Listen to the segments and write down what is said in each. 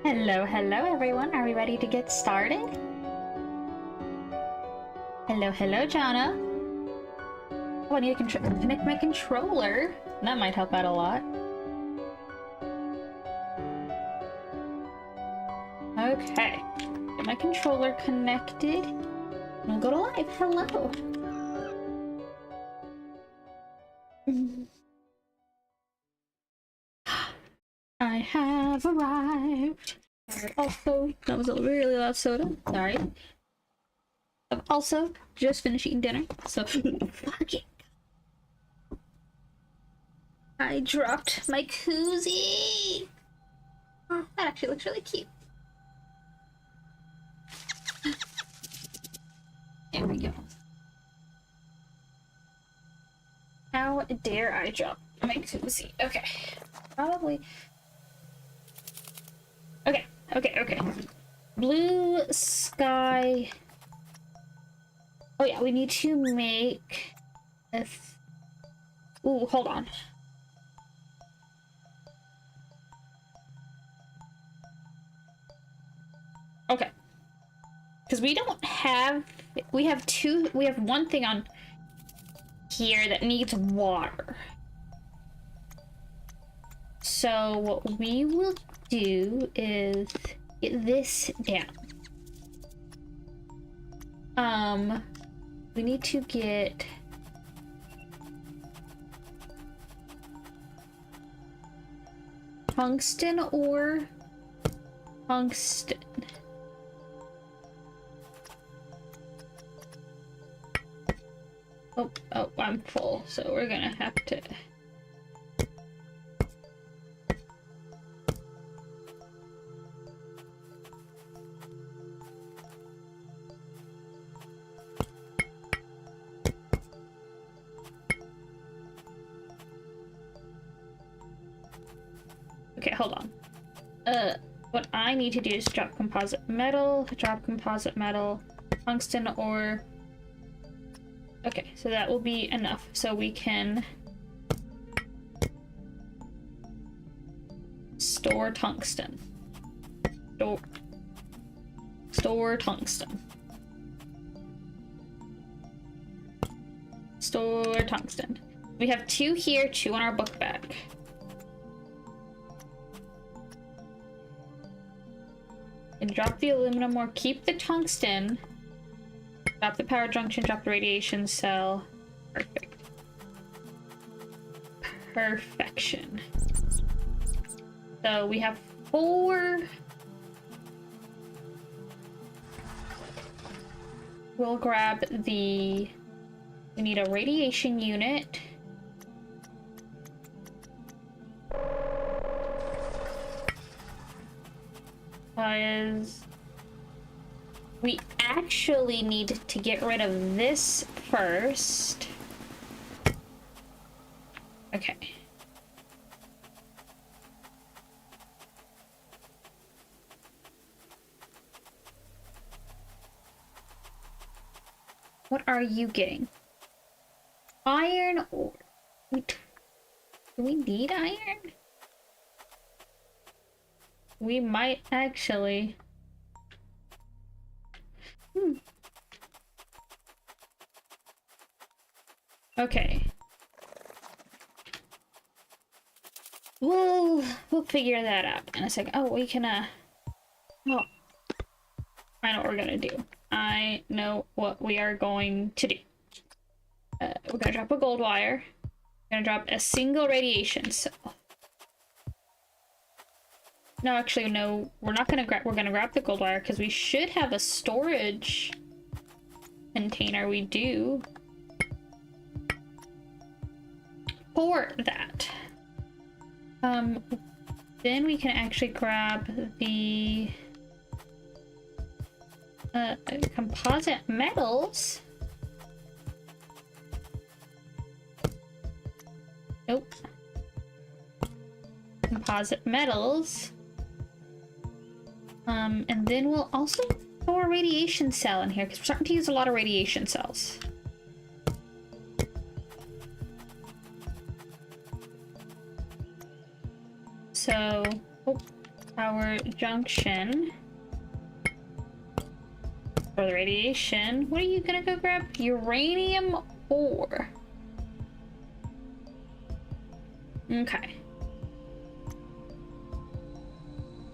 Hello, hello everyone. Are we ready to get started? Hello, hello, Jana. Oh, I need to connect my controller. That might help out a lot. Okay. Get my controller connected. We'll go to live. Hello. I have arrived. Also, that was a really loud soda. Sorry. I've also just finished eating dinner, so fuck it. I dropped my koozie. Oh, that actually looks really cute. There we go. How dare I drop my koozie? Okay. Probably. Okay. Blue sky. Oh yeah, we need to make a ooh, hold on. Okay. Because we don't have we have one thing on here that needs water. So what we will do is get this down. We need to get tungsten ore. Tungsten. Oh, I'm full, so we're gonna have to. Okay, hold on. What I need to do is drop composite metal, tungsten ore. Okay, so that will be enough. So we can store tungsten. Store tungsten. Store tungsten. We have 2 here, 2 on our book bag. And drop the aluminum ore, keep the tungsten. Drop the power junction, drop the radiation cell. Perfect. Perfection. So we have 4. We'll grab the... We need a radiation unit. Because we actually need to get rid of this first. Okay. What are you getting? Iron ore. Do we need iron? We might actually. Okay. We'll figure that out in a second. Oh, we can oh. I know what we're gonna do. I know what we are going to do. We're gonna drop a gold wire. We're gonna drop a single radiation cell. No, actually, no. We're not gonna grab. We're gonna grab the gold wire because we should have a storage container. We do. For that. Then we can actually grab the composite metals. Nope. Composite metals. And then we'll also throw a radiation cell in here because we're starting to use a lot of radiation cells. So, oh, Power junction. For the radiation. What are you gonna go grab? Uranium ore. Okay.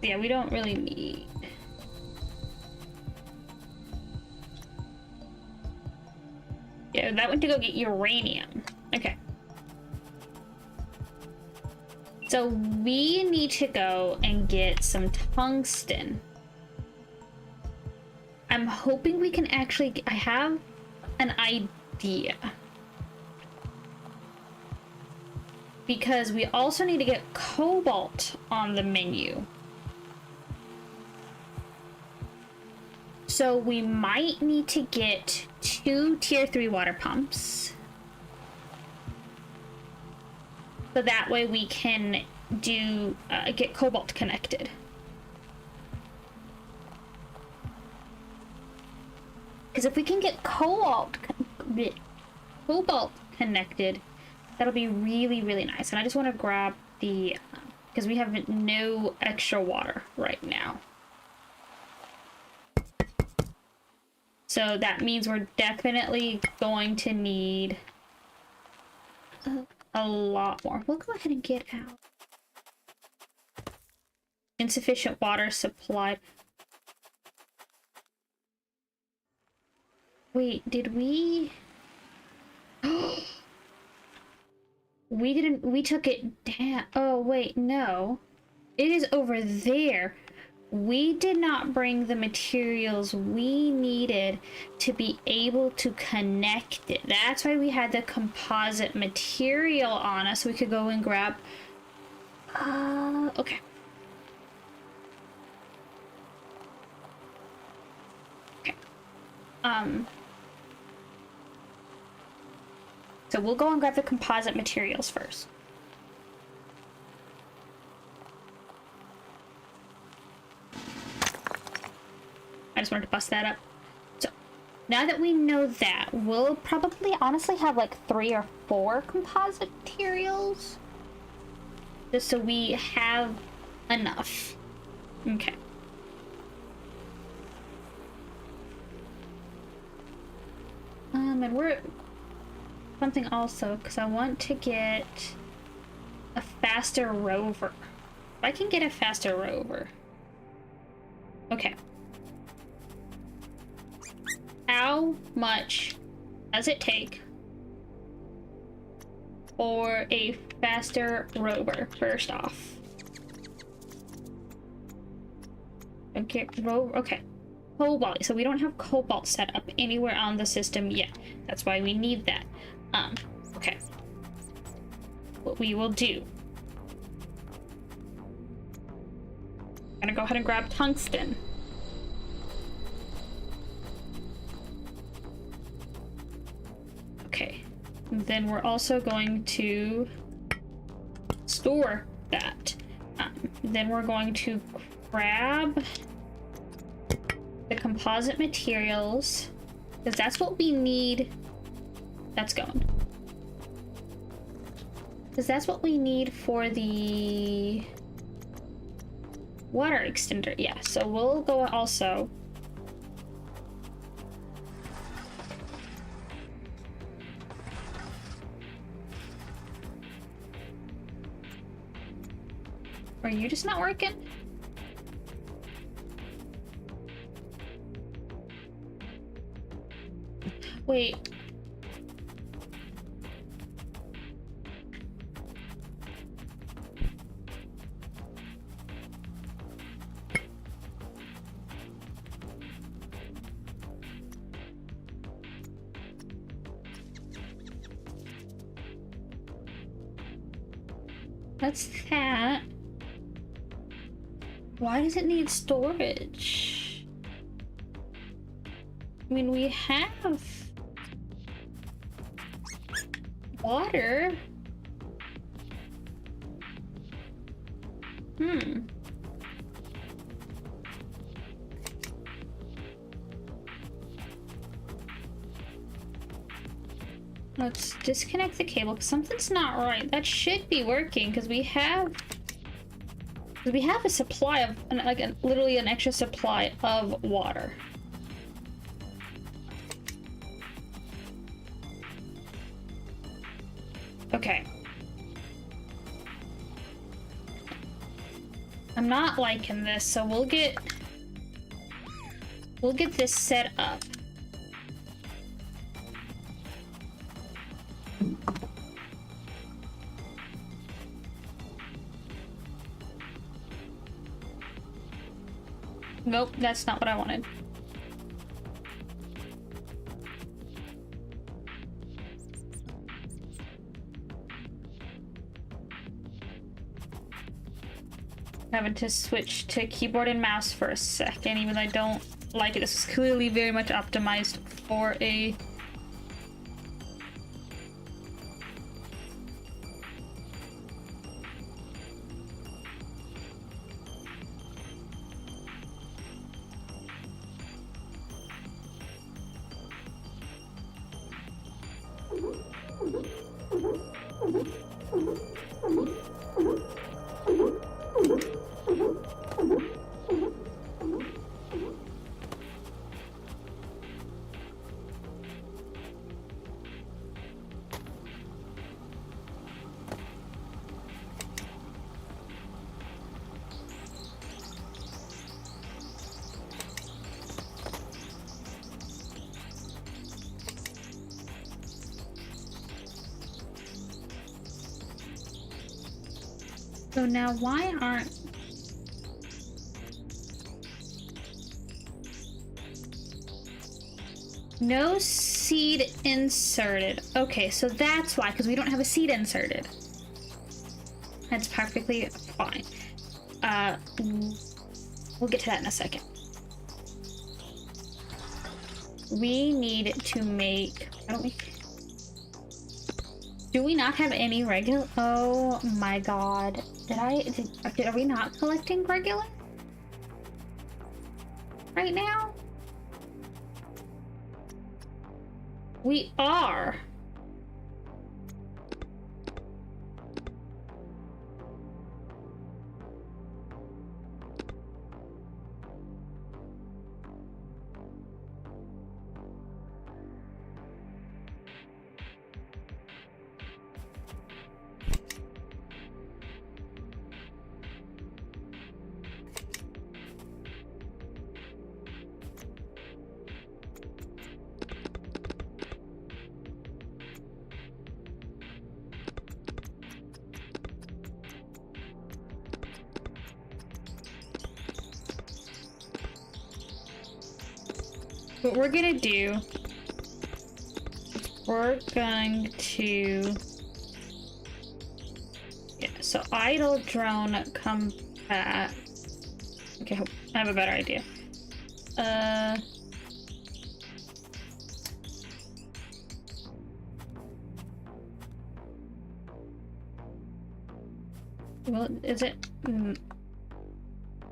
Yeah, we don't really need... Yeah, that went to go get uranium. Okay. So we need to go and get some tungsten. I'm hoping we can actually... I have an idea. Because we also need to get cobalt on the menu. So we might need to get 2 tier 3 water pumps. So that way we can do get cobalt connected. Because if we can get cobalt connected, that'll be really, really nice. And I just want to grab the... because we have no extra water right now. So that means we're definitely going to need a lot more. We'll go ahead and get out. Insufficient water supply. Wait, did we... we didn't... we took it down. Oh, wait, no. It is over there. We did not bring the materials we needed to be able to connect it. That's why we had the composite material on us. So we could go and grab... okay. Okay. So we'll go and grab the composite materials first. I just wanted to bust that up. So now that we know that, we'll probably honestly have like 3 or 4 composite materials. Just so we have enough. Okay. And we're something also, because I want to get a faster rover. If I can get a faster rover. Okay. How much does it take for a faster rover, first off? Okay, okay. Cobalt. So we don't have cobalt set up anywhere on the system yet. That's why we need that. Okay. What we will do. I'm gonna go ahead and grab tungsten. Okay. And then we're also going to store that. Then we're going to grab the composite materials, because that's what we need. That's going. Because that's what we need for the water extender. Yeah, so we'll go also. Are you just not working? Wait. That's that. Why does it need storage? I mean, we have water. Let's disconnect the cable because something's not right. That should be working because we have We have a supply of, literally an extra supply of water. Okay. I'm not liking this, so we'll get this set up. Nope, that's not what I wanted. Having to switch to keyboard and mouse for a second, even though I don't like it. This is clearly very much optimized for a... So now why aren't... No seed inserted. Okay, so that's why, because we don't have a seed inserted. That's perfectly fine. We'll get to that in a second. We need to make... Why don't we... Do we not have any regular? Oh my god. Are we not collecting regular? Right now? We are. What we're gonna do, we're going to, yeah, so idle drone come back. Okay, I have a better idea. Well, is it,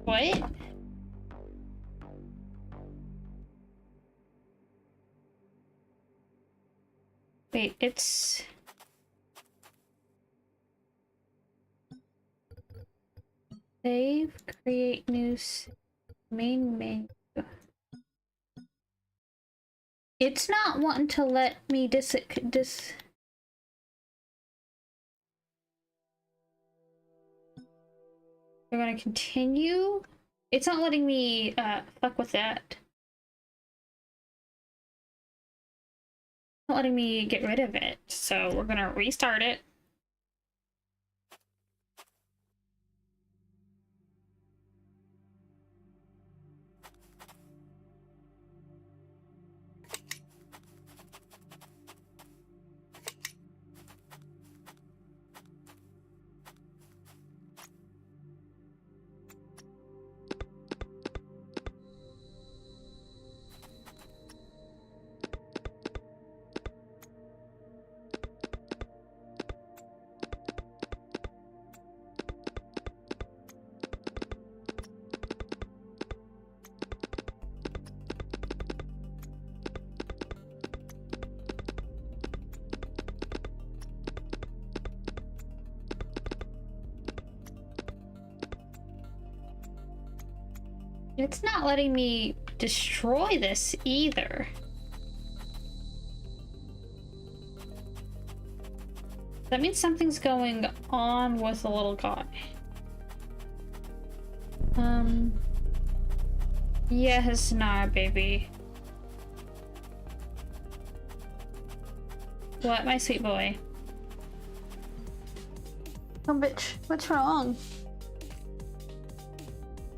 what? Wait, it's... Save, create new main menu. It's not wanting to let me We're gonna continue. It's not letting me fuck with that. Not letting me get rid of it. So we're gonna restart it. It's not letting me destroy this either. That means something's going on with the little guy. Yes, nah, baby. What, my sweet boy? Oh, bitch, what's wrong?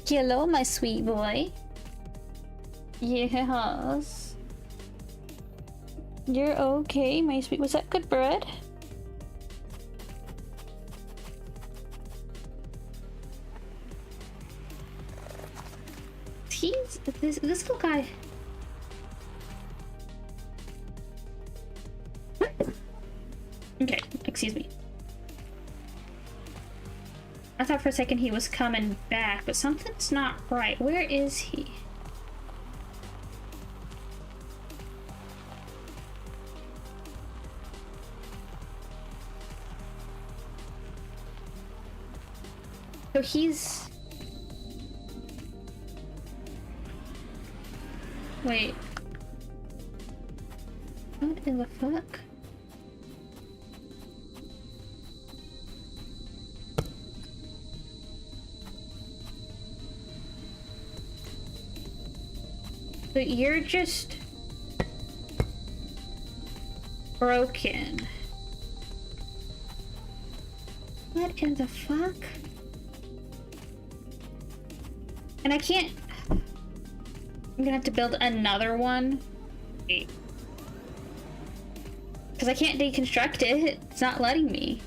Hello, my sweet boy. Yes. You're okay, my sweet. Was that good bread? This little guy. Okay, excuse me. I thought for a second he was coming back, but something's not right. Where is he? So he's... Wait. What in the fuck? So you're just broken. What in the fuck? And I can't... I'm gonna have to build another one. Wait. Because I can't deconstruct it. It's not letting me.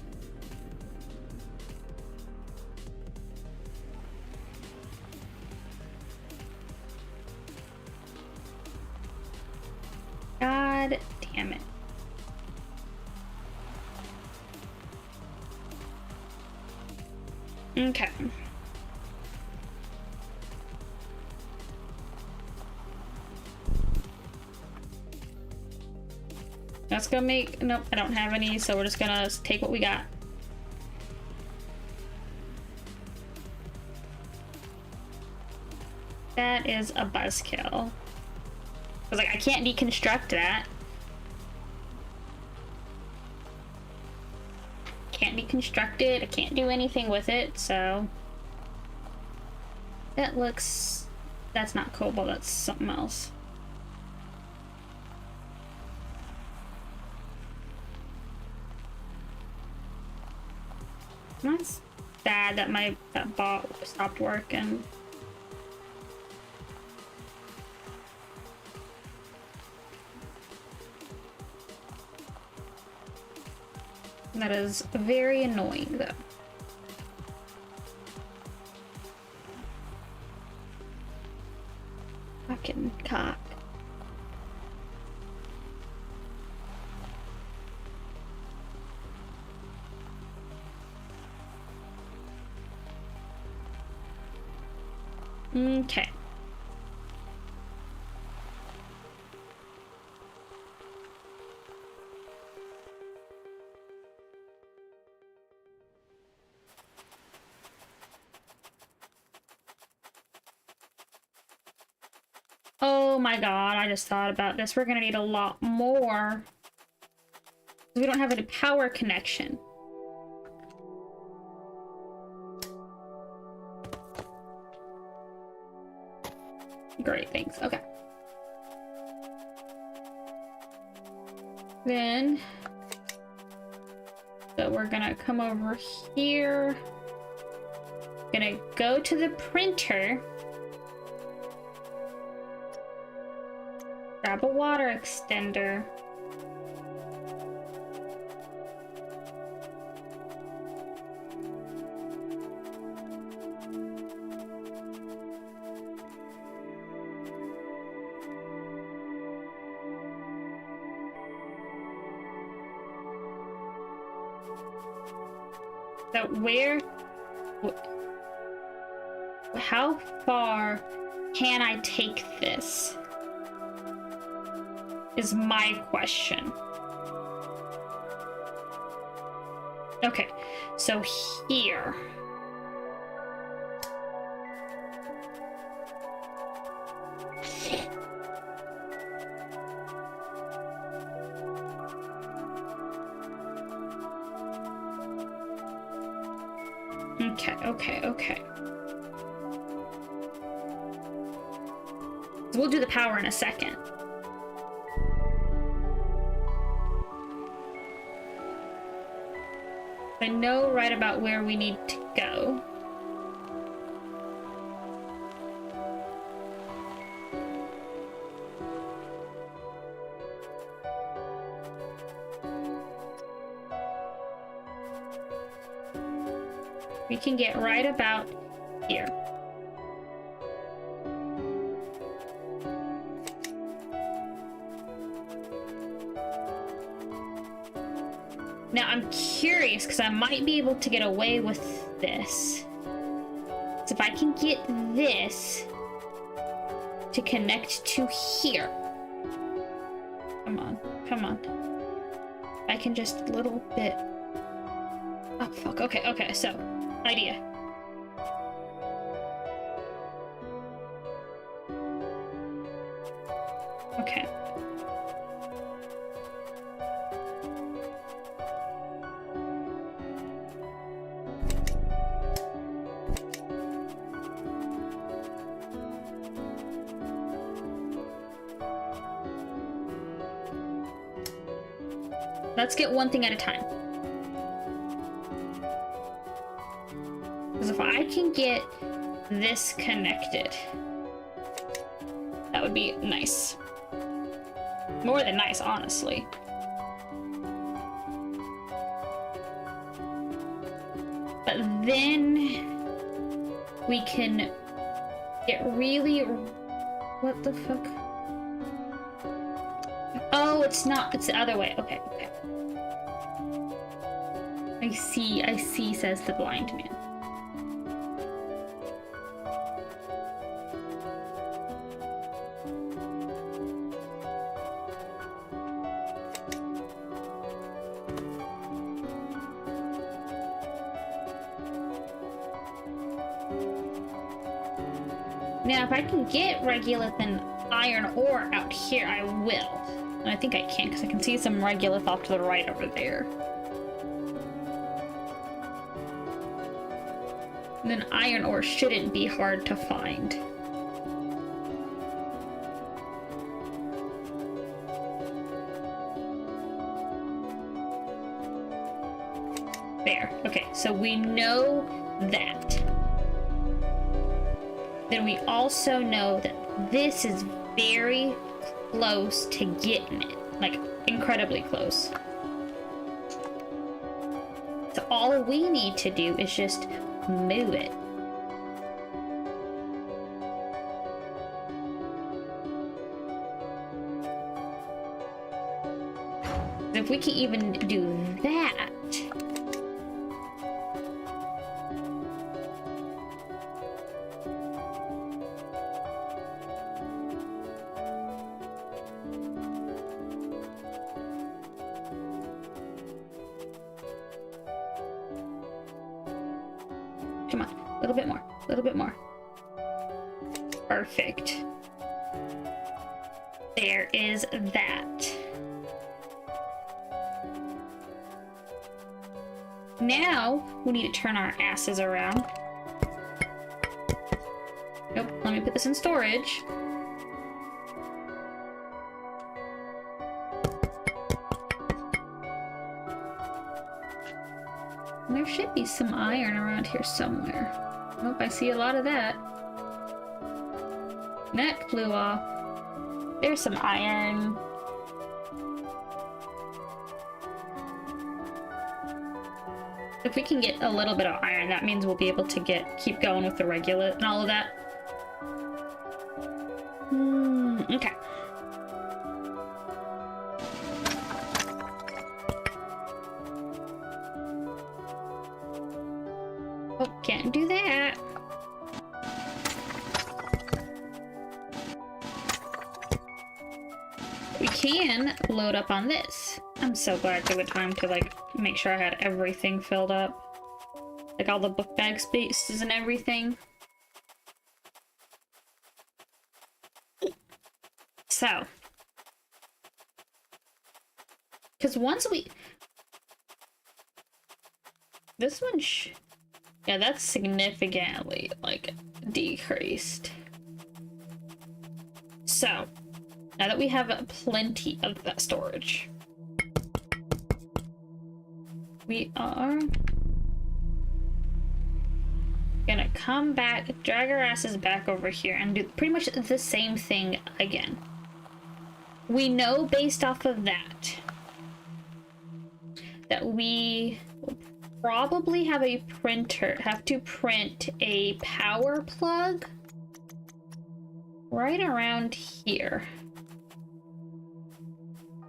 God damn it. Okay. Let's go make... Nope, I don't have any, so we're just gonna take what we got. That is a buzzkill. I was like, I can't deconstruct that. Can't deconstruct it. I can't do anything with it, so... That looks... That's not cobalt, that's something else. That's bad that that bot stopped working. That is very annoying, though. Fucking cock. Okay. Oh my god, I just thought about this. We're gonna need a lot more. We don't have any power connection. Great, thanks. Okay. Then, so we're gonna come over here. Gonna go to the printer. Grab a water extender. So how far can I take this? Is my question. Okay, so here. Okay, okay, okay. So we'll do the power in a second. I know right about where we need to go. We can get right about here. Now I'm curious because I might be able to get away with this. So if I can get this to connect to here. Come on, come on. If I can just a little bit. Oh fuck, okay, okay, so idea. Okay. Let's get one thing at a time. Because if I can get this connected, that would be nice. More than nice, honestly. But then we can get really... What the fuck? Oh, it's not. It's the other way. Okay, okay. I see, says the blind man. Now, if I can get regolith and iron ore out here, I will. And I think I can, because I can see some regolith off to the right over there. And then iron ore shouldn't be hard to find. There. Okay, so we know that. Then we also know that this is very close to getting it. Like, incredibly close. So all we need to do is just move it. If we can even do that. Come on, a little bit more, a little bit more. Perfect. There is that. Now, we need to turn our asses around. Nope, let me put this in storage. There should be some iron around here somewhere. Nope, I see a lot of that. That flew off. There's some iron. If we can get a little bit of iron, that means we'll be able to keep going with the regolith and all of that. Okay. Oh, can't do that. We can load up on this. I'm so glad I took the time to, like, make sure I had everything filled up. Like, all the book bag spaces and everything. So. Because once we... This one Yeah, that's significantly, like, decreased. So, now that we have plenty of that storage, we are gonna come back, drag our asses back over here, and do pretty much the same thing again. We know based off of that we will probably have to print a power plug right around here.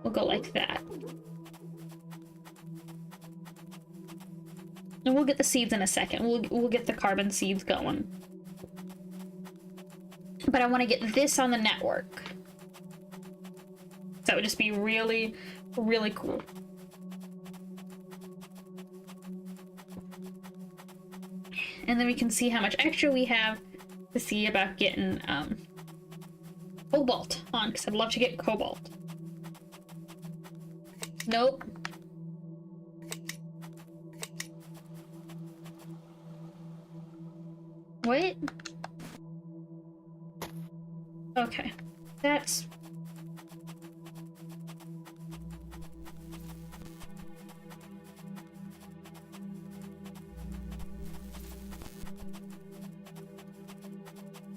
We'll go like that. And we'll get the seeds in a second. We'll get the carbon seeds going. But I want to get this on the network. That would just be really, really cool. And then we can see how much extra we have to see about getting cobalt on, because I'd love to get cobalt. Nope. What? Okay. That's...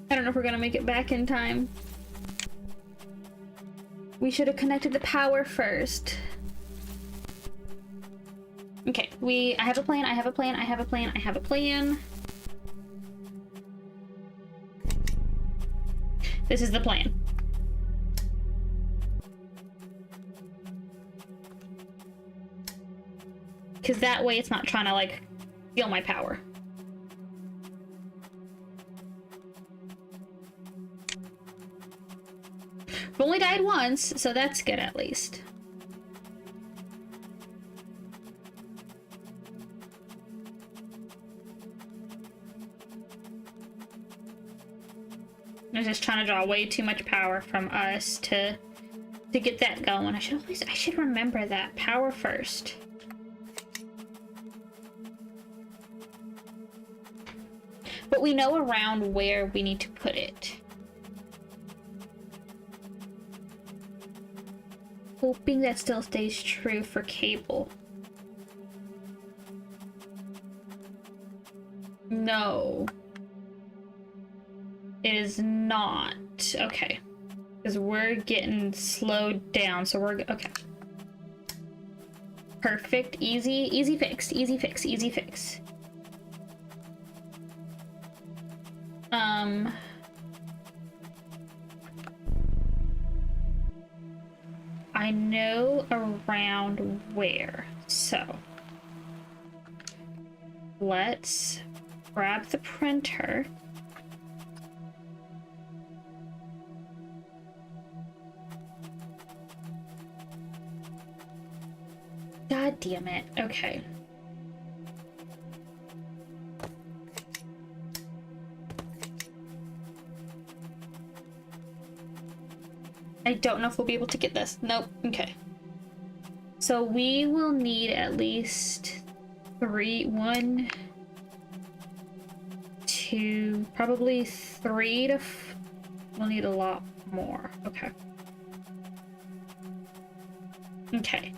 I don't know if we're gonna make it back in time. We should have connected the power first. Okay, I have a plan, I have a plan, I have a plan, I have a plan. This is the plan. Because that way it's not trying to, like, steal my power. I've only died once, so that's good at least. I was just trying to draw way too much power from us to get that going. I should remember that. Power first. But we know around where we need to put it. Hoping that still stays true for cable. No. It is not. Okay. Because we're getting slowed down, so we're... Okay. Perfect. Easy fix. Easy fix. Easy fix. I know around where, so let's grab the printer. God damn it. Okay. I don't know if we'll be able to get this. Nope. Okay. So we will need at least 3, 1, 2, probably 3 to... We'll need a lot more. Okay. Okay.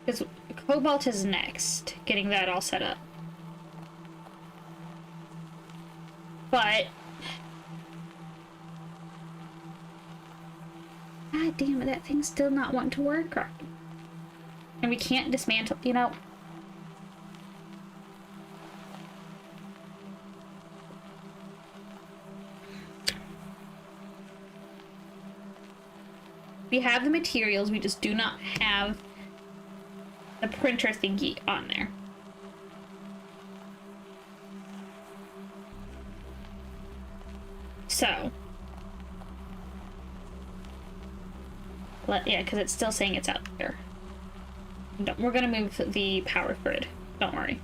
Because cobalt is next, getting that all set up. But... God damn it, that thing's still not wanting to work right. And we can't dismantle, you know... We have the materials, we just do not have the printer thingy on there. So, yeah, because it's still saying it's out there. We're gonna move the power grid. Don't worry.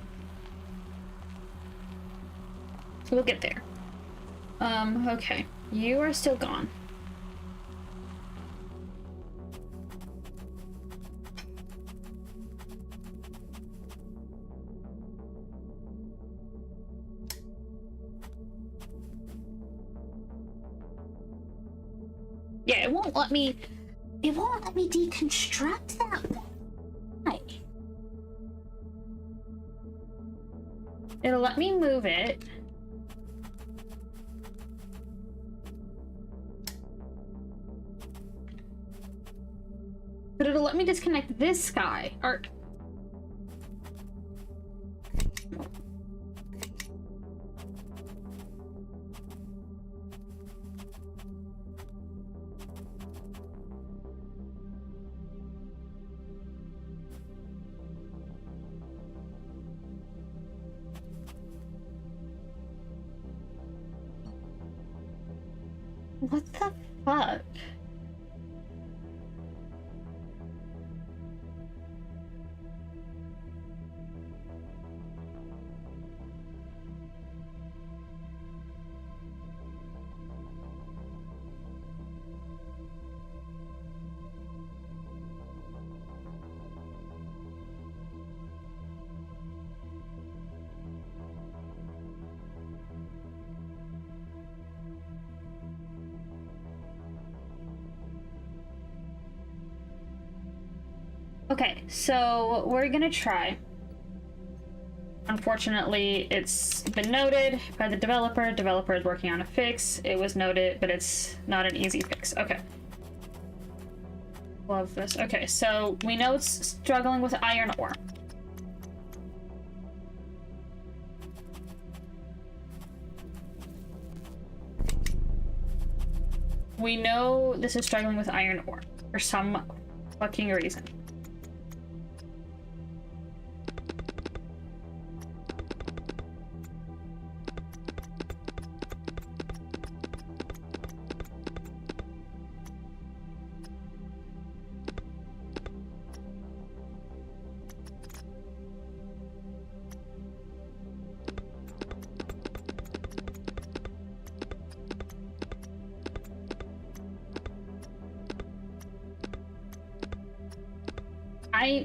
We'll get there. Okay. You are still gone. Yeah, it won't let me... It won't let me deconstruct that one. Why? It'll let me move it. But it'll let me disconnect this guy. Or... What the fuck? Okay, so we're gonna try. Unfortunately, it's been noted by the developer. Developer is working on a fix. It was noted, but it's not an easy fix. Okay. Love this. Okay, so we know it's struggling with iron ore. We know this is struggling with iron ore for some fucking reason.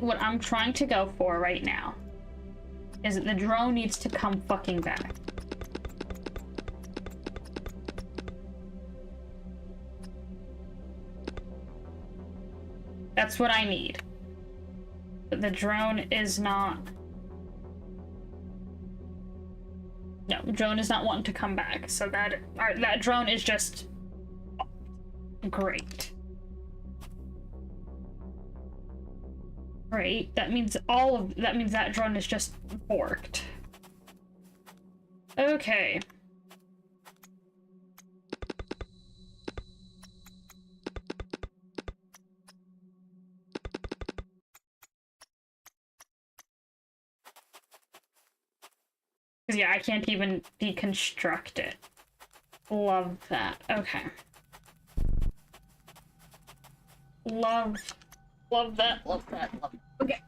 What I'm trying to go for right now is that the drone needs to come fucking back. That's what I need. But the drone is not... No, the drone is not wanting to come back, so that drone is just... great. Great. That means that drone is just borked. Okay. Because yeah, I can't even deconstruct it. Love that. Okay. Love that, love that, love it. Okay.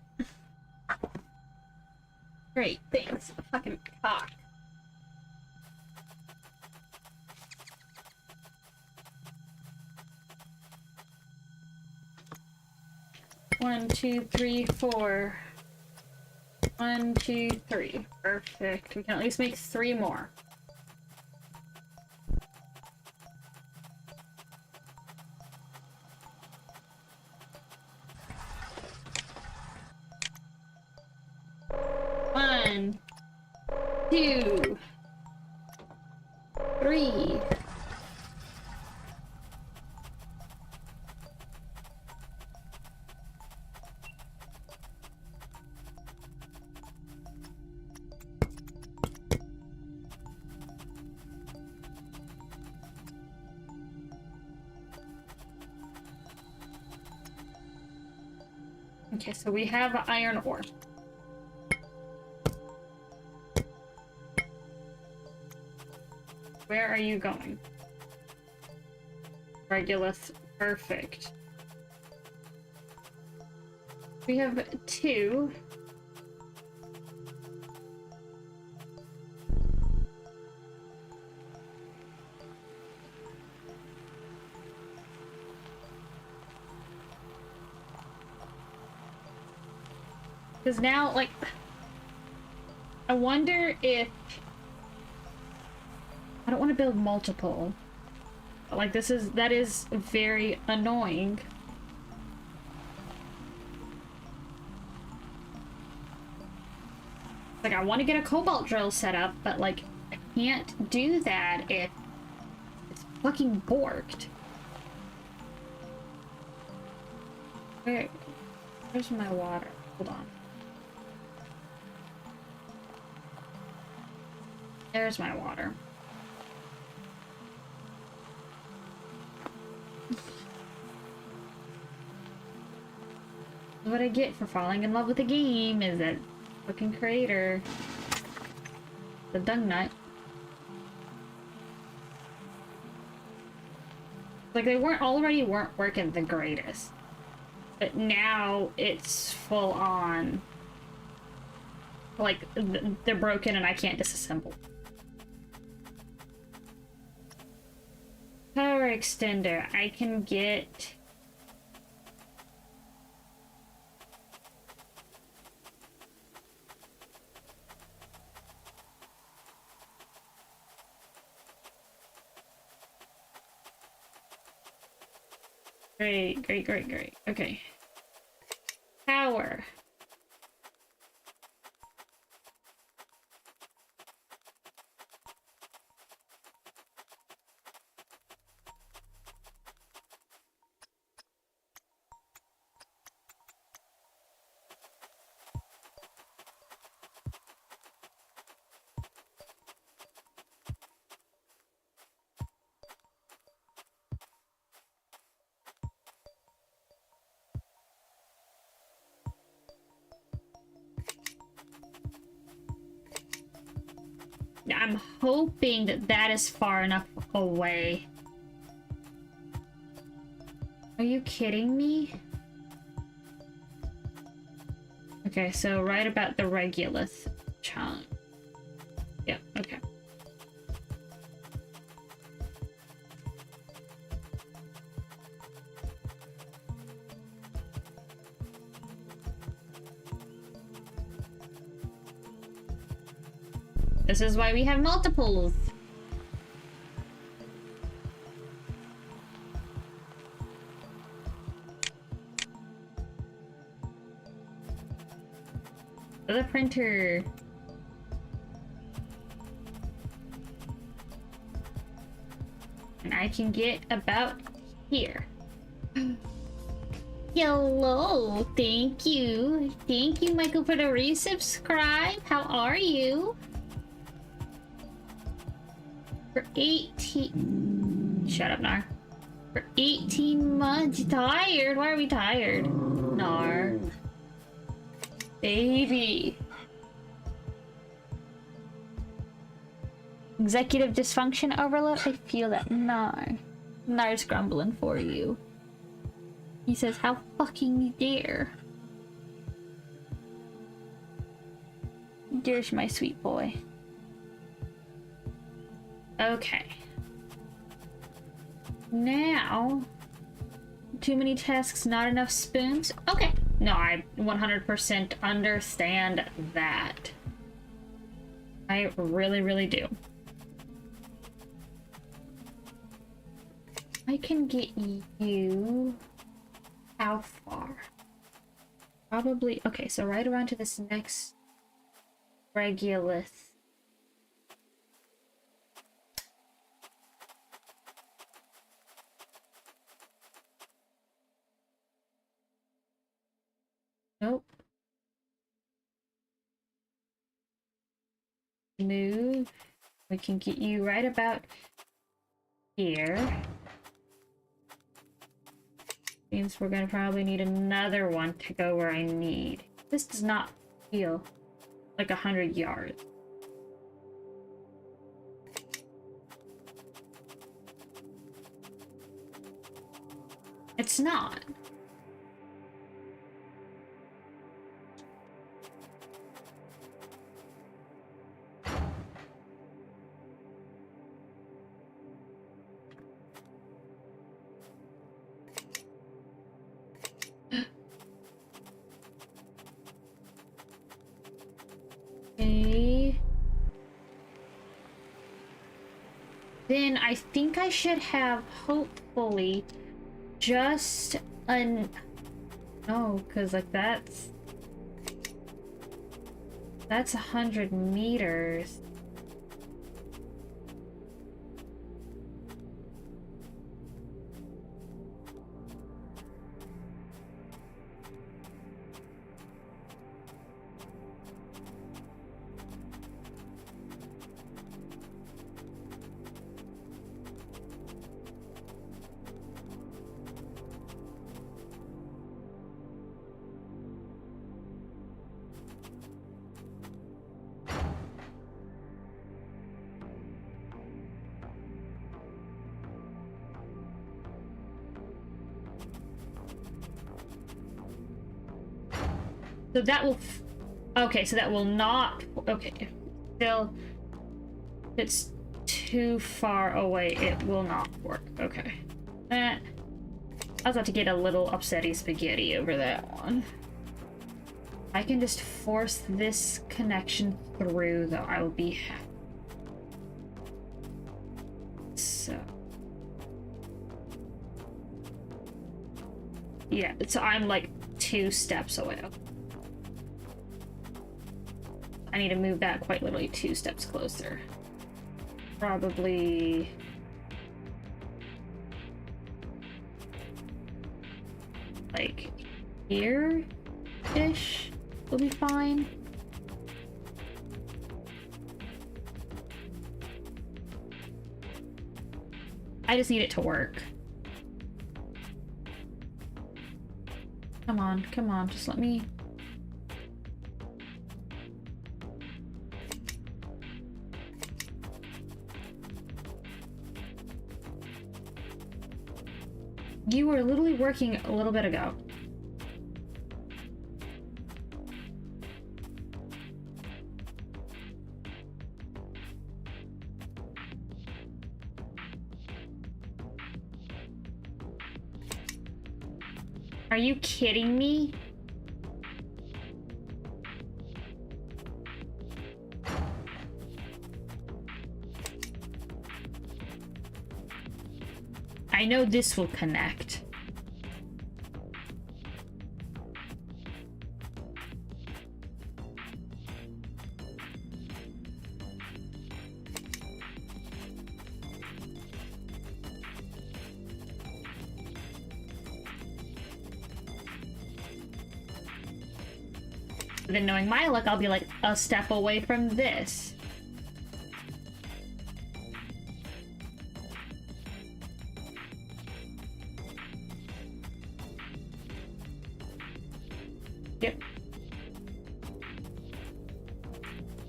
Great, thanks. Fucking cock. One, two, three, four. 1, 2, 3. Perfect. We can at least make 3 more. One, 2, 3. Okay, so we have iron ore. Where are you going? Regulus, perfect. We have 2. Because now, like, I wonder if... I don't want to build multiple. Like, that is very annoying. Like, I want to get a cobalt drill set up, but, like, I can't do that if it's fucking borked. Where's my water? Hold on. There's my water. What I get for falling in love with the game is that fucking creator. The dung nut. Like, they weren't working the greatest. But now it's full on. Like, they're broken and I can't disassemble. Power extender. I can get... Great. Okay. Power. I'm hoping that is far enough away. Are you kidding me? Okay, so right about the regolith chunk. Yep, okay. This is why we have multiples. The printer. And I can get about here. Hello, thank you. Thank you, Michael, for the resubscribe. How are you? For 18... Shut up, Nar. For 18 months. Tired? Why are we tired? Nar. Baby. Executive dysfunction overload? I feel that. Nar. Nar's grumbling for you. He says, how fucking dare. There's my sweet boy. Okay. Now, too many tasks, not enough spoons? Okay. No, I 100% understand that. I really, really do. I can get you... How far? Probably... Okay, so right around to this next regolith. Nope. Move. We can get you right about here. Means we're gonna probably need another one to go where I need. This does not feel like 100 yards. It's not. Okay. then I think I should have, hopefully, just an... No, because, like, that's 100 meters. So that will... Okay, so that will not... Okay. Still... It's too far away. It will not work. Okay. I was about to get a little upsetty spaghetti over that one. I can just force this connection through, though. I will be happy. So... Yeah, so I'm like 2 steps away. I need to move that quite literally 2 steps closer. Probably... like here-ish will be fine. I just need it to work. Come on, just let me... You were literally working a little bit ago. Are you kidding me? I know this will connect. Then knowing my luck, I'll be like a step away from this. Yep.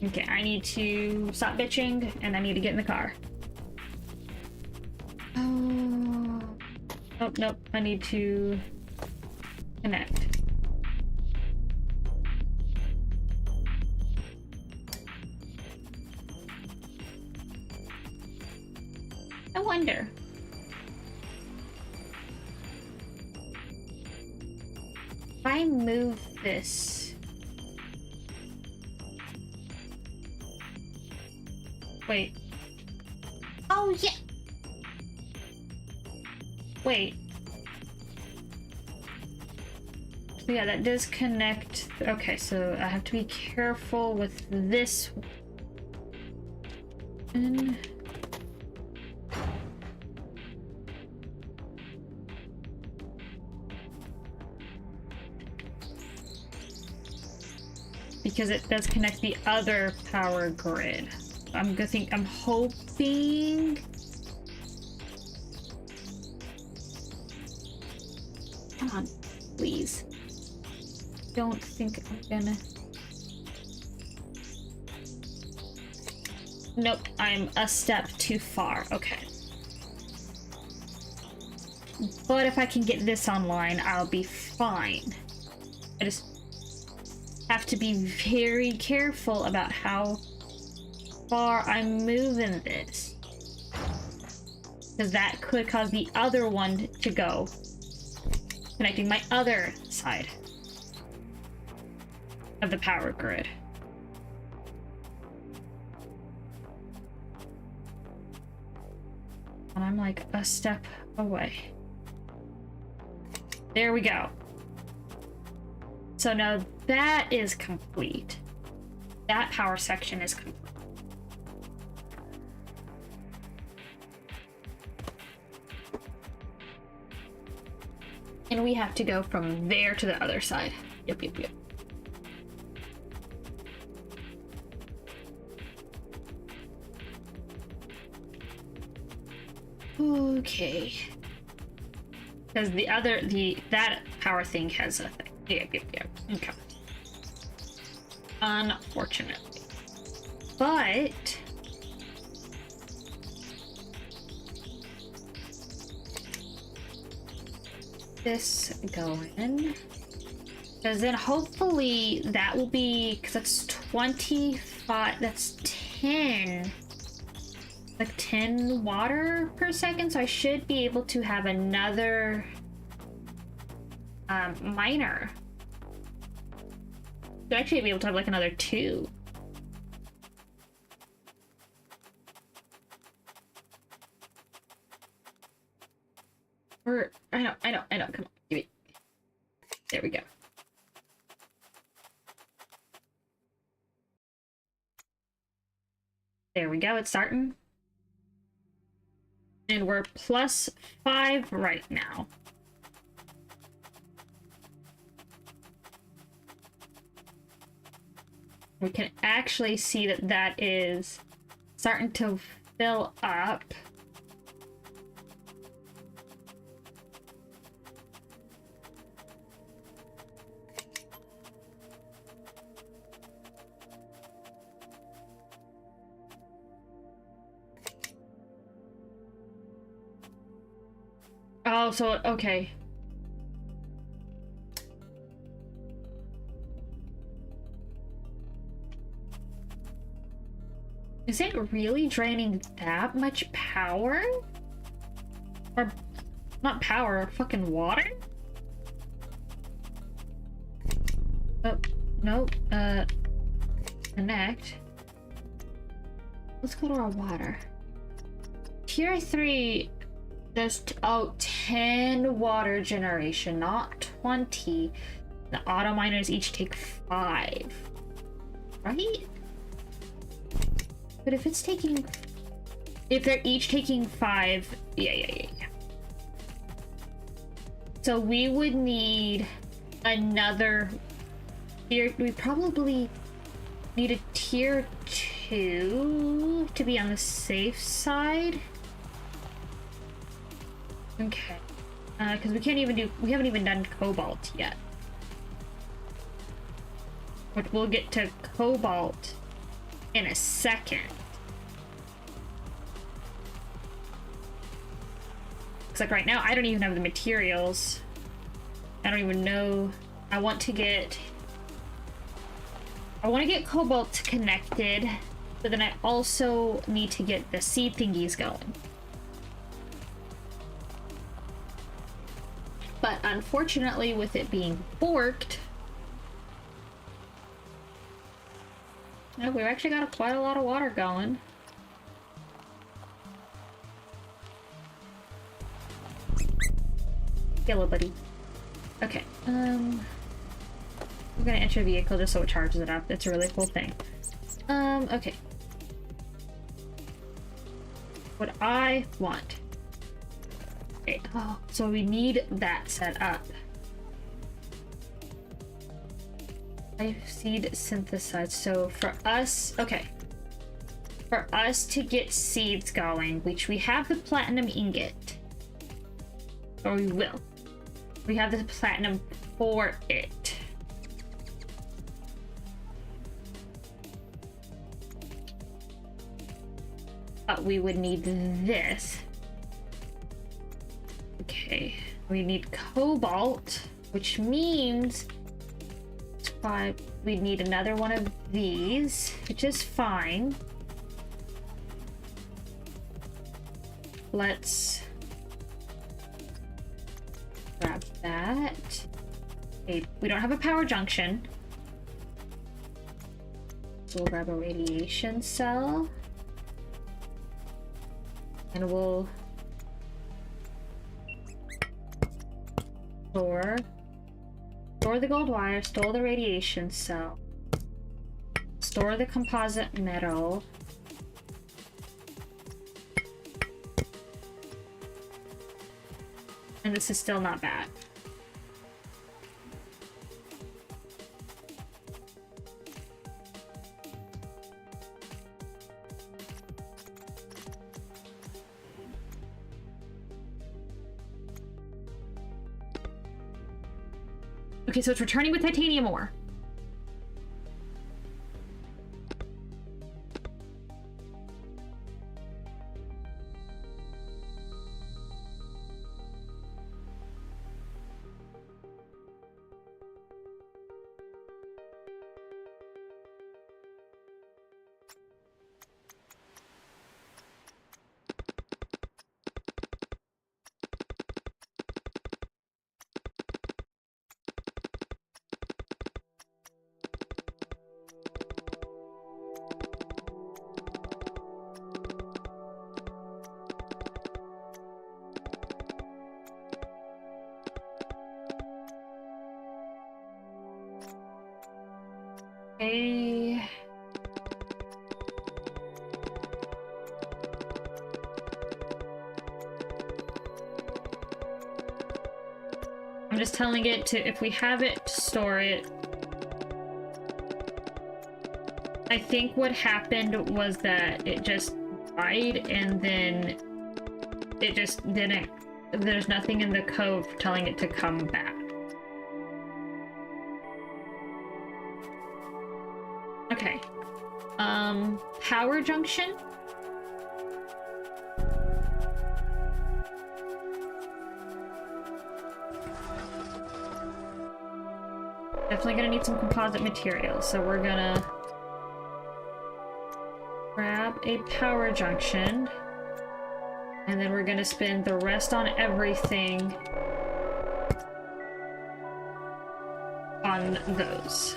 Okay, I need to stop bitching, and I need to get in the car. Oh. Oh, nope. I need to connect. I wonder. If I move this... Wait. Oh, yeah! Wait. So yeah, that does connect. Okay, so I have to be careful with this. And... because it does connect the other power grid. I'm hoping... Come on, please. Don't think I'm gonna... Nope, I'm a step too far. Okay. But if I can get this online, I'll be fine. I just have to be very careful about how far I'm moving this. Because that could cause the other one to go. Connecting my other side of the power grid. I'm like a step away. There we go. So now that is complete. That power section is complete. And we have to go from there to the other side. Yep. Okay. Because that power thing has a thing. Yep. Okay. Unfortunately. But this going, because then hopefully that will be, because that's 25, that's 10, like 10 water per second, so I should be able to have another miner. Should actually be able to have like another 2. Or I know, come on, give me. There we go. There we go, it's starting. And we're +5 right now. We can actually see that that is starting to fill up. Oh, so, okay. Is it really draining that much power? Or, not power, fucking water? Oh, no, connect. Let's go to our water. Tier 3 does, 10 water generation, not 20. The auto miners each take 5. Right? But if it's taking... If they're each taking 5... Yeah. So we would need another... We probably need a tier 2 to be on the safe side. Okay. Because we haven't even done cobalt yet. But we'll get to cobalt in a second. Because like right now, I don't even have the materials. I don't even know. I want to get cobalt connected, but then I also need to get the seed thingies going. But unfortunately, with it being borked, we've actually got quite a lot of water going. Hello, buddy. Okay, we're gonna enter a vehicle just so it charges it up. It's a really cool thing. Okay. What I want. Okay, oh, so we need that set up. Seed synthesized. So for us, okay. For us to get seeds going, which we have the platinum ingot. Or we will. We have the platinum for it. But we would need this. Okay, we need cobalt, which means we need another one of these, which is fine. Let's grab that. Okay, we don't have a power junction, so we'll grab a radiation cell, and we'll Store. Store the gold wire, store the radiation cell. Store the composite metal. And this is still not bad. Okay, so it's returning with titanium ore. Okay. I'm just telling it to, if we have it, store it. I think what happened was that it just died and then it just didn't, there's nothing in the code telling it to come back. Okay. Power junction? Definitely gonna need some composite materials, so we're gonna grab a power junction, and then we're gonna spend the rest on everything on those.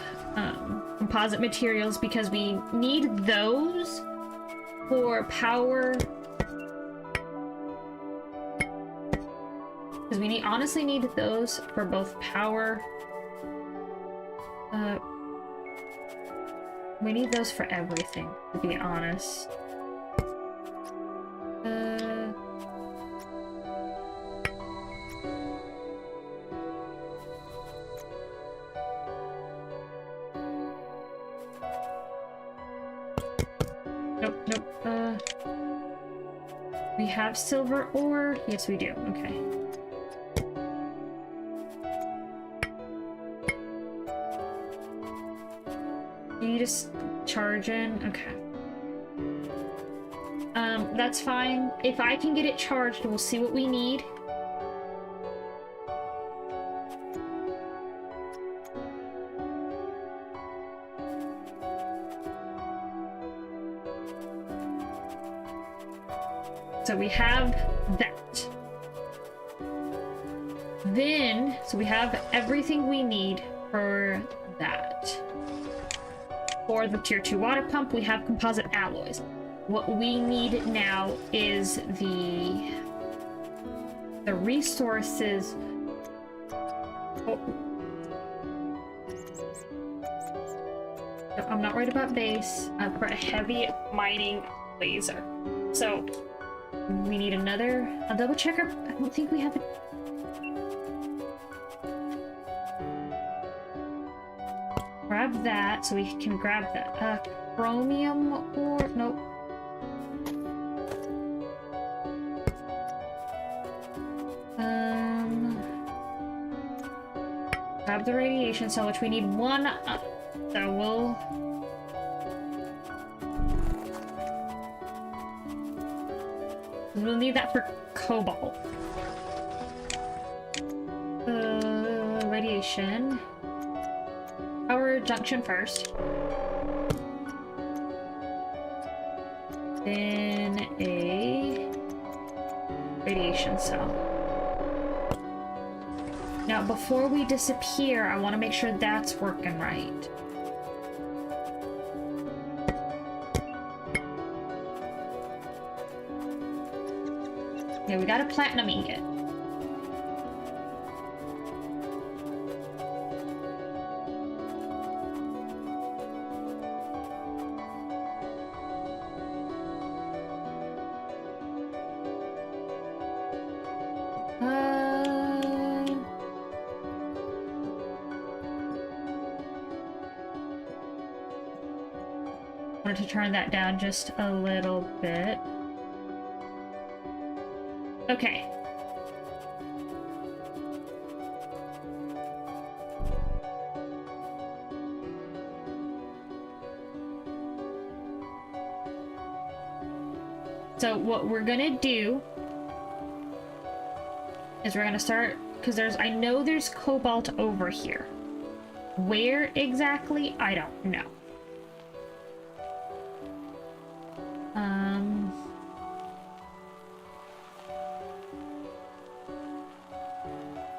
Composite materials, because we need those for power. Because we honestly need those for both power. We need those for everything, to be honest. We have silver ore? Yes, we do. Okay. You just charge in? Okay. That's fine. If I can get it charged, we'll see what we need. So we have that. Then, so we have everything we need for that. For the tier 2 water pump, we have composite alloys. What we need now is the resources. Oh. I'm not worried about base. For a heavy mining laser. So we need another. I'll double check our. I don't think we have it. Grab that so we can grab that. Chromium ore. Nope. Grab the radiation cell, which we need one. So we'll. We'll need that for cobalt. Radiation. Power junction first. Then a radiation cell. Now, before we disappear, I want to make sure that's working right. Okay, we got a platinum ingot. wanted to turn that down just a little bit. Okay. So what we're gonna do is we're gonna start, because I know there's cobalt over here. Where exactly? I don't know.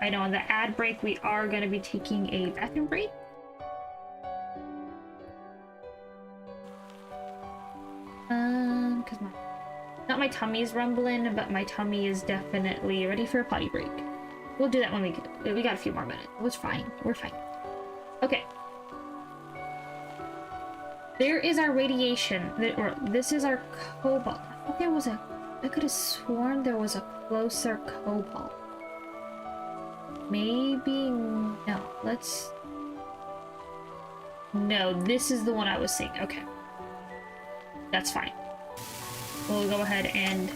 I know on the ad break we are going to be taking a bathroom break. Because not my tummy's rumbling, but my tummy is definitely ready for a potty break. We'll do that when we got a few more minutes. It's fine. We're fine. Okay. There is our radiation, or this is our cobalt. I thought there was I could have sworn there was a closer cobalt. Maybe no. No, this is the one I was seeing. Okay. That's fine. We'll go ahead and...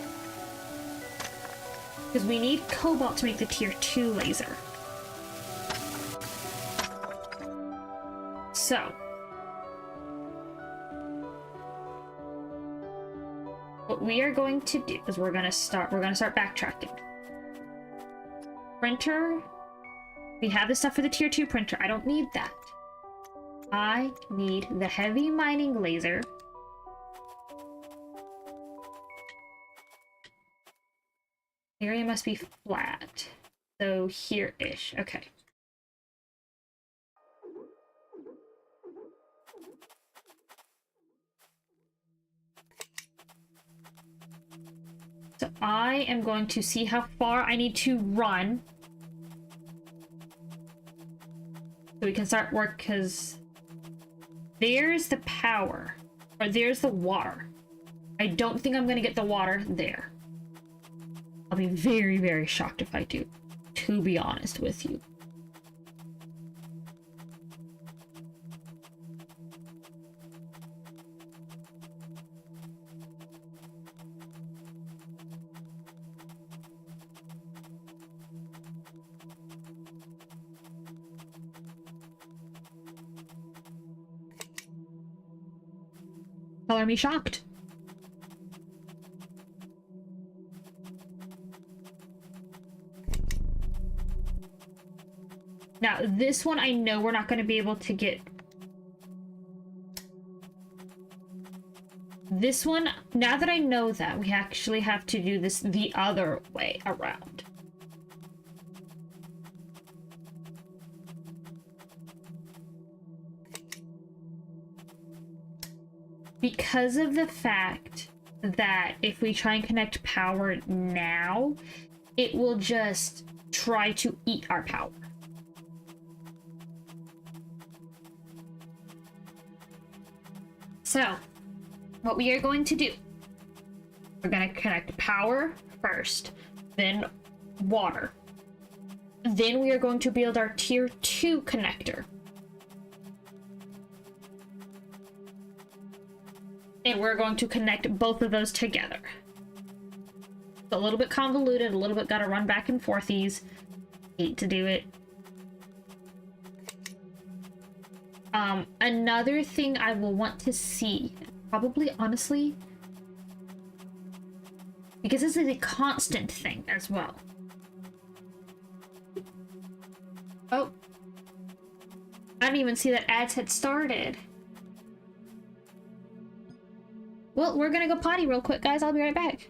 because we need cobalt to make the tier 2 laser. So... what we are going to do is we're gonna start backtracking. Printer. We have the stuff for the tier 2 printer. I don't need that. I need the heavy mining laser. Area must be flat. So here-ish. Okay. So I am going to see how far I need to run. So we can start work, because there's the power. Or there's the water. I don't think I'm going to get the water there. I'll be very, very shocked if I do, to be honest with you. Color me shocked. Now, this one I know we're not going to be able to get. This one, now that I know that, we actually have to do this the other way around. Because of the fact that if we try and connect power now, it will just try to eat our power. So, what we are going to do, we're going to connect power first, then water. Then we are going to build our tier 2 connector. And we're going to connect both of those together. It's a little bit convoluted, a little bit gotta run back and forthies. Hate to do it. Another thing I will want to see, probably honestly, because this is a constant thing as well. Oh. I didn't even see that ads had started. Well, we're gonna go potty real quick, guys. I'll be right back.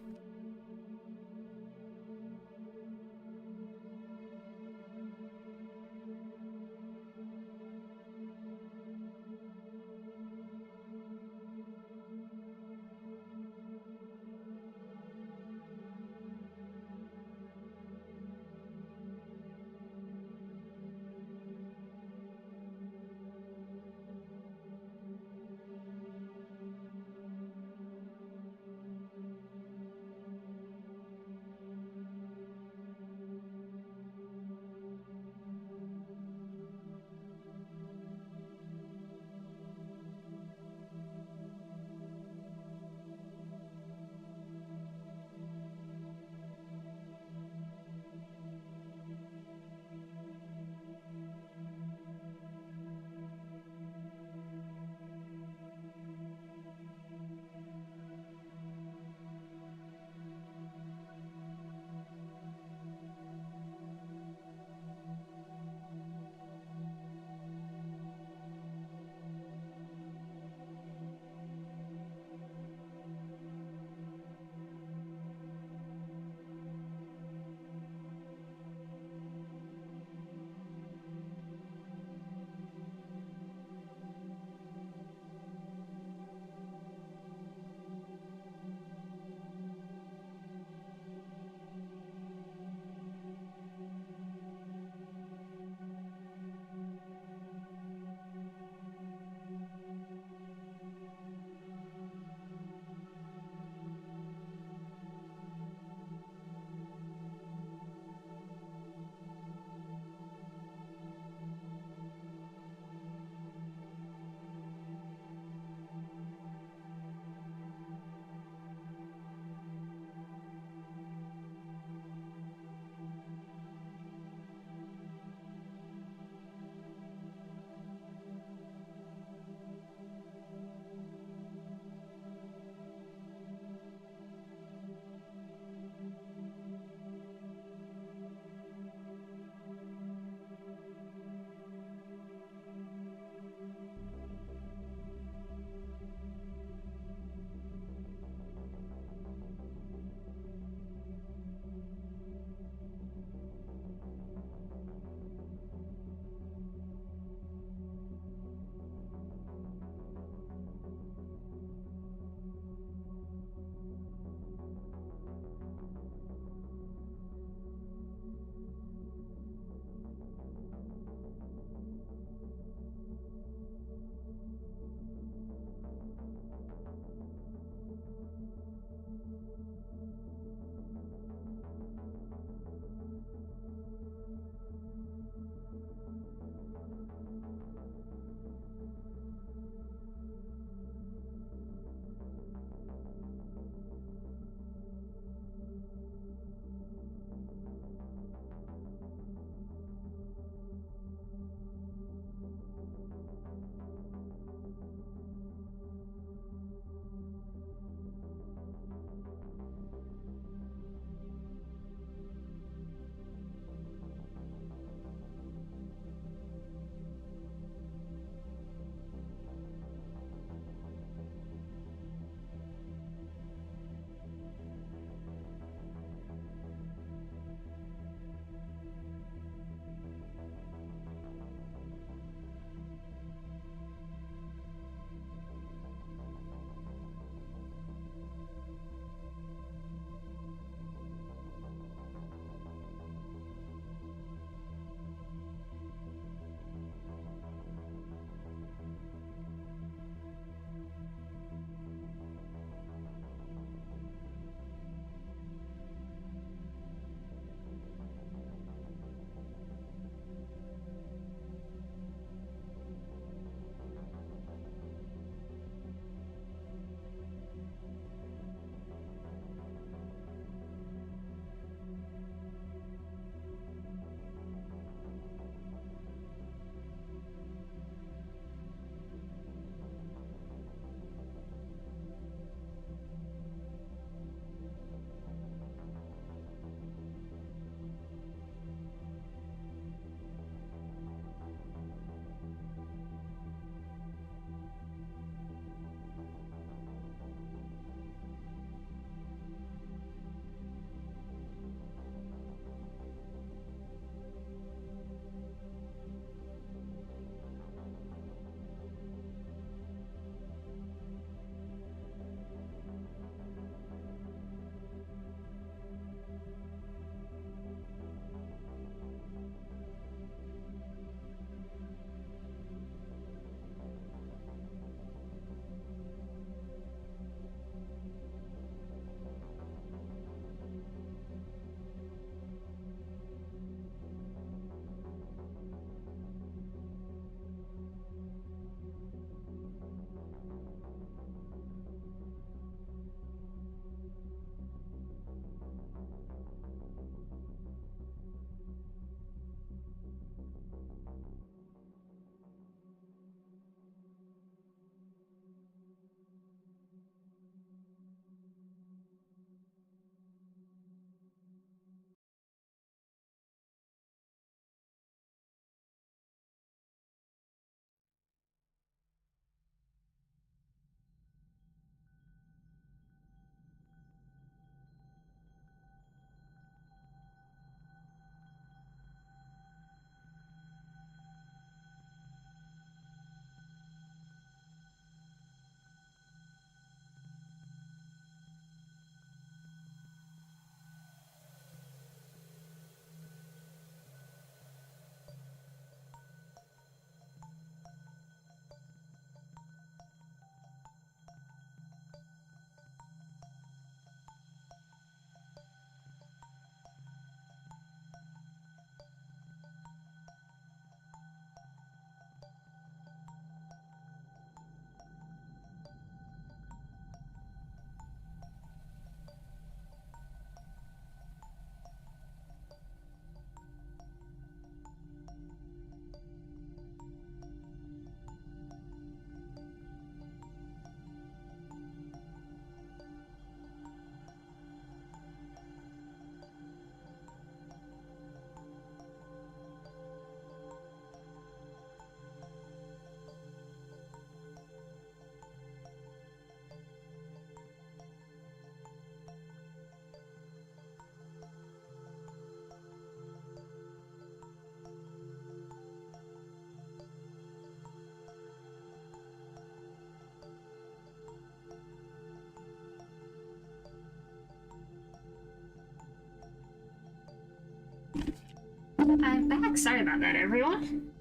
I'm back. Sorry about that, everyone.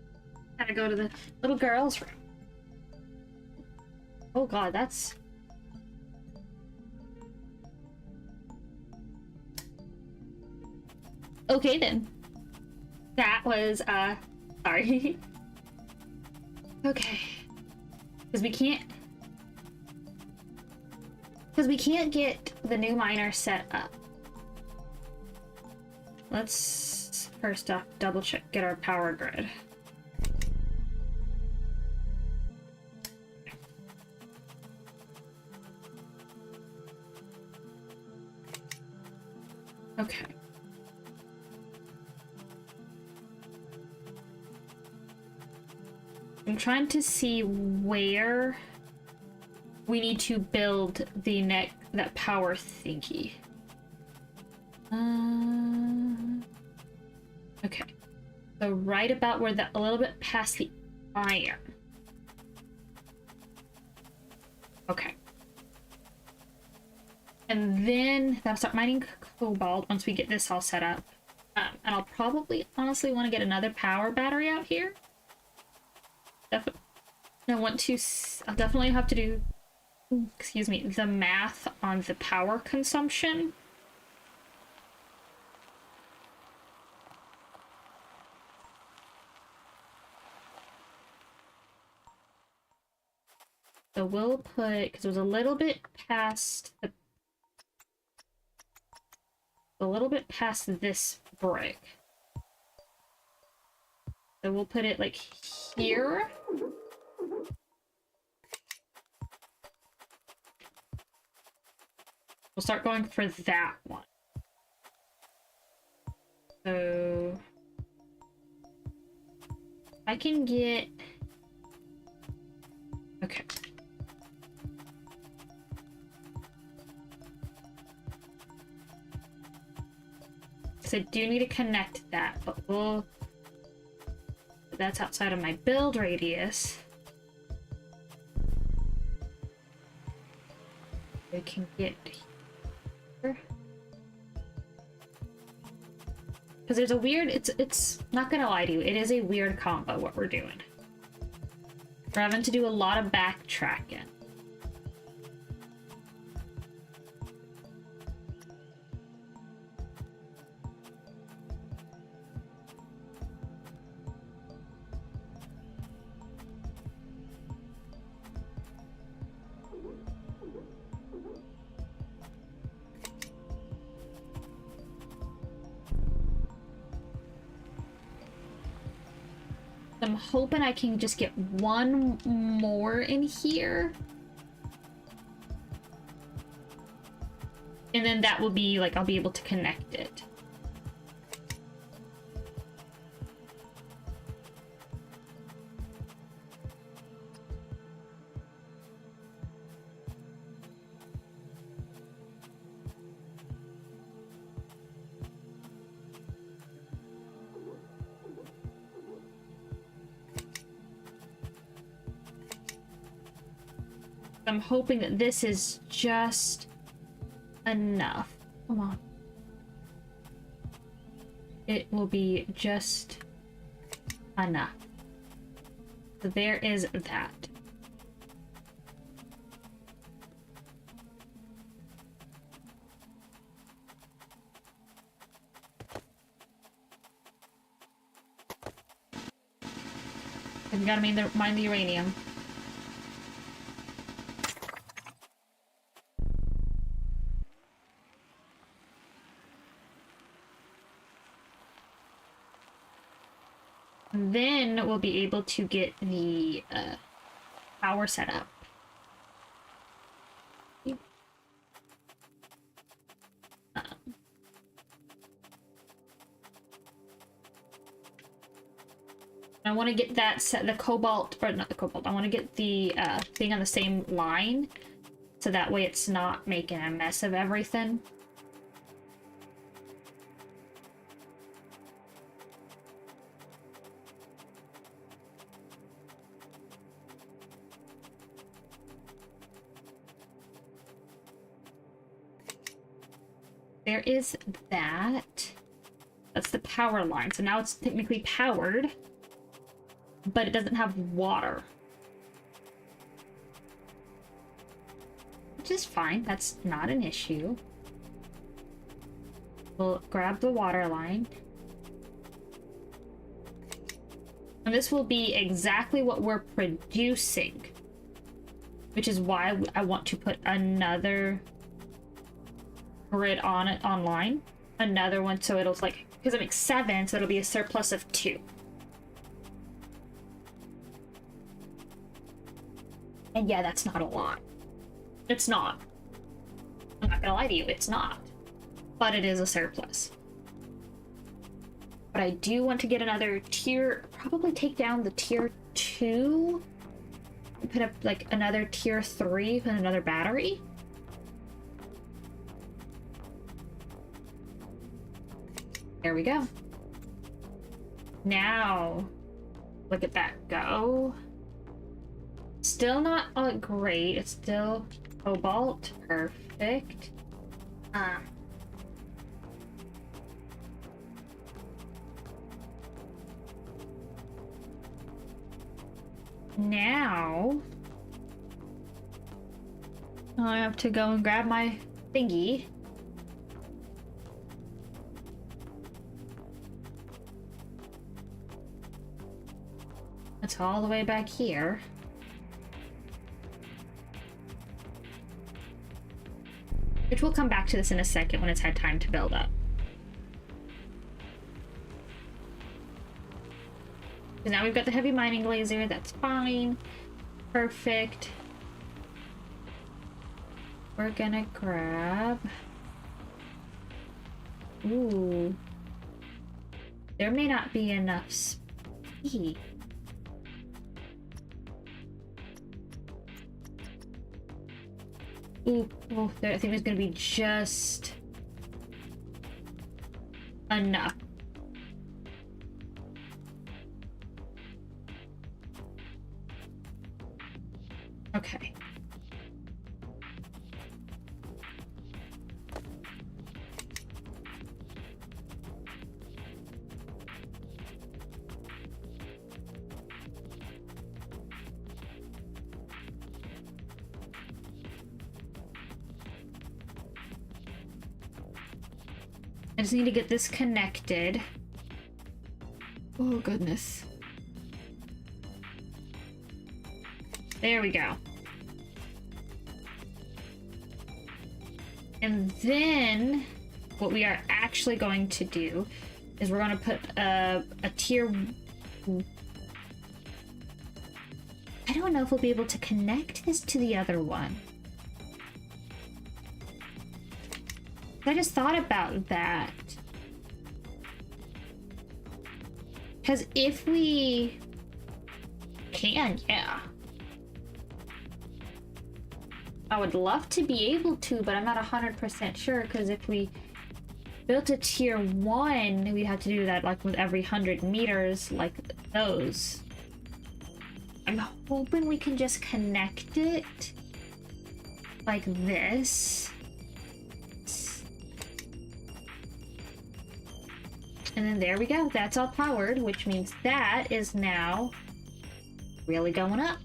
Gotta go to the little girl's room. Oh god, that's... Okay then. That was, sorry. Okay. Because we can't get the new miner set up. Let's first off double check, get our power grid. Okay. I'm trying to see where we need to build that power thingy. Okay. So right about where a little bit past the iron. Okay. And then I'll start mining cobalt once we get this all set up. And I'll probably honestly want to get another power battery out here. I'll definitely have to do, excuse me, the math on the power consumption. So we'll put, because it was a little bit past this brick. So we'll put it like here. We'll start going for that one. So I can get, okay. So I do need to connect that, but that's outside of my build radius. We can get here. Because there's a weird, it's not gonna lie to you, it is a weird combo what we're doing. We're having to do a lot of backtracking. I'm hoping I can just get one more in here. And then that will be like, I'll be able to connect it. I'm hoping that this is just enough. Come on. It will be just enough. So there is that. And you gotta mine the uranium. Then we'll be able to get the power set up. I want to get that set, the cobalt, or not the cobalt, I want to get the thing on the same line, so that way it's not making a mess of everything. There is that. That's the power line. So now it's technically powered, but it doesn't have water. Which is fine. That's not an issue. We'll grab the water line. And this will be exactly what we're producing. Which is why I want to put another grid on it online. Another one, so it'll like, because it makes 7, so it'll be a surplus of 2. And yeah, that's not a lot. It's not. I'm not gonna lie to you, it's not. But it is a surplus. But I do want to get another tier, probably take down the tier 2. And put up like another tier 3 with another battery. There we go. Now, look at that go. Still not great. It's still cobalt. Perfect. Now, I have to go and grab my thingy. It's all the way back here. Which we'll come back to this in a second when it's had time to build up. So now we've got the heavy mining laser, that's fine. Perfect. We're gonna grab... Ooh. There may not be enough speed. Ooh, oh, I think there's gonna be just enough. Okay. I just need to get this connected. Oh, goodness. There we go. And then what we are actually going to do is we're going to put a tier... I don't know if we'll be able to connect this to the other one. I just thought about that. Because if we can, yeah. I would love to be able to, but I'm not 100% sure, because if we built a tier 1, we'd have to do that like with every 100 meters, like those. I'm hoping we can just connect it like this. And then there we go. That's all powered, which means that is now really going up.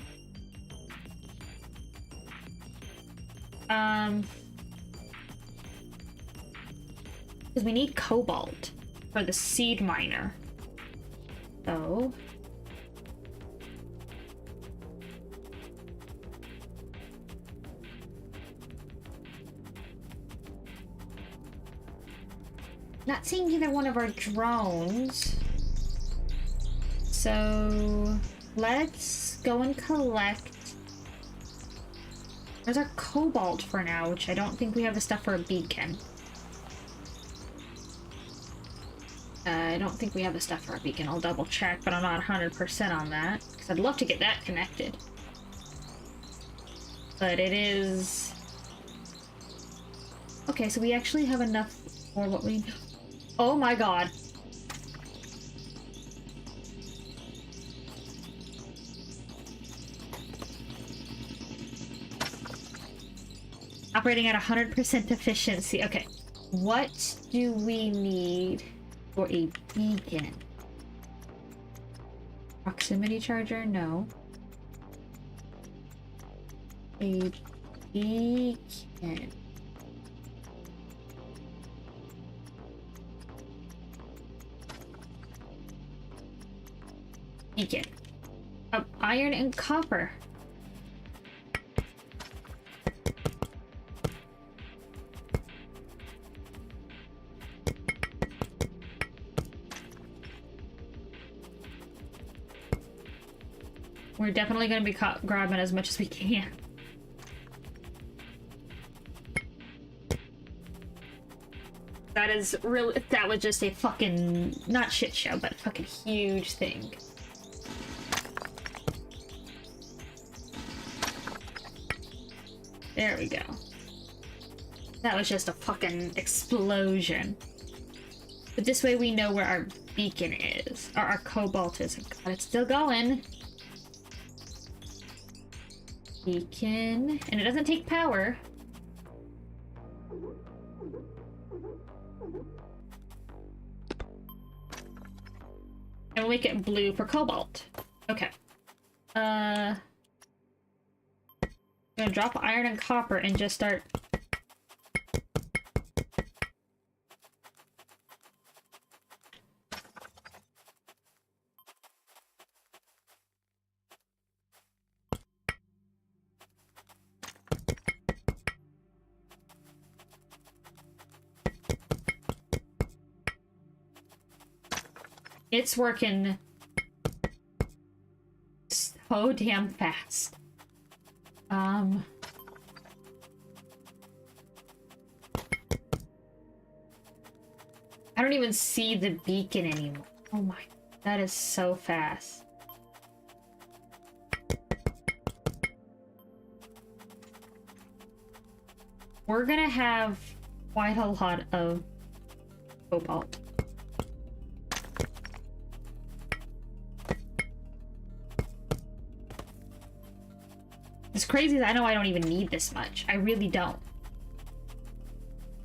Because we need cobalt for the seed miner. So... not seeing either one of our drones. So let's go and collect. There's our cobalt for now, which I don't think we have the stuff for a beacon. I don't think we have the stuff for a beacon. I'll double check, but I'm not 100% on that, because I'd love to get that connected. But it is... okay, so we actually have enough for what we... oh my god. Operating at 100% efficiency. Okay. What do we need? Or a beacon. Proximity charger? No. A beacon. Beacon. Of iron and copper. We're definitely going to be grabbing as much as we can. That is really, that was just a fucking, not shit show, but fucking huge thing. There we go. That was just a fucking explosion. But this way we know where our beacon is, or our cobalt is. God, it's still going. Beacon, and it doesn't take power. And we'll make it blue for cobalt. Okay. I'm gonna drop iron and copper and just start. It's working so damn fast. I don't even see the beacon anymore. Oh my, that is so fast. We're gonna have quite a lot of cobalt. It's crazy that I know I don't even need this much. I really don't.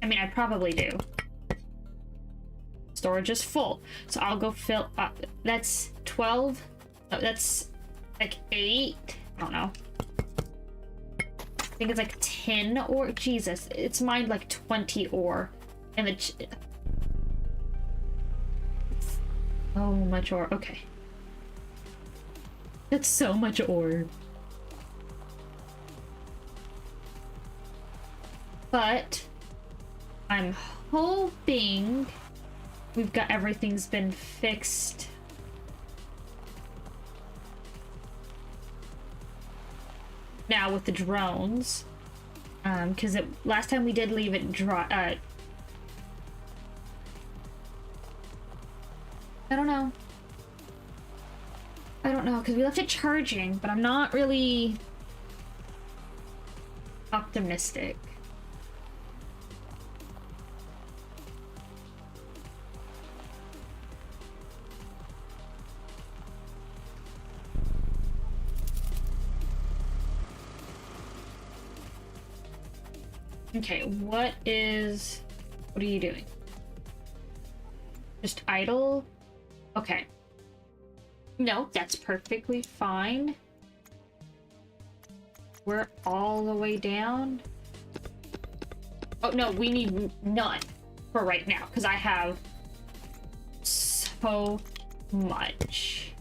I mean, I probably do. Storage is full. So I'll go fill up. That's 12. Oh, that's like 8. I don't know. I think it's like 10 ore. Jesus, it's mined like 20 ore. And the... so much ore. Okay. That's so much ore. But I'm hoping we've got everything's been fixed. Now with the drones, because last time we did leave it dry. I don't know. I don't know because we left it charging, but I'm not really optimistic. Okay, what are you doing? Just idle? Okay. No, that's perfectly fine. We're all the way down. Oh, no, we need none for right now, because I have so much.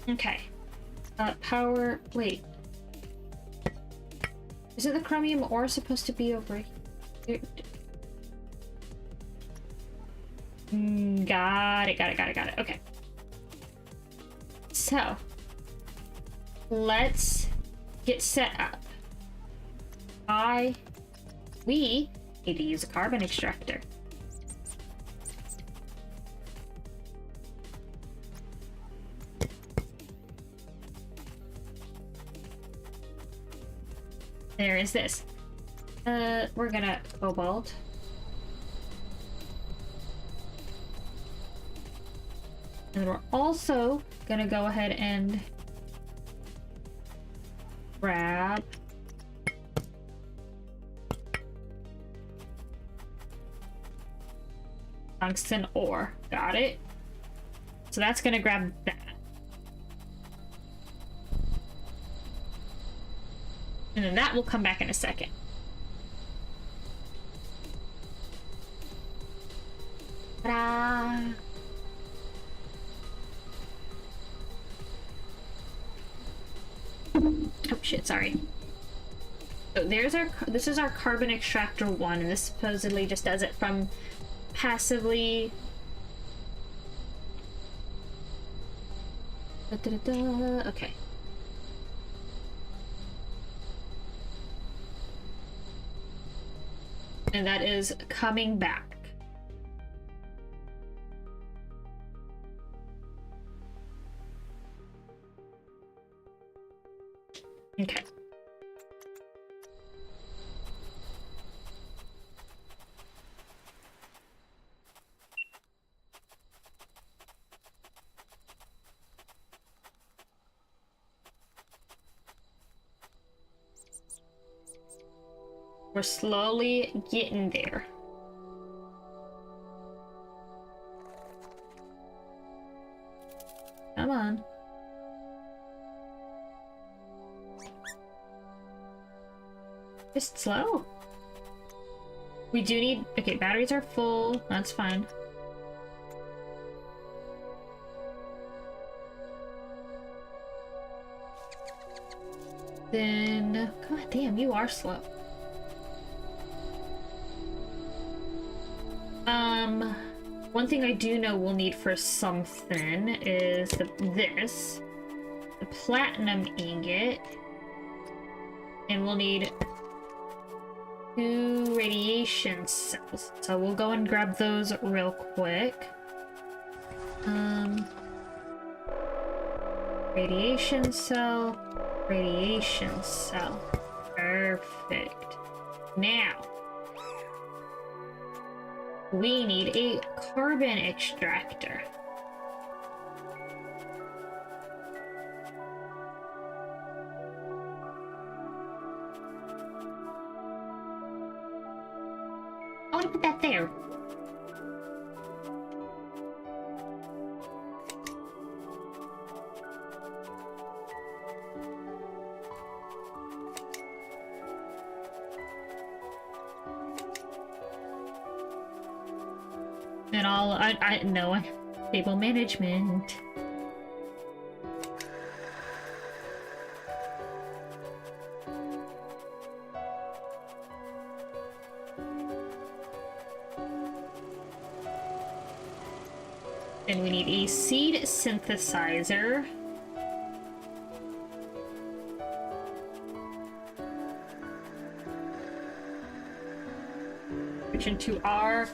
Okay. Power plate. Is it the chromium ore supposed to be over here? Got it. Okay. So, let's get set up. We need to use a carbon extractor. There is this. We're gonna cobalt. And then we're also gonna go ahead and grab tungsten ore. Got it. So that's gonna grab that. And then that will come back in a second. Ta-da! Oh shit, sorry. So there's our, this is our carbon extractor 1, and this supposedly just does it from passively. Da-da-da-da. Okay. And that is coming back. Okay. We're slowly getting there. Come on. Just slow. We do need... Okay, batteries are full. That's fine. Then... God damn, you are slow. One thing I do know we'll need for something is the platinum ingot. And we'll need 2 radiation cells. So we'll go and grab those real quick. Radiation cell, radiation cell. Perfect. Now, we need a carbon extractor. I want to put that there. And I know, table management. And we need a seed synthesizer. Which into our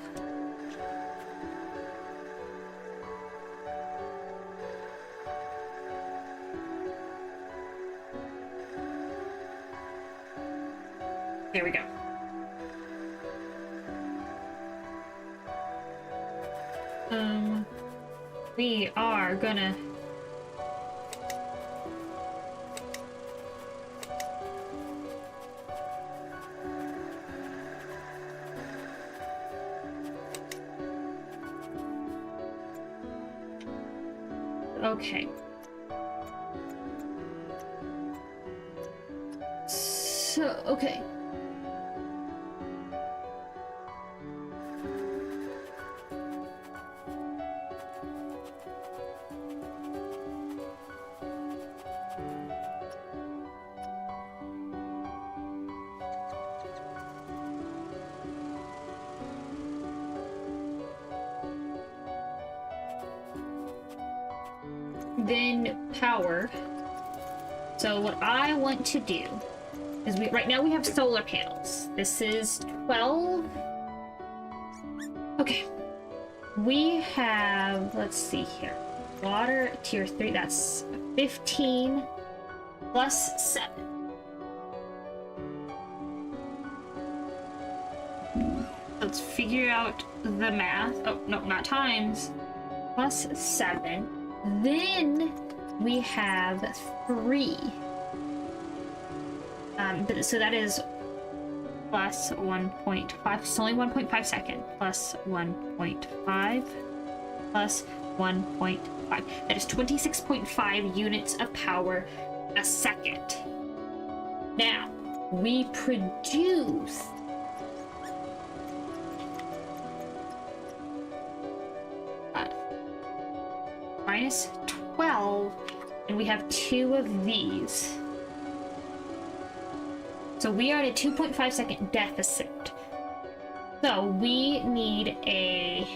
there we go. We are gonna okay. So, okay. Then power. So what I want to do is right now we have solar panels. This is 12. Okay. We have, let's see here. Water tier 3, that's 15 plus 7. Let's figure out the math. Oh, no, not times. Plus 7. Then we have 3. So that is plus 1.5. It's only 1.5 second. Plus 1.5 plus 1.5. That is 26.5 units of power a second. Now, we produce minus 12, and we have 2 of these. So we are at a 2.5 second deficit. So we need a...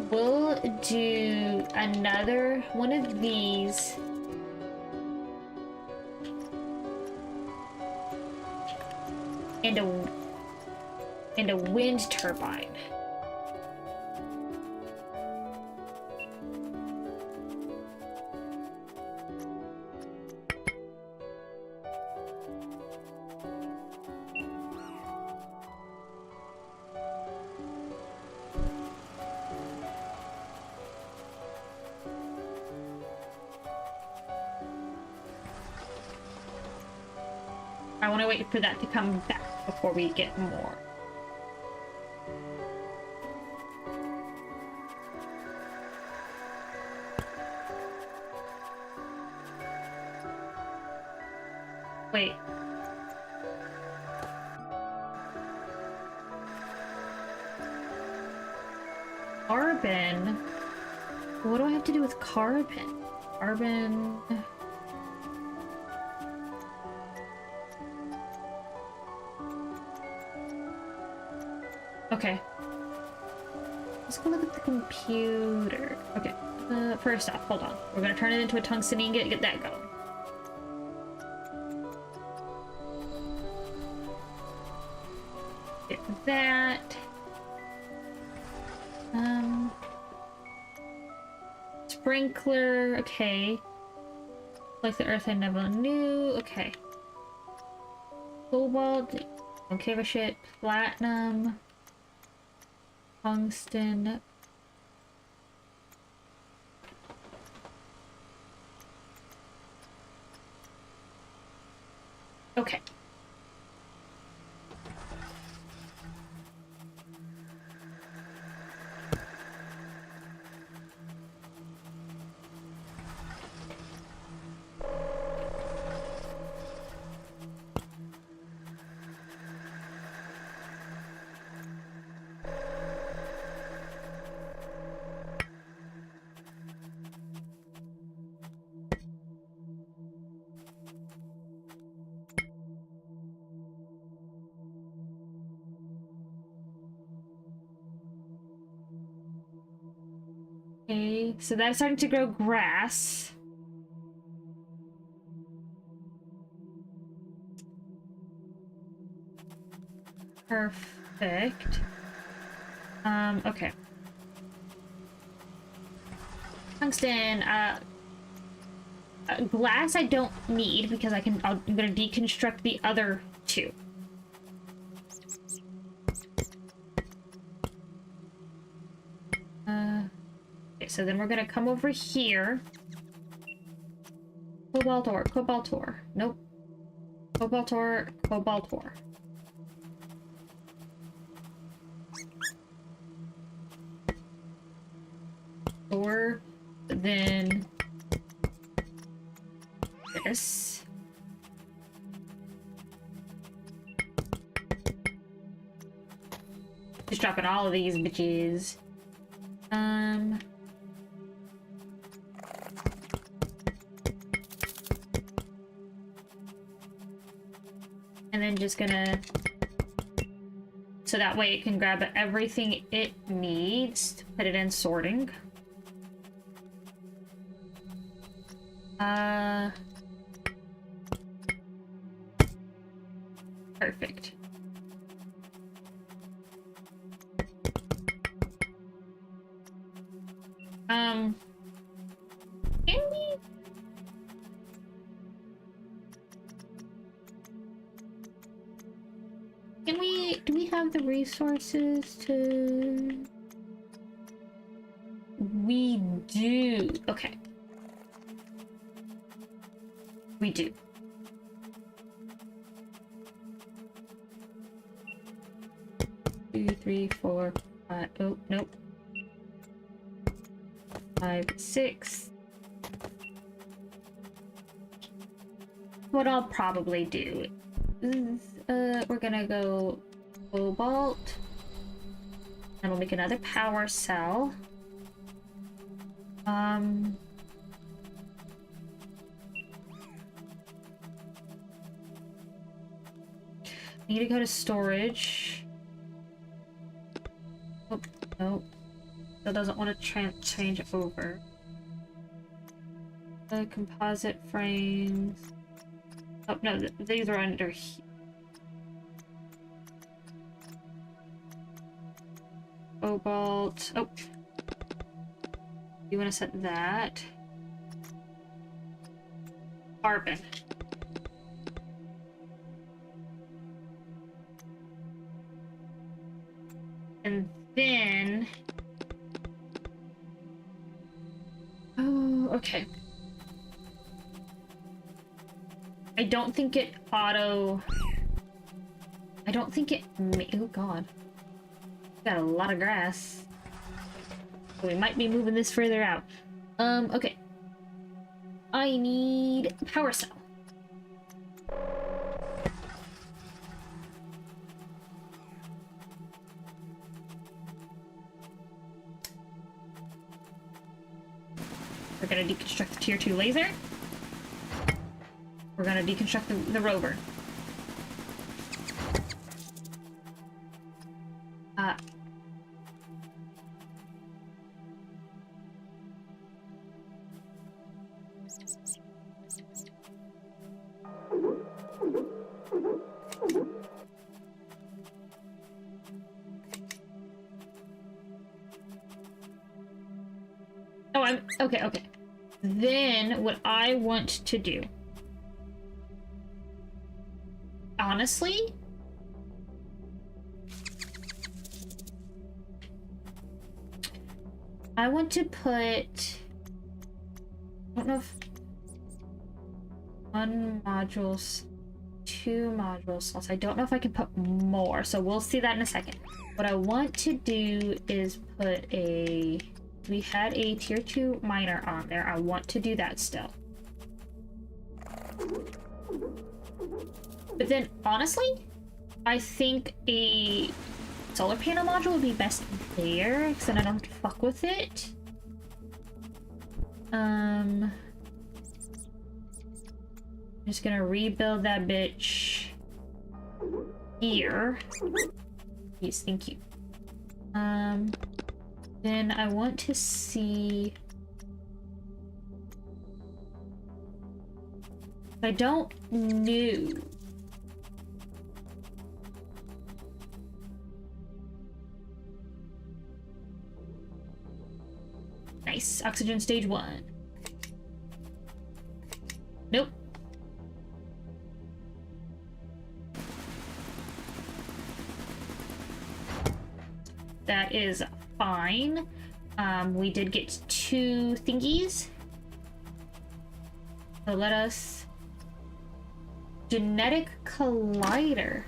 We'll do another one of these. And a wind turbine. I want to wait for that to come back before we get more. Wait. Carbon? What do I have to do with carbon? Carbon... Okay. Let's go look at the computer. Okay. First off, hold on. We're gonna turn it into a tungsten and get that going. Get that. Sprinkler. Okay. Like the earth I never knew. Okay. Cobalt. Don't give a shit. Platinum. Tungsten. Okay. Okay, so that's starting to grow grass. Perfect. Okay. Tungsten, glass I don't need because I'm gonna deconstruct the other 2. Okay, so then we're gonna come over here. Cobalt ore, cobalt ore. Nope. Cobalt ore, cobalt ore. Ore, then this. Just dropping all of these bitches. And then just gonna... So that way it can grab everything it needs to put it in sorting. Perfect. Do we have the resources to... We do. Okay. We do. Two, three, four, five. Oh, nope. 5, 6. What I'll probably do is, we're gonna go cobalt. And we'll make another power cell. Need to go to storage. Oh, no. That doesn't want to change over. The composite frames. Oh, no, these are under here. Cobalt. Oh. You want to set that. Carbon. And then... Oh, okay. I don't think it auto... I don't think it... Oh, God. Got a lot of grass. So we might be moving this further out. Okay. I need power cell. We're gonna deconstruct the tier 2 laser. We're gonna deconstruct the rover. Oh, okay. Then what I want to do, honestly, I want to put, I don't know if 1 module, 2 module slots. I don't know if I can put more, so we'll see that in a second. What I want to do is put a, we had a tier 2 miner on there. I want to do that still. But then, honestly, I think a solar panel module would be best there, because then I don't have to fuck with it. I'm just gonna rebuild that bitch here. Yes, thank you. Then I want to see... I don't know. Nice. Oxygen stage 1. Nope. That is fine. We did get 2 thingies. So let us... Genetic collider.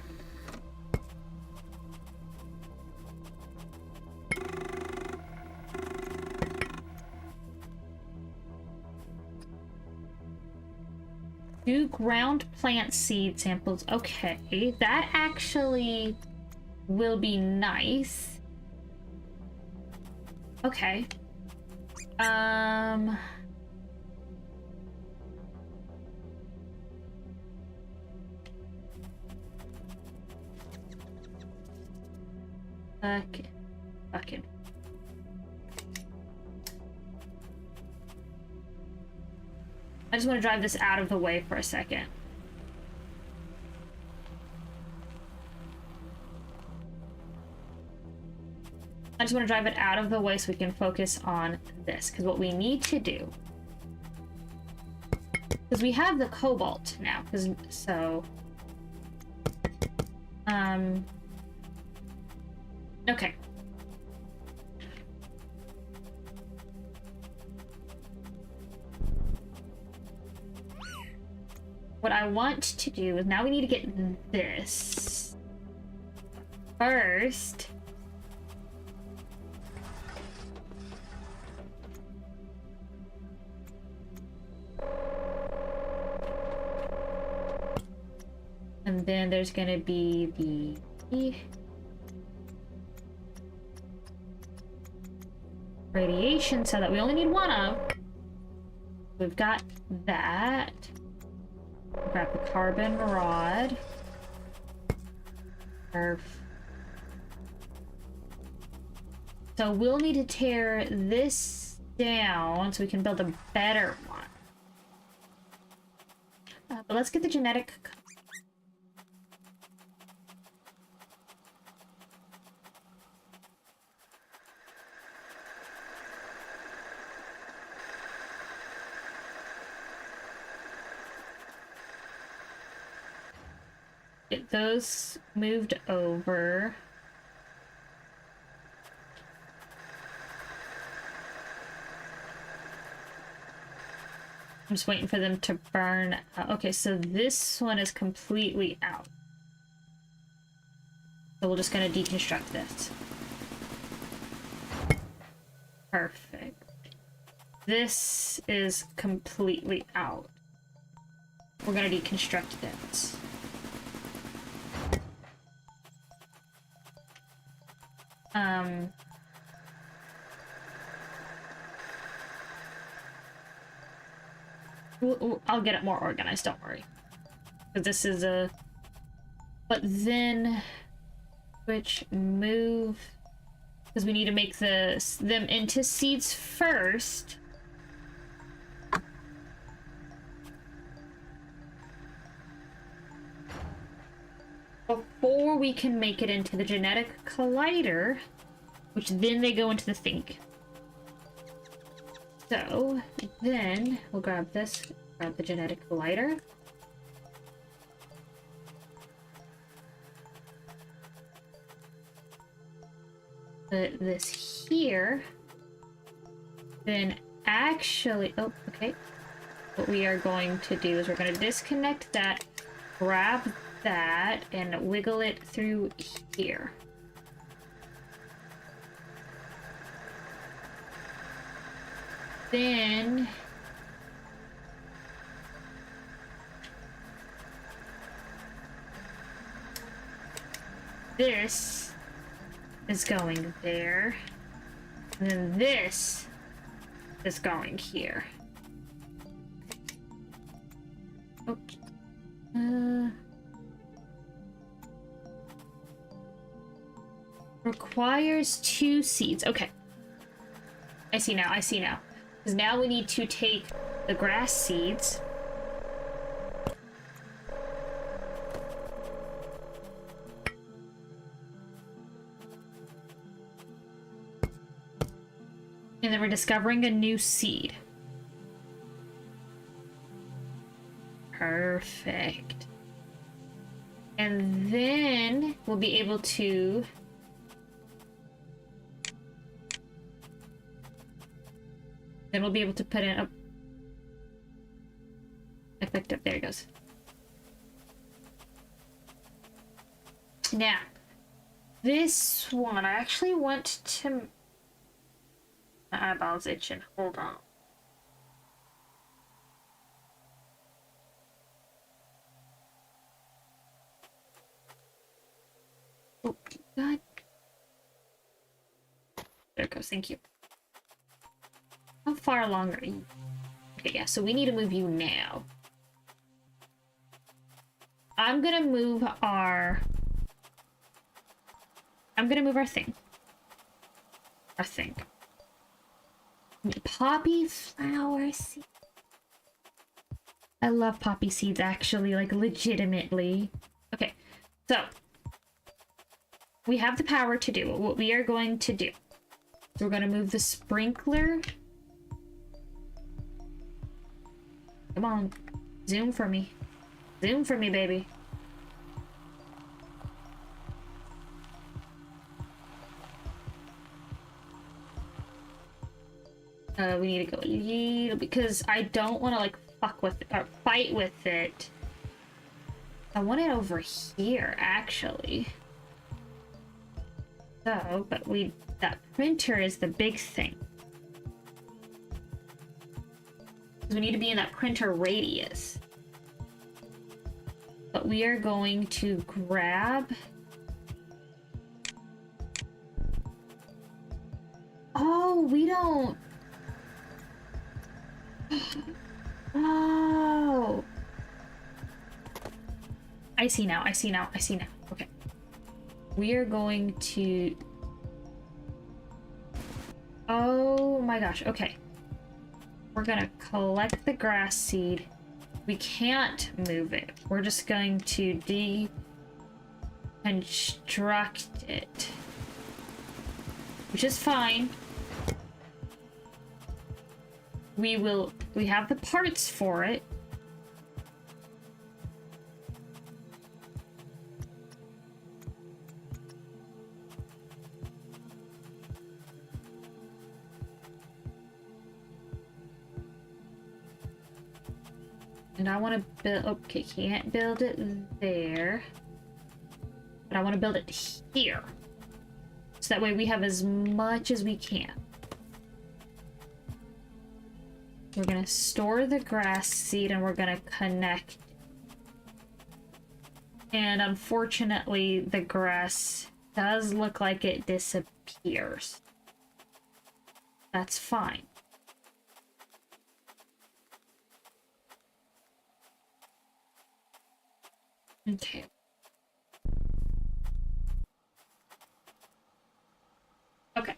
Two ground plant seed samples. Okay, that actually will be nice. Okay. Fucking. I just want to drive this out of the way for a second. I just want to drive it out of the way so we can focus on this, because what we need to do, because we have the cobalt now, so okay. what I want to do is now we need to get this first. And then there's gonna be the radiation cell that we only need one of. We've got that. Grab the carbon rod. So we'll need to tear this down so we can build a better one. But let's get the genetic. Get those moved over. I'm just waiting for them to burn out. Okay, so this one is completely out. So we're just gonna deconstruct this. Perfect. This is completely out. We're gonna deconstruct this. I'll get it more organized, don't worry. Because this is a... But then... Which move... Because we need to make them into seeds first. Before we can make it into the genetic collider, which then they go into the think. So then we'll grab this, grab the genetic collider. Put this here. Then actually, oh, okay. What we are going to do is we're going to disconnect that, grab that, and wiggle it through here. Then this is going there, and then this is going here. Okay. Requires 2 seeds. Okay. I see now, I see now. Because now we need to take the grass seeds. And then we're discovering a new seed. Perfect. And then we'll be able to... Then we'll be able to put in a... Effective, there it goes. Now, this one, I actually want to... My eyeball's itching, hold on. Oh, God. There it goes, thank you. How far along are you? Okay, yeah, so we need to move you now. I'm gonna move our thing. Our thing. Poppy flower seed. I love poppy seeds, actually, like, legitimately. Okay, so we have the power to do what we are going to do. So we're gonna move the sprinkler. Come on, zoom for me. Zoom for me, baby. We need to go a little, because I don't want to, like, fuck with it, or fight with it I want it over here, actually. So, but that printer is the big thing. We need to be in that printer radius. But we are going to grab... Oh, we don't... Oh! I see now, I see now, I see now. Okay. We are going to... Oh my gosh, okay. We're gonna collect the grass seed. We can't move it. We're just going to deconstruct it. Which is fine. We have the parts for it. And I want to build, okay, can't build it there. But I want to build it here. So that way we have as much as we can. We're going to store the grass seed and we're going to connect. And unfortunately, the grass does look like it disappears. That's fine. Okay. Okay.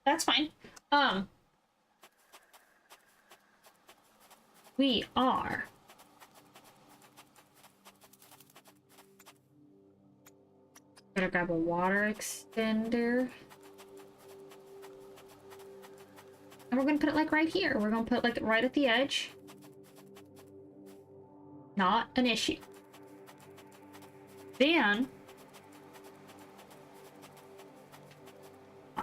That's fine. We are gonna grab a water extender. And we're gonna put it like right here. We're gonna put it like right at the edge. Not an issue. Then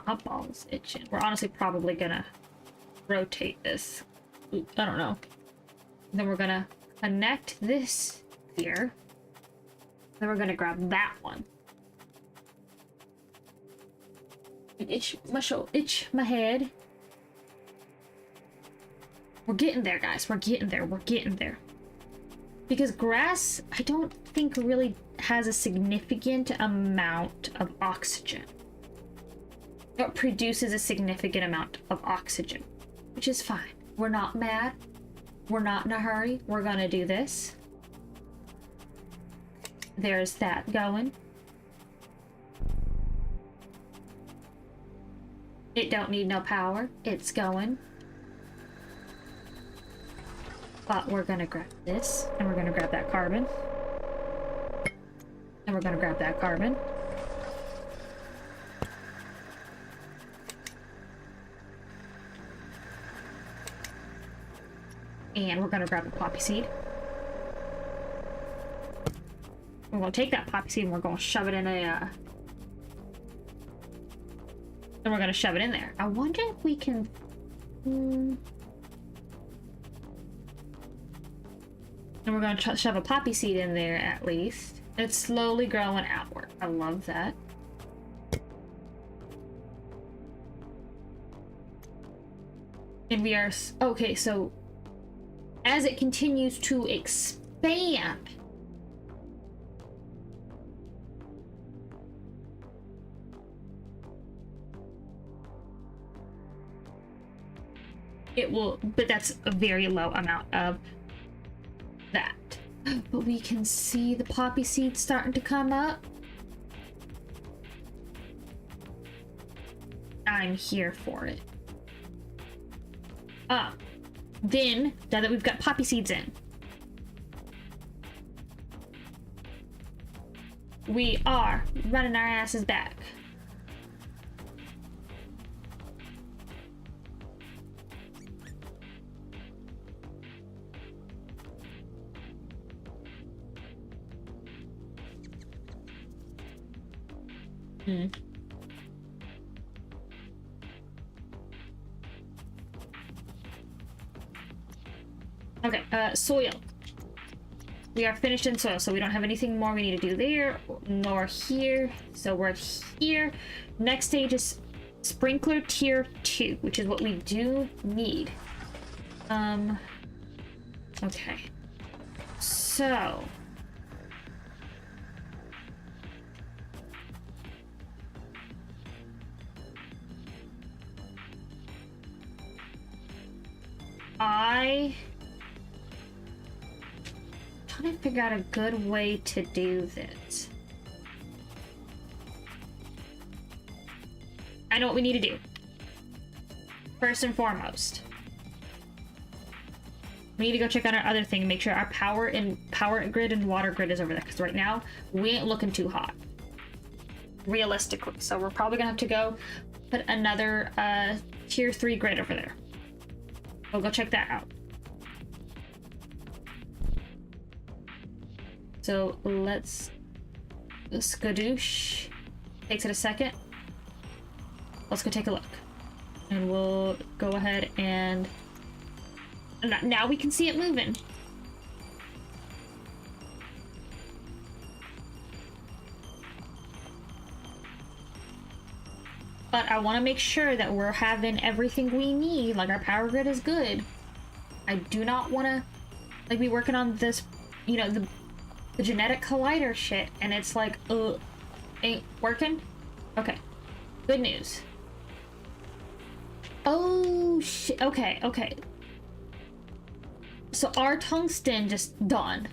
my ball's itching. We're honestly probably gonna rotate this. I don't know. Then we're gonna connect this here. Then we're gonna grab that one. Itch my head. We're getting there, guys. We're getting there. We're getting there. Because grass, I don't think really has a significant amount of oxygen. It produces a significant amount of oxygen, which is fine. We're not mad. We're not in a hurry. We're gonna do this. There's that going. It don't need no power. It's going. But we're gonna grab this, and we're gonna grab that carbon. And we're gonna grab that carbon. And we're gonna grab the poppy seed. We're gonna take that poppy seed and we're gonna shove it in a, and we're gonna shove it in there. I wonder if we can... And we're gonna shove a poppy seed in there at least. It's slowly growing outward. I love that. And we are... Okay, so... as it continues to expand... it will... but that's a very low amount of that. But we can see the poppy seeds starting to come up. I'm here for it. Then, now that we've got poppy seeds in, we are running our asses back. Okay, soil. We are finished in soil, so we don't have anything more we need to do there, nor here. So we're here. Next stage is sprinkler tier 2, which is what we do need. Okay. So... I'm trying to figure out a good way to do this. I know what we need to do. First and foremost, we need to go check on our other thing and make sure our power grid and water grid is over there, because right now we ain't looking too hot, realistically. So we're probably gonna have to go put another tier 3 grid over there. We'll go check that out. So let's skadoosh. Takes it a second. Let's go take a look. And we'll go ahead and now we can see it moving. But I want to make sure that we're having everything we need, like our power grid is good. I do not want to like be working on this, you know, the genetic collider shit, and it's like, ain't working. Okay, good news. Oh shit. Okay, okay. So our tungsten just done.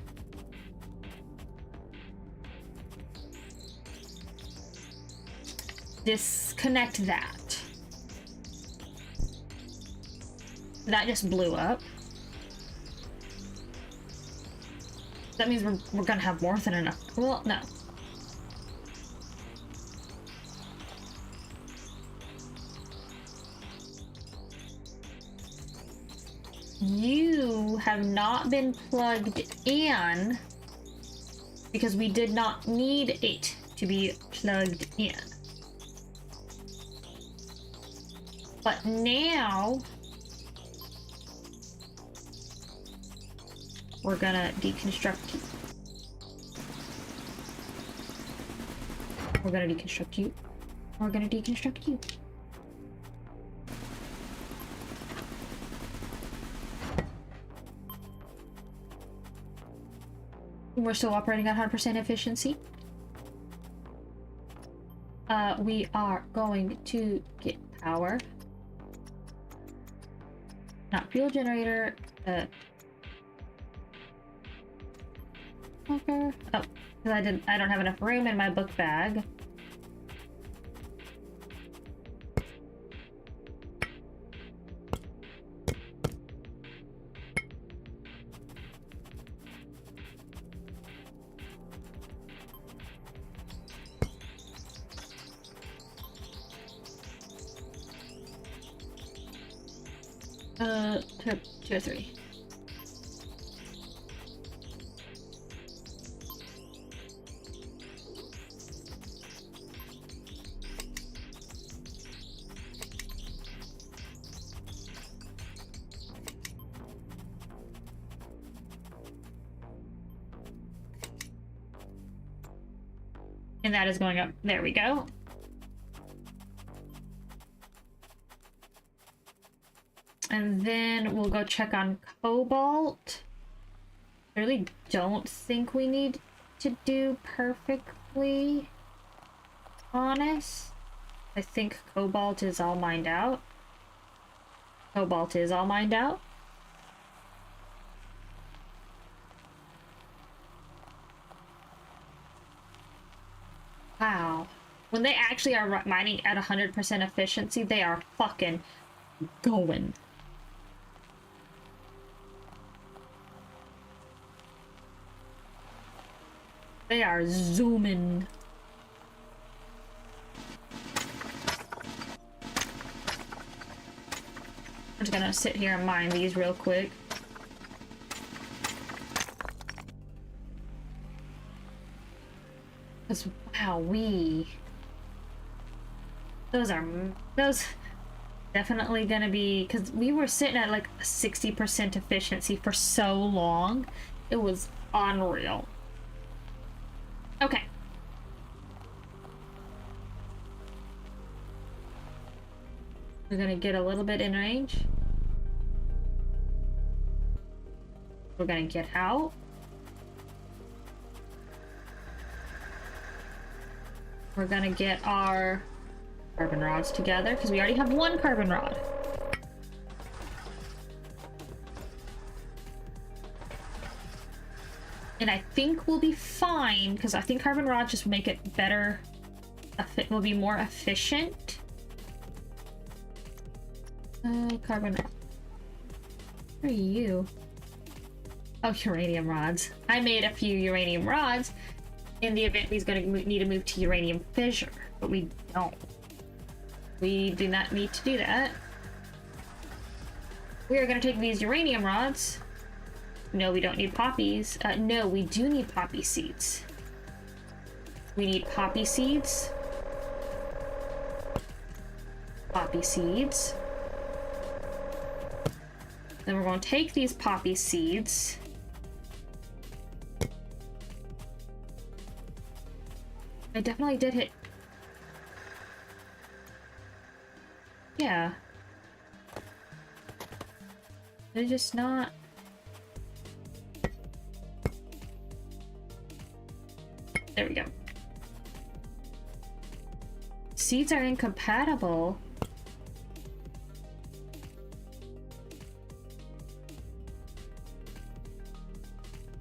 Disconnect that. That just blew up. That means we're gonna have more than enough. Well, no. You have not been plugged in because we did not need it to be plugged in. But now we're gonna deconstruct you. We're gonna deconstruct you. We're gonna deconstruct you. We're still operating at 100% efficiency. We are going to get power. Not fuel generator. Okay. Oh, because I don't have enough room in my book bag. Tier 3. And that is going up. There we go. And then we'll go check on cobalt. I really don't think we need to do perfectly honest. I think cobalt is all mined out. Cobalt is all mined out. Wow. When they actually are mining at 100% efficiency, they are fucking going. They are zooming. I'm just gonna sit here and mine these real quick. Because, wow, those Definitely gonna be, because we were sitting at like 60% efficiency for so long. It was unreal. Okay. We're gonna get a little bit in range. We're gonna get out. We're gonna get our carbon rods together, because we already have one carbon rod. And I think we'll be fine, because I think carbon rods just make it better. It will be more efficient. Carbon rod. Where are you? Oh, uranium rods. I made a few uranium rods in the event he's going to need to move to uranium fissure, but we don't. We do not need to do that. We are going to take these uranium rods. No, we don't need poppies. No, we do need poppy seeds. We need poppy seeds. Poppy seeds. Then we're going to take these poppy seeds. I definitely did hit. Yeah. They're just not. There we go. Seeds are incompatible.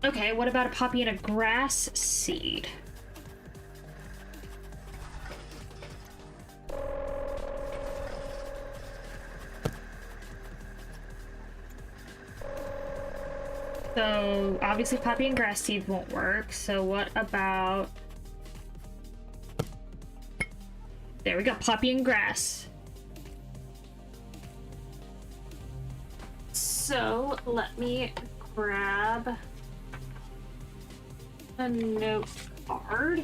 Okay, what about a poppy and a grass seed? So, obviously poppy and grass seed won't work, so what about... There we go, poppy and grass. So, let me grab a note card.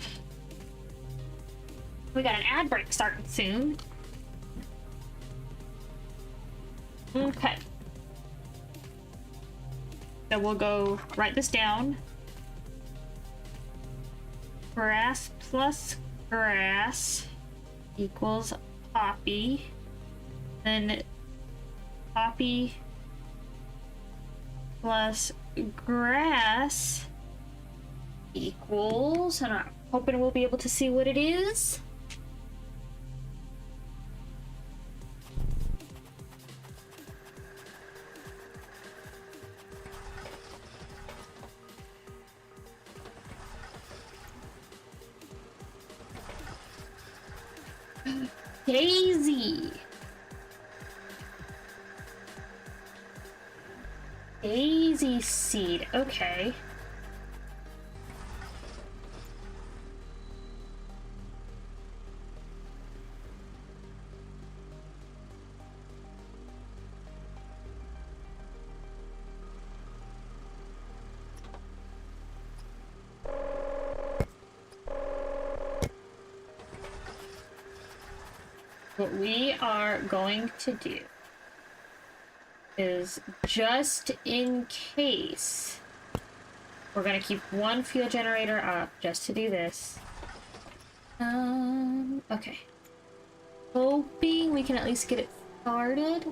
We got an ad break starting soon. Okay. So we'll go write this down. Grass plus grass equals poppy. Then poppy plus grass equals, and I'm hoping we'll be able to see what it is. Daisy. Daisy seed. Okay. What we are going to do is, just in case, we're gonna keep one fuel generator up just to do this. Okay. Hoping we can at least get it started.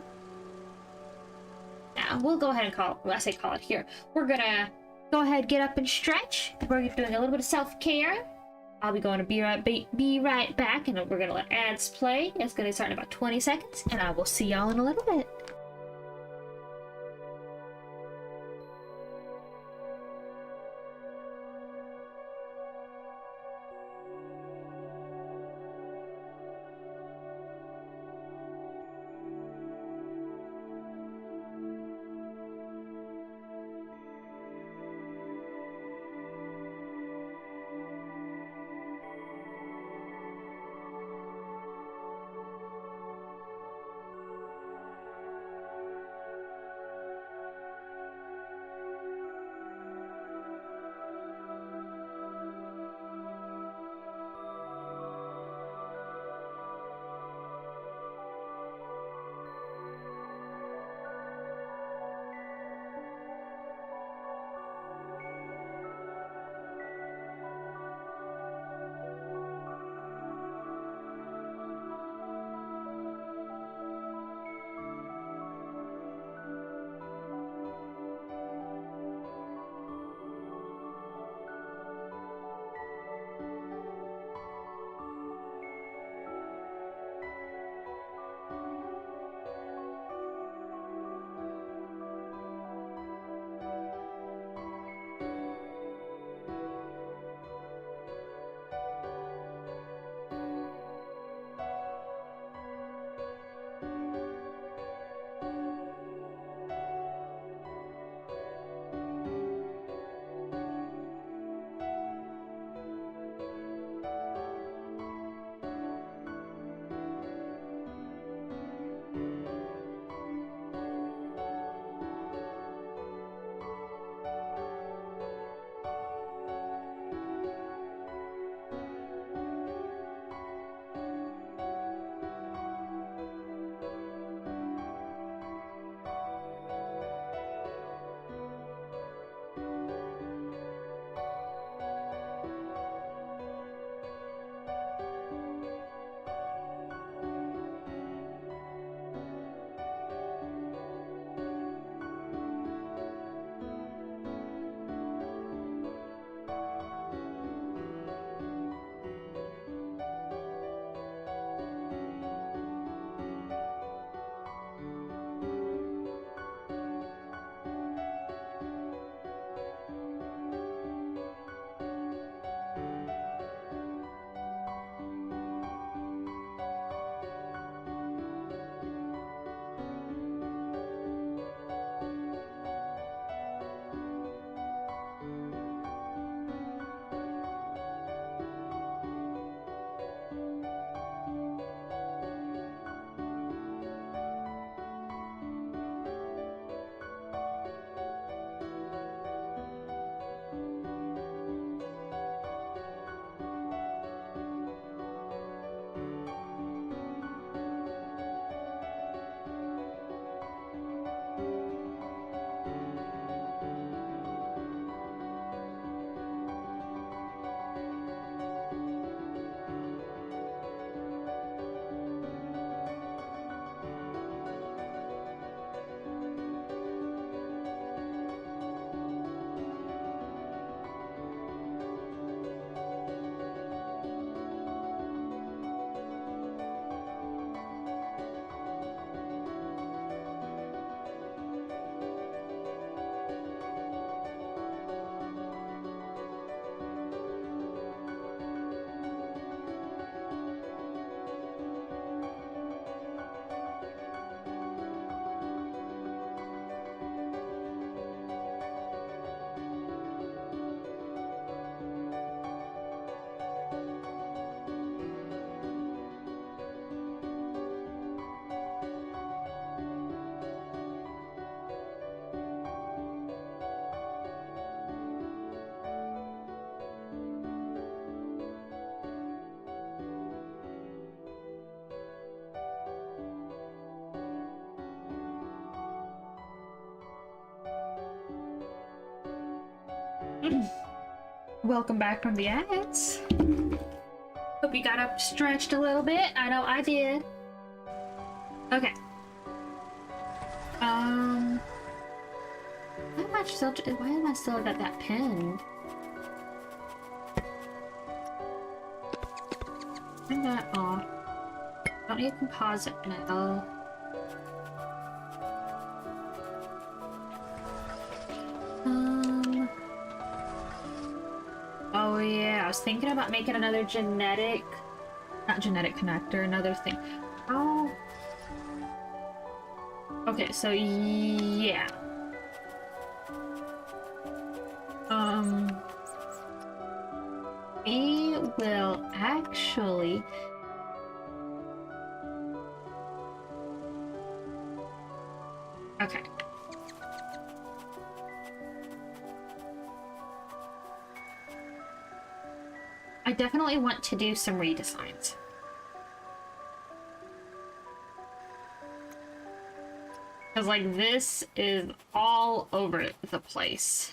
Now, we'll go ahead and call, well, I say call it here. We're gonna go ahead, get up and stretch. We're doing a little bit of self-care. I'll be going to be right back, and we're gonna let ads play. It's gonna start in about 20 seconds, and I will see y'all in a little bit. Welcome back from the ads. Hope you got up stretched a little bit. I know I did. Okay. Why am I still got that pen? Turn that off. Don't need composite metal. Oh yeah, I was thinking about making another not genetic connector, another thing. Oh. Okay, so yeah. We will actually okay. I definitely want to do some redesigns. Because, like, this is all over the place.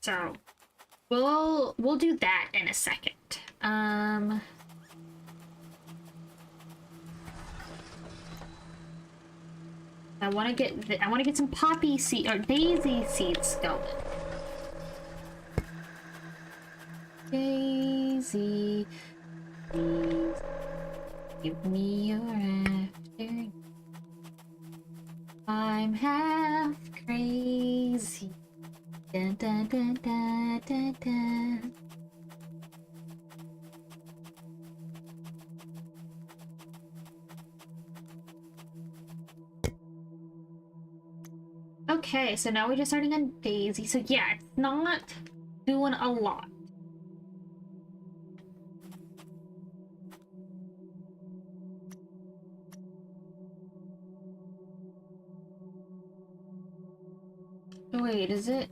So, we'll do that in a second. I want to get some poppy seed or daisy seeds going. Daisy, please give me your afternoon. I'm half crazy. Dun, dun, dun, dun, dun, dun. Okay, so now we're just starting on Daisy. So yeah, it's not doing a lot. Wait, is it?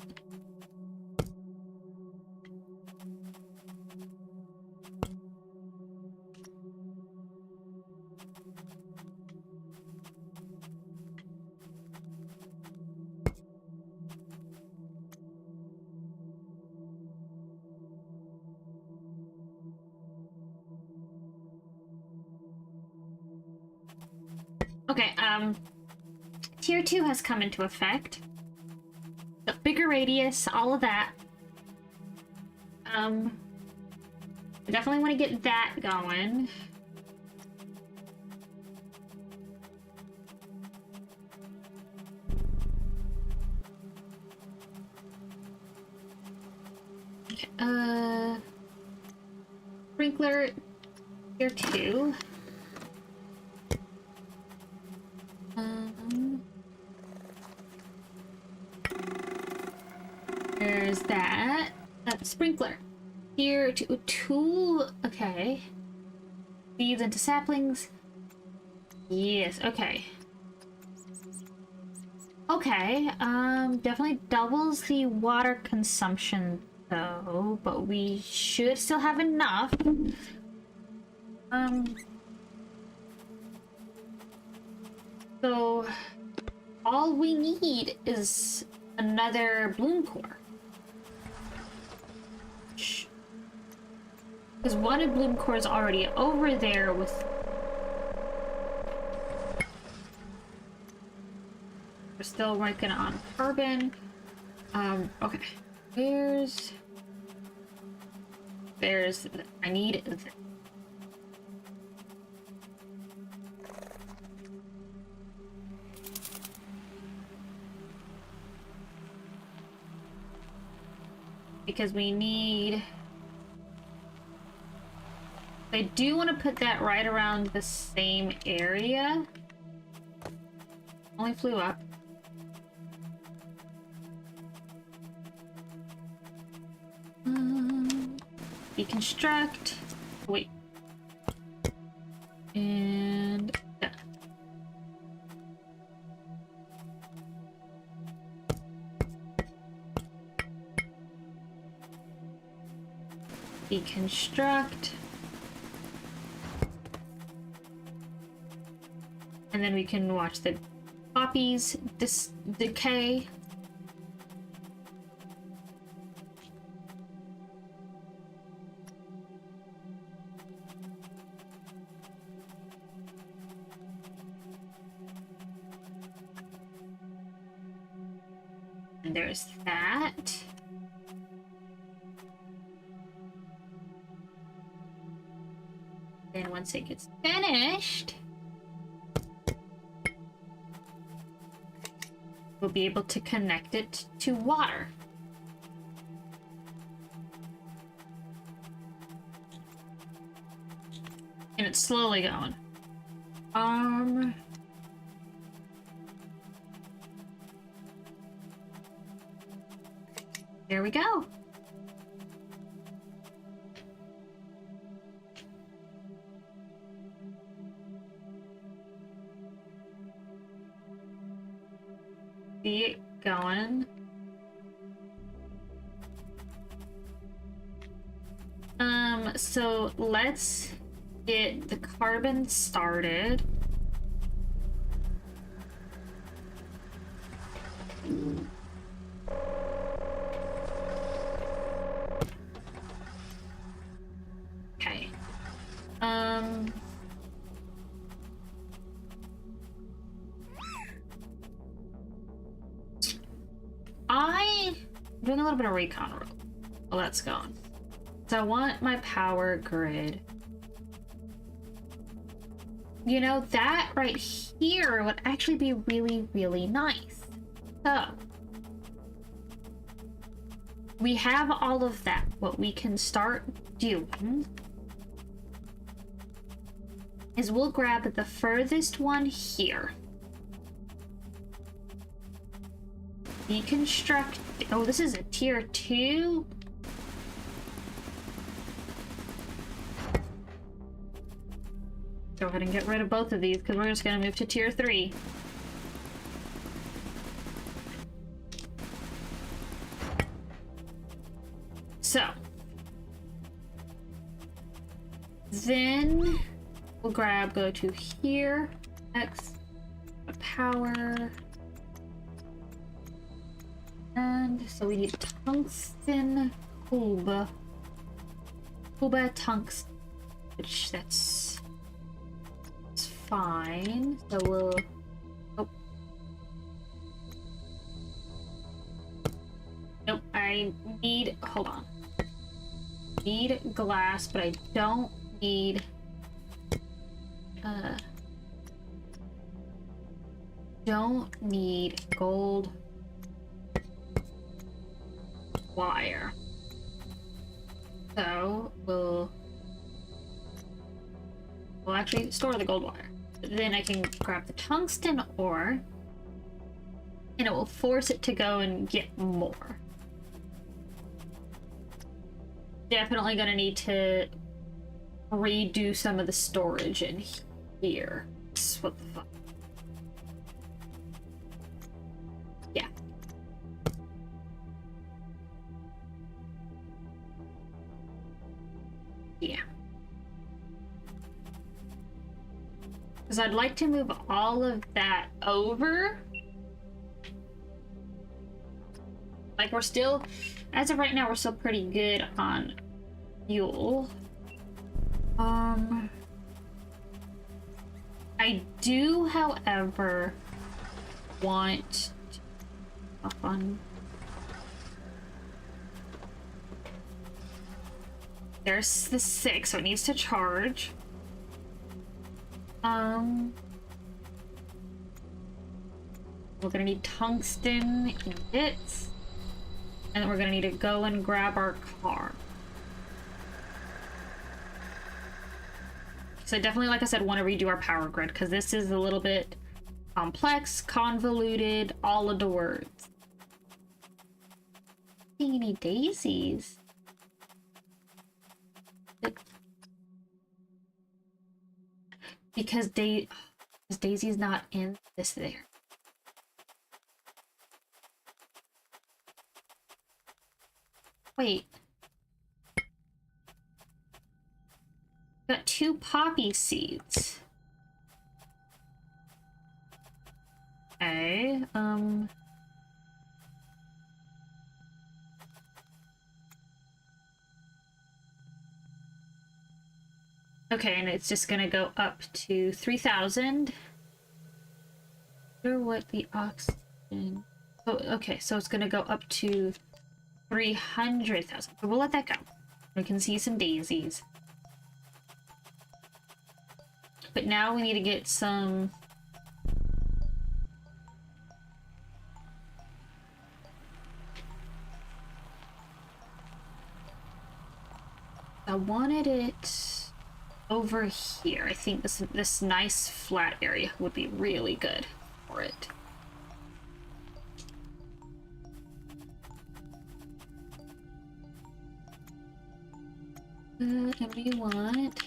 Okay, Tier 2 has come into effect. The bigger radius, all of that. I definitely want to get that going. Okay, sprinkler Tier 2. There's that. Sprinkler. Here to tool. Okay. Feeds into saplings. Yes, okay. Okay, definitely doubles the water consumption though, but we should still have enough. So all we need is another bloom core. Because one of bloom core is already over there with. We're still working on carbon. Okay. I need because we need. I do want to put that right around the same area. Only flew up. Deconstruct. Wait. And done. Deconstruct. And then we can watch the poppies decay. And there's that. Then once it gets finished, we'll be able to connect it to water. And it's slowly going. There we go. See it going. So let's get the carbon started. Okay. I'm doing a little bit of recon while that's going. So I want my power grid. You know, that right here would actually be really, really nice. So we have all of that. What we can start doing is we'll grab the furthest one here. Deconstruct. Oh, this is a tier 2. Go ahead and get rid of both of these because we're just going to move to tier 3. So then we'll go to here, X, power, and so we need tungsten, Kuba tungsten, which that's fine. So we'll, oh, nope, I need, hold on. Need glass, but I don't need gold wire. So we'll actually store the gold wire. Then I can grab the tungsten ore and it will force it to go and get more. Definitely gonna need to redo some of the storage in here. What the fuck? Yeah. Yeah. Because I'd like to move all of that over. Like, we're still, as of right now, we're still pretty good on fuel. I do, however, want up on. There's the 6, so it needs to charge. We're gonna need tungsten ingots. And then we're gonna need to go and grab our car. So definitely, like I said, want to redo our power grid because this is a little bit complex, convoluted, all of the words. Any daisies? Because Daisy's not in this there. Wait. Got 2 poppy seeds. Oh. Okay, okay, and it's just gonna go up to 3,000. I wonder what the oxygen... Oh, okay, so it's gonna go up to 300,000. But we'll let that go. We can see some daisies. But now we need to get some... I wanted it over here. I think this nice flat area would be really good for it. And we want...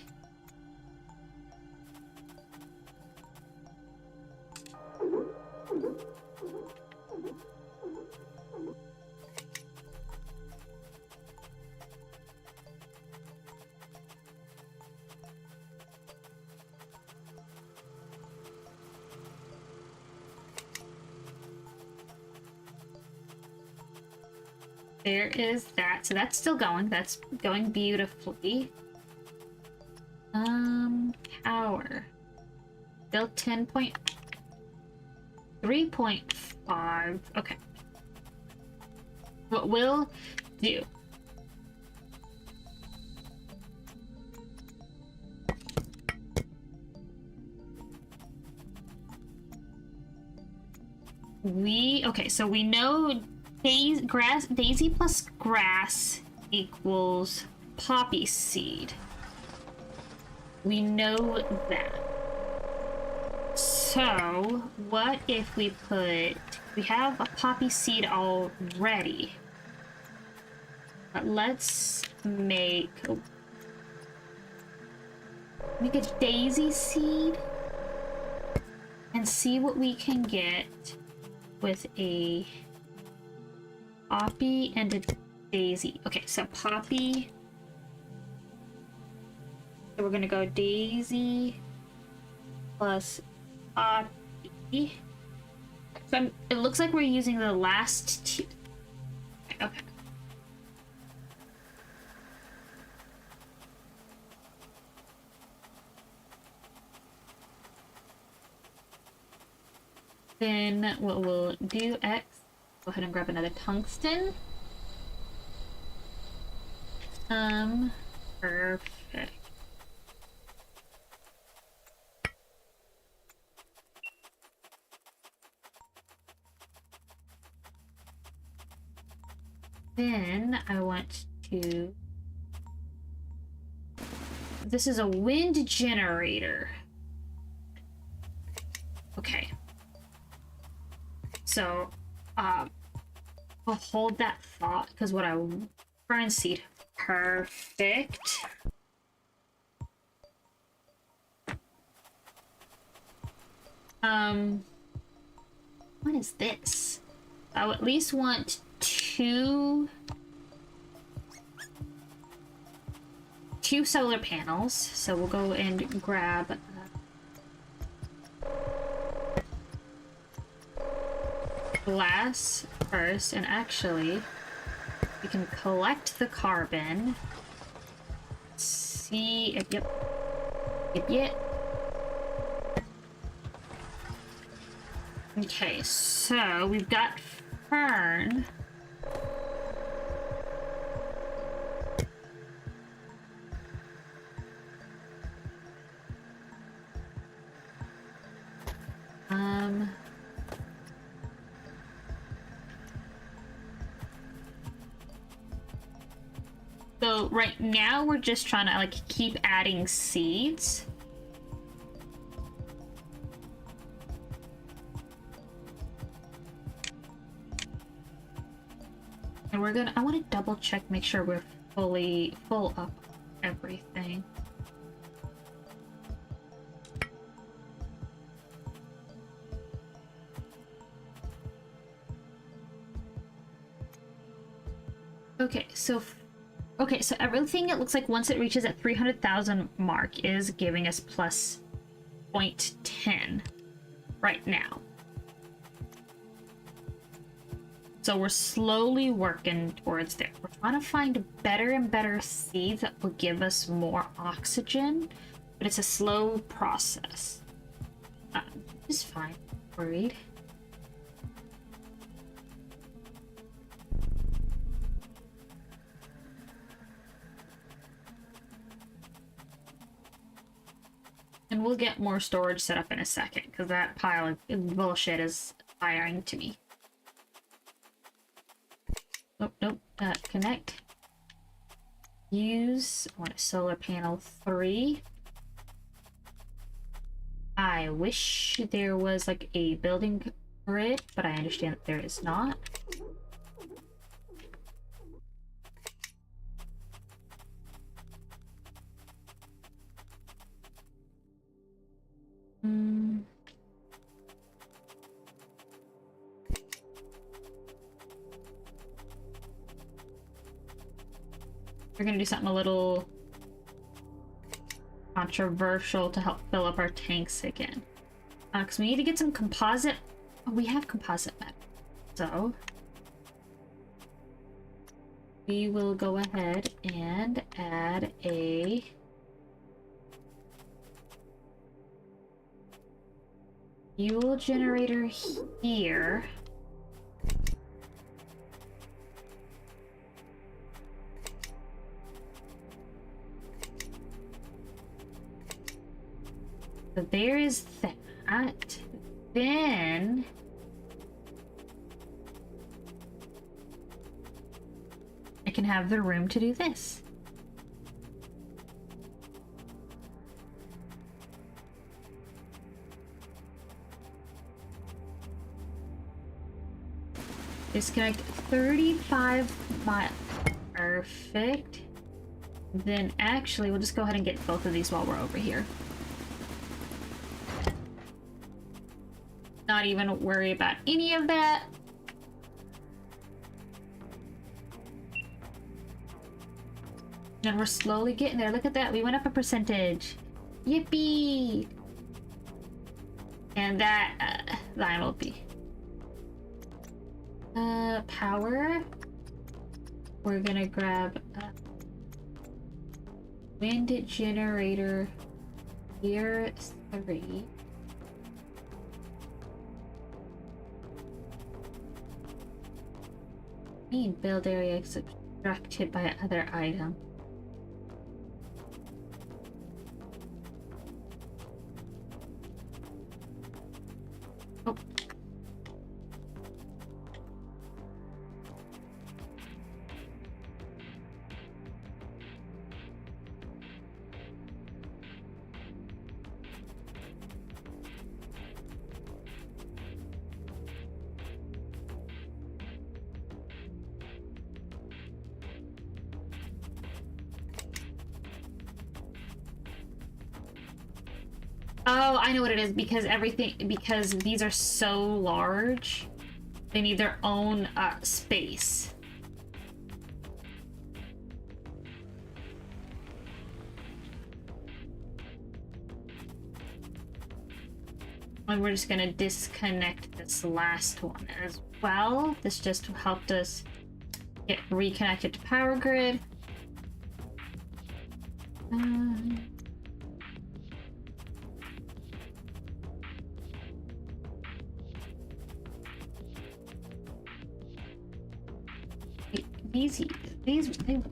There is that. So that's still going. That's going beautifully. Power. Still 3.5. Okay. What we'll do. Okay, so we know daisy plus grass equals poppy seed. We know that. So, what if we have a poppy seed already. But let's make a daisy seed and see what we can get with a poppy and a daisy. Okay, so poppy. So we're gonna go daisy plus poppy. So it looks like we're using the last two. Okay. Then what we'll do X, go ahead and grab another tungsten. Perfect. Then I want to... This is a wind generator. Okay. So, I'll hold that thought, because what I burn seed. Perfect. What is this? I would at least want two solar panels, so we'll go and grab glass first, and actually we can collect the carbon. See, yep. Okay, so we've got fern. So right now we're just trying to like keep adding seeds. And we're gonna, I want to double check, make sure we're full up everything. Okay, so everything, it looks like once it reaches that 300,000 mark is giving us plus 0.10 right now. So we're slowly working towards there. We're trying to find better and better seeds that will give us more oxygen, but it's a slow process. It's fine. Worried. And we'll get more storage set up in a second, because that pile of bullshit is firing to me. Nope, nope. Connect. Use. I want a solar panel 3. I wish there was like a building grid, but I understand that there is not. We're gonna do something a little controversial to help fill up our tanks again. Because we need to get some composite. Oh, we have composite metal. So we will go ahead and add a fuel generator here. So there is that. Then I can have the room to do this. Disconnect 35 miles. Perfect. Then actually, we'll just go ahead and get both of these while we're over here. Not even worry about any of that. And we're slowly getting there. Look at that. We went up a percentage. Yippee! And that line will be. Power. We're gonna grab wind generator here 3. Build area subtracted by other item. Oh. Oh, I know what it is, because these are so large, they need their own space. And we're just gonna disconnect this last one as well. This just helped us get reconnected to power grid.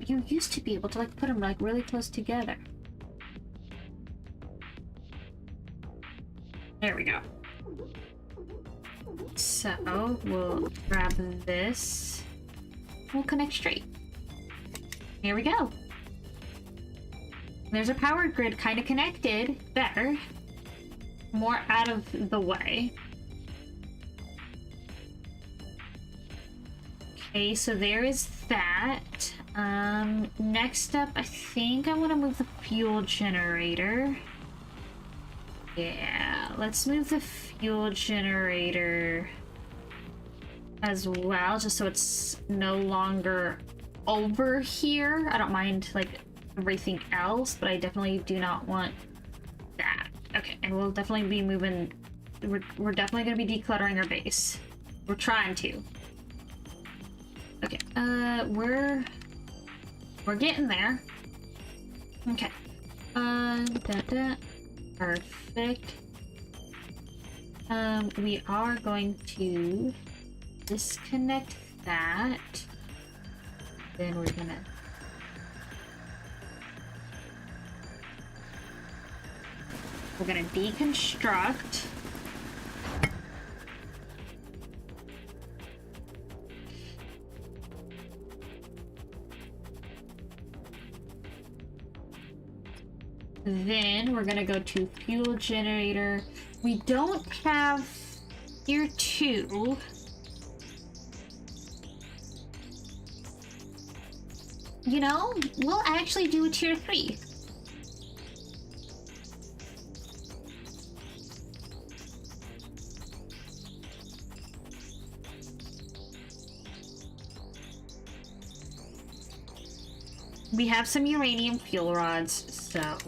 You used to be able to like put them like really close together. There we go. So we'll grab this. We'll connect straight. Here we go. There's a power grid kind of connected. Better. More out of the way. Okay, so there is that. Next up, I think I want to move the fuel generator. Yeah, let's move the fuel generator as well, just so it's no longer over here. I don't mind, like, everything else, but I definitely do not want that. Okay, and we'll definitely be moving. We're definitely going to be decluttering our base. We're trying to. Okay, we're getting there. Okay. Perfect. We are going to disconnect that. Then we're gonna deconstruct. Then we're gonna go to fuel generator. We don't have tier 2. You know, we'll actually do a tier 3. We have some uranium fuel rods, so...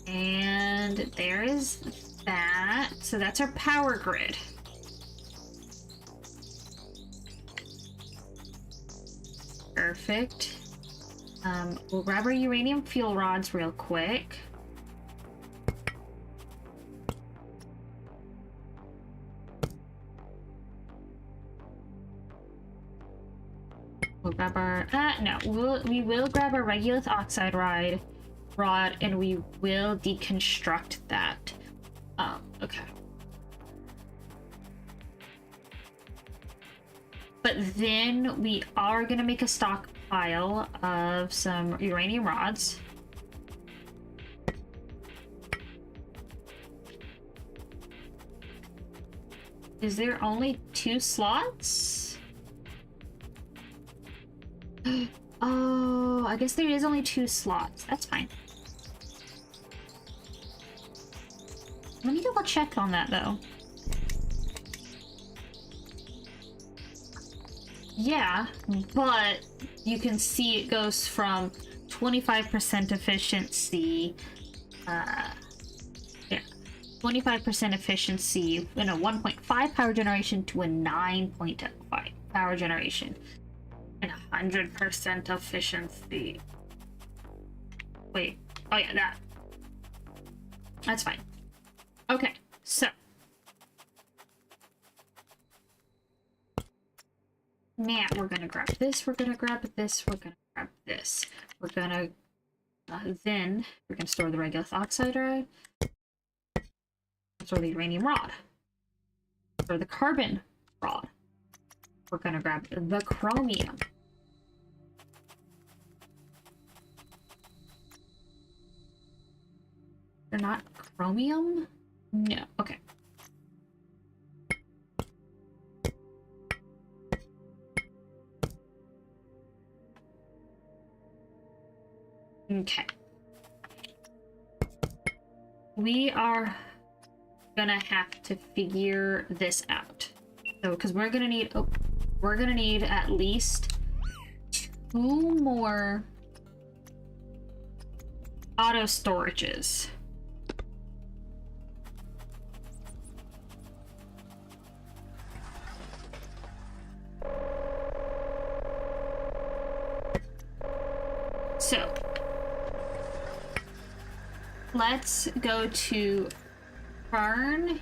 And there is that. So that's our power grid. Perfect. We'll grab our uranium fuel rods real quick. We'll grab our... we will grab our regolith oxide rod, and we will deconstruct that. Okay. But then we are gonna make a stockpile of some uranium rods. Is there only 2 slots? Oh, I guess there is only 2 slots. That's fine. Let me double check on that though. Yeah, but you can see it goes from 25% efficiency, 25% efficiency in a 1.5 power generation to a 9.5 power generation. And 100% efficiency. Wait, oh yeah, that's fine. Okay, so now we're gonna grab this, we're gonna grab this, we're gonna grab this. We're gonna then we're gonna store the regolith oxide rod, store the uranium rod, store the carbon rod. We're gonna grab the chromium. They're not chromium? No, okay. Okay. We are gonna have to figure this out. So, because we're gonna need at least 2 more auto storages. So let's go to Fern.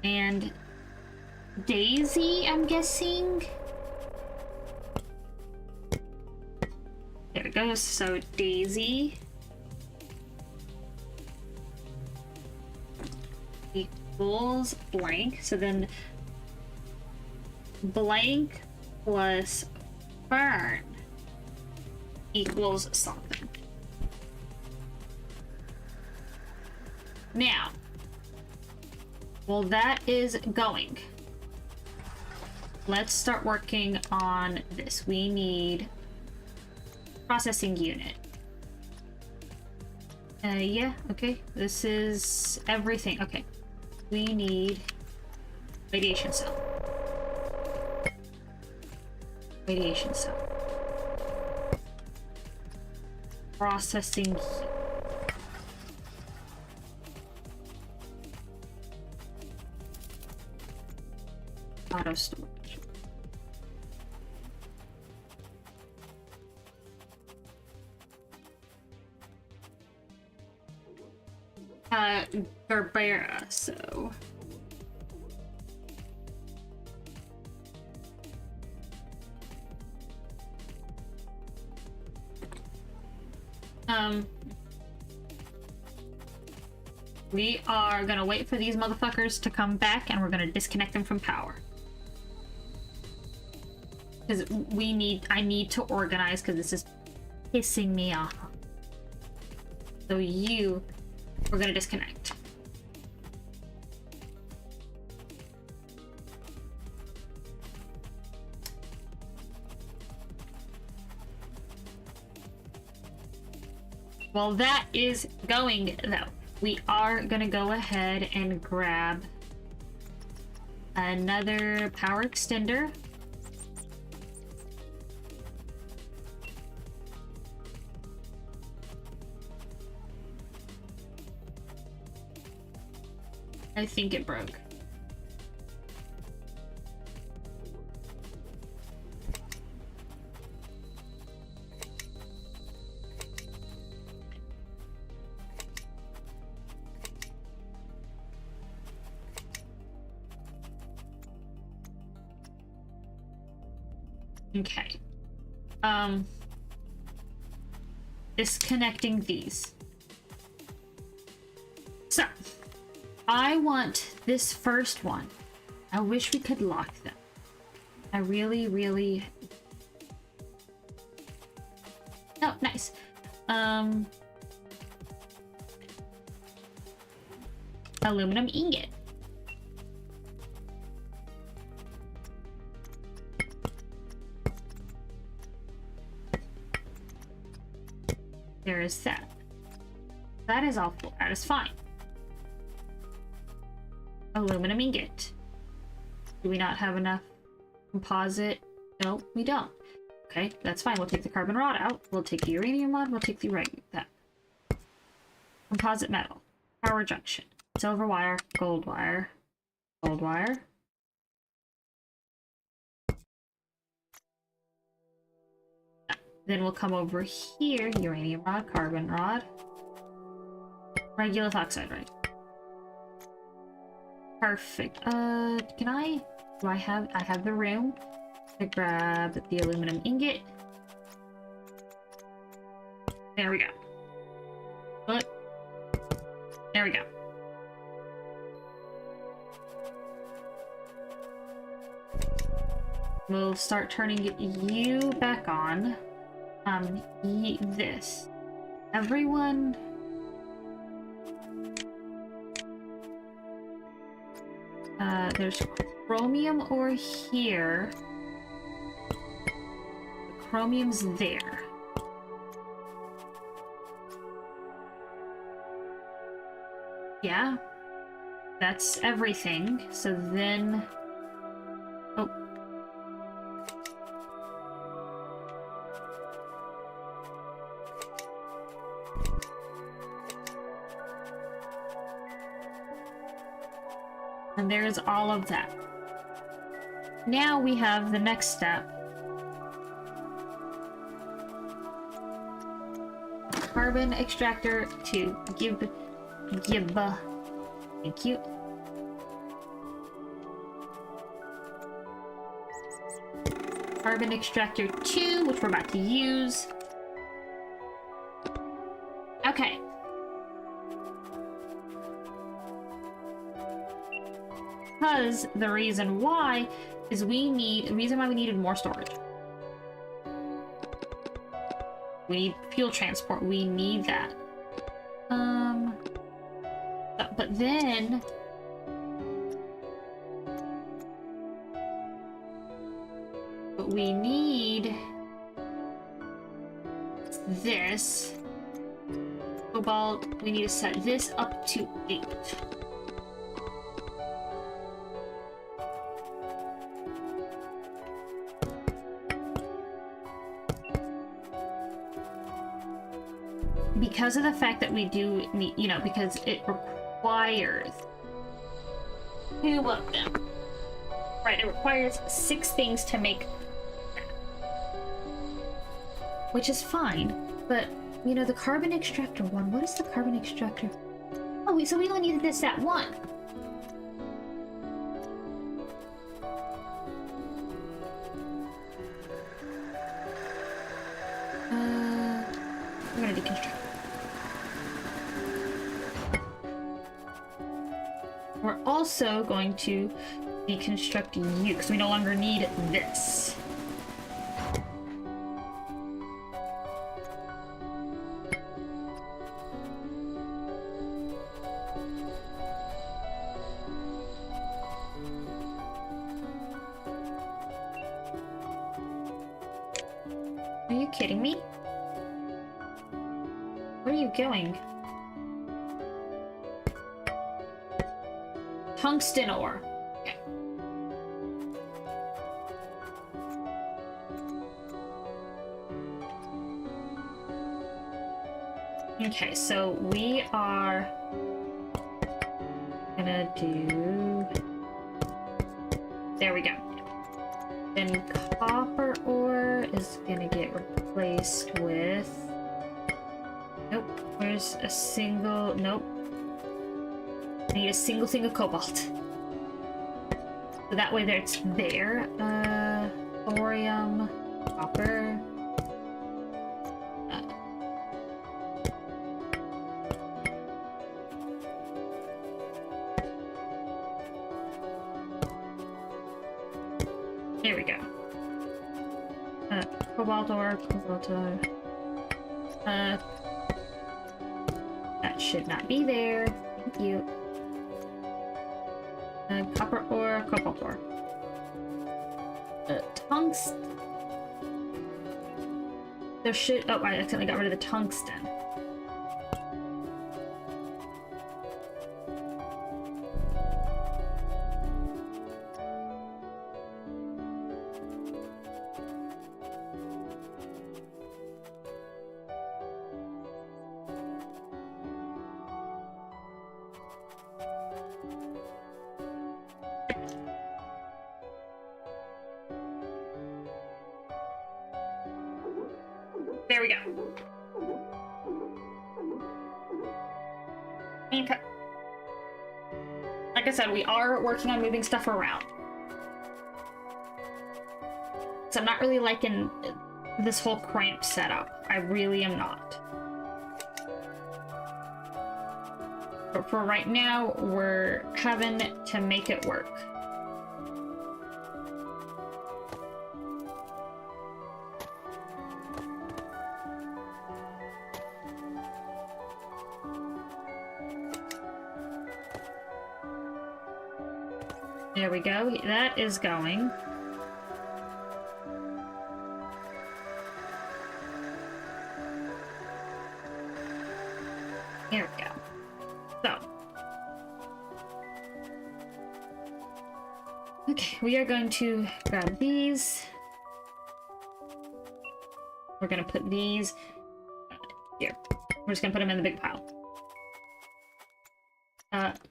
And Daisy, I'm guessing. There it goes. So Daisy equals blank. So then blank plus Fern equals something. Now, well, that is going. Let's start working on this. We need processing unit. Yeah, okay. This is everything. Okay. We need radiation cell. Radiation cell. Processing. auto storage. Gerbera, so. We are gonna wait for these motherfuckers to come back and we're gonna disconnect them from power. Because I need to organize because this is pissing me off. So we're gonna disconnect. While that is going though, we are gonna go ahead and grab another power extender. I think it broke. Okay. Disconnecting these. So, I want this first one. I wish we could lock them. I really, really... Oh, nice. Aluminum ingot. There is that. That is all. That is fine. Aluminum ingot. Do we not have enough composite? No, we don't. Okay, that's fine. We'll take the carbon rod out. We'll take the uranium rod. We'll take the that. Composite metal. Power junction. Silver wire. Gold wire. Gold wire. Then we'll come over here. Uranium rod. Carbon rod. Regulus oxide, right? Perfect. I have the room to grab the aluminum ingot. There we go. Look. There we go. We'll start turning you back on. This. Everyone... there's chromium over here. The chromium's there. Yeah. That's everything. So then... Oh. And there's all of that. Now we have the next step. Carbon extractor to give. Thank you. Carbon extractor 2, which we're about to use. Okay. Because the reason why is the reason why we needed more storage. We need fuel transport. We need that. But then what we need this cobalt. We need to set this up to 8. Because of the fact that we do need, because it requires 2 of them. Right, it requires 6 things to make that. Which is fine, but, you know, the carbon extractor one, what is the carbon extractor? Oh, so we only needed that one. I'm gonna deconstruct. We're also going to deconstruct you, because we no longer need this. Are you kidding me? Where are you going? Tungsten ore. Okay. Okay, so we are gonna do... There we go. Then copper ore is gonna get replaced with... Nope. Where's a single... Nope. I need a single cobalt. So that way there it's there. Thorium, copper. There we go. Cobalt ore, cobalt ore. That should not be there. Thank you. Copper ore, cobalt ore. Tungsten. There should... Oh, I accidentally got rid of the tungsten. There we go. Okay. Like I said, we are working on moving stuff around. So I'm not really liking this whole cramped setup. I really am not. But for right now, we're having to make it work. There we go. That is going. There we go. So. Okay, we are going to grab these. We're going to put these here. We're just going to put them in the big pile.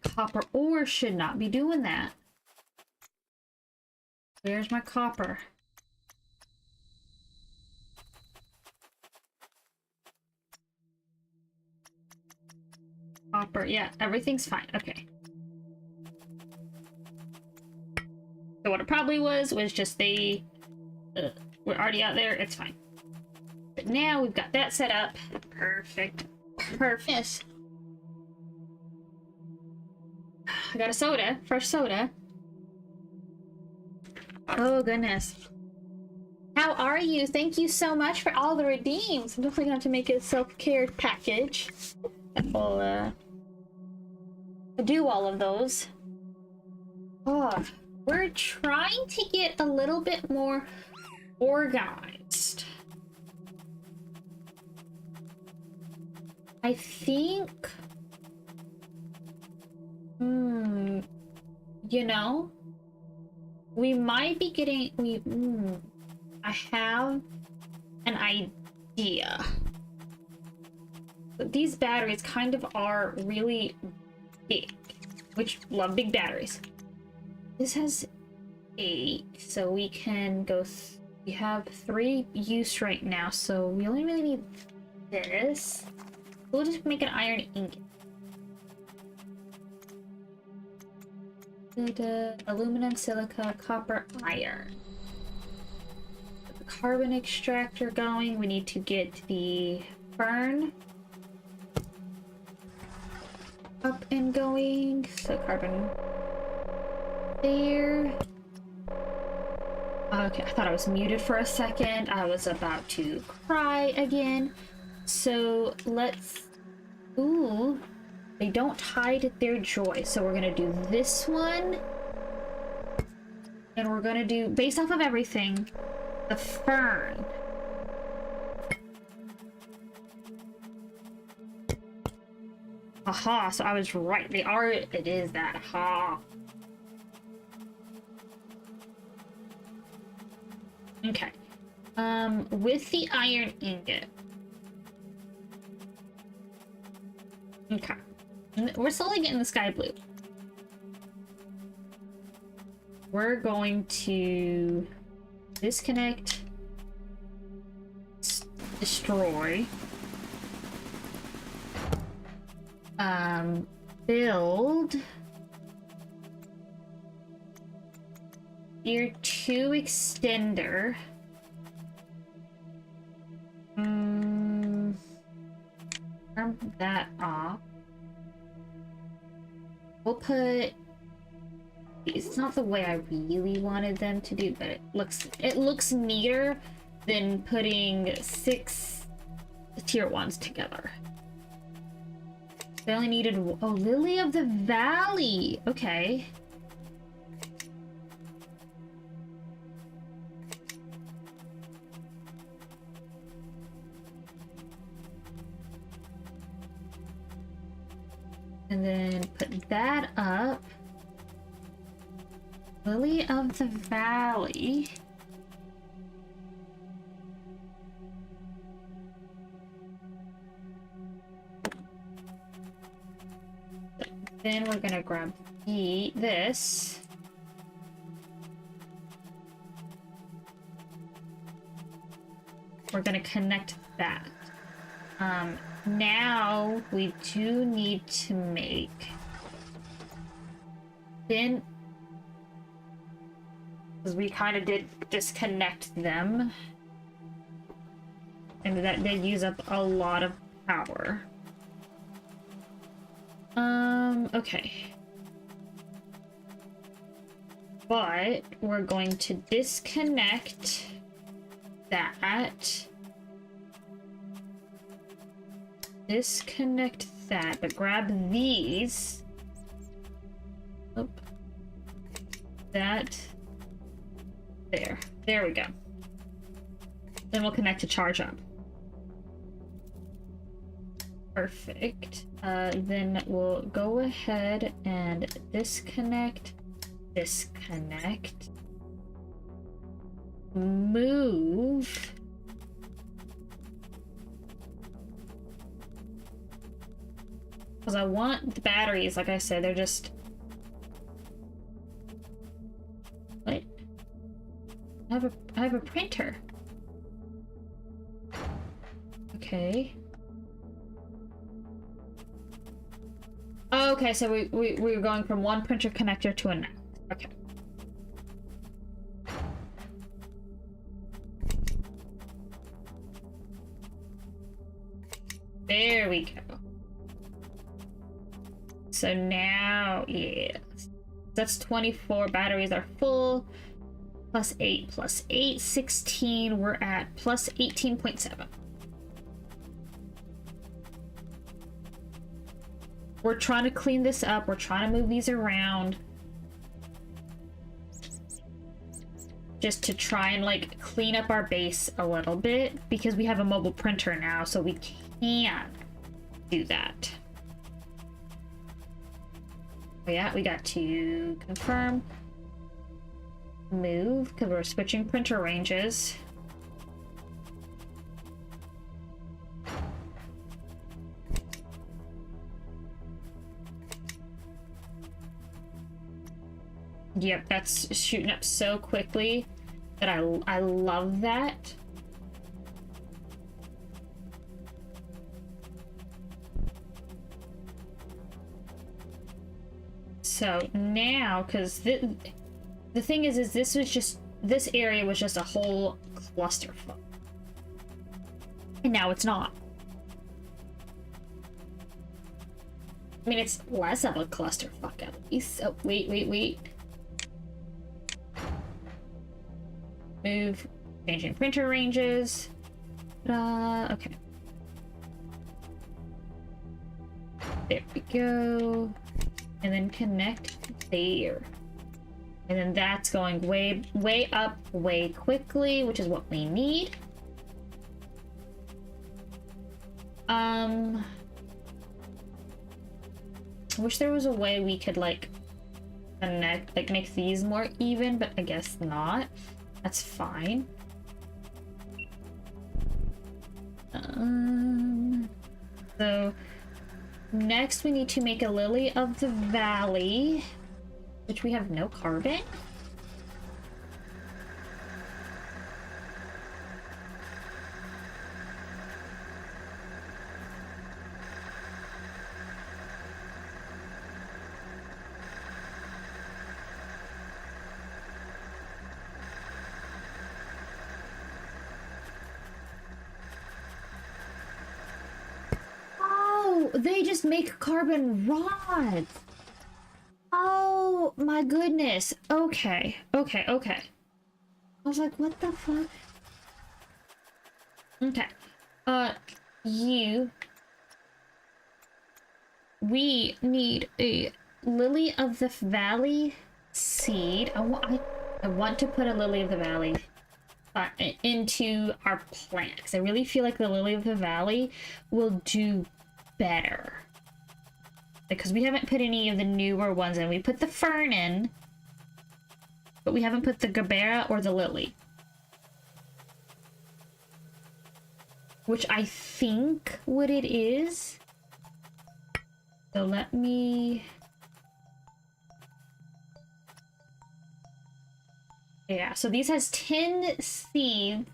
Copper ore should not be doing that. Where's my copper? Copper, yeah, everything's fine. Okay. So what it probably was just they were already out there. It's fine. But now we've got that set up. Perfect. Perfect. Yes. I got a soda. Fresh soda. Oh, goodness. How are you? Thank you so much for all the redeems. I'm definitely going to make a self-care package that will do all of those. Oh, we're trying to get a little bit more organized. I think... you know... We might be getting... I have an idea. But these batteries kind of are really big. Which, love big batteries. This has 8, so we can go. We have 3 use right now, so we only really need this. We'll just make an iron ingot. Aluminum, silica, copper, iron. Get the carbon extractor going. We need to get the fern up and going. So carbon there. Okay, I thought I was muted for a second. I was about to cry again. So let's... Ooh, they don't hide their joy. So we're gonna do this one. And we're gonna do, based off of everything, the fern. Aha, so I was right. They are, it is that. Ha. Okay. With the iron ingot. Okay. We're slowly getting the sky blue. We're going to disconnect, destroy, build tier 2 extender. Turn that off. We'll put, it's not the way I really wanted them to do, but it looks neater than putting 6 tier 1s together. They only needed, oh, Lily of the Valley. Okay. And then put that up. Lily of the Valley. Then we're gonna grab this. We're gonna connect that. Now we do need to make then, because we kind of did disconnect them, and that did use up a lot of power. Okay. But we're going to disconnect that. Disconnect that, but grab these. Oh. That. There. There we go. Then we'll connect to charge up. Perfect. Then we'll go ahead and disconnect, disconnect, move, because I want the batteries, like I said, they're just, what? I have a printer. Okay. Okay, so we're going from one printer connector to another. Okay. There we go. So now, yeah. That's 24. Batteries are full. Plus 8, plus 8, 16. We're at plus 18.7. We're trying to clean this up. We're trying to move these around. Just to try and, like, clean up our base a little bit. Because we have a mobile printer now, so we can do that. Oh yeah, we got to confirm. Move, because we're switching printer ranges. Yep, that's shooting up so quickly that I love that. So now, because the thing is this area was just a whole clusterfuck. And now it's not. I mean, it's less of a clusterfuck at least. Oh, wait. Move, changing printer ranges. Okay. There we go. And then connect there. And then that's going way up, way quickly, which is what we need. I wish there was a way we could like connect, like make these more even, but I guess not. That's fine. So next we need to make a lily of the valley, which we have no carbon. They just make carbon rods. Oh my goodness. Okay. I was like, what the fuck? Okay. We need a lily of the valley seed. I want to put a lily of the valley into our plant, because I really feel like the lily of the valley will do better, because we haven't put any of the newer ones in. We put the fern in, but we haven't put the Gabera or the lily, which I think what it is. So let me, yeah, so these has 10 seeds.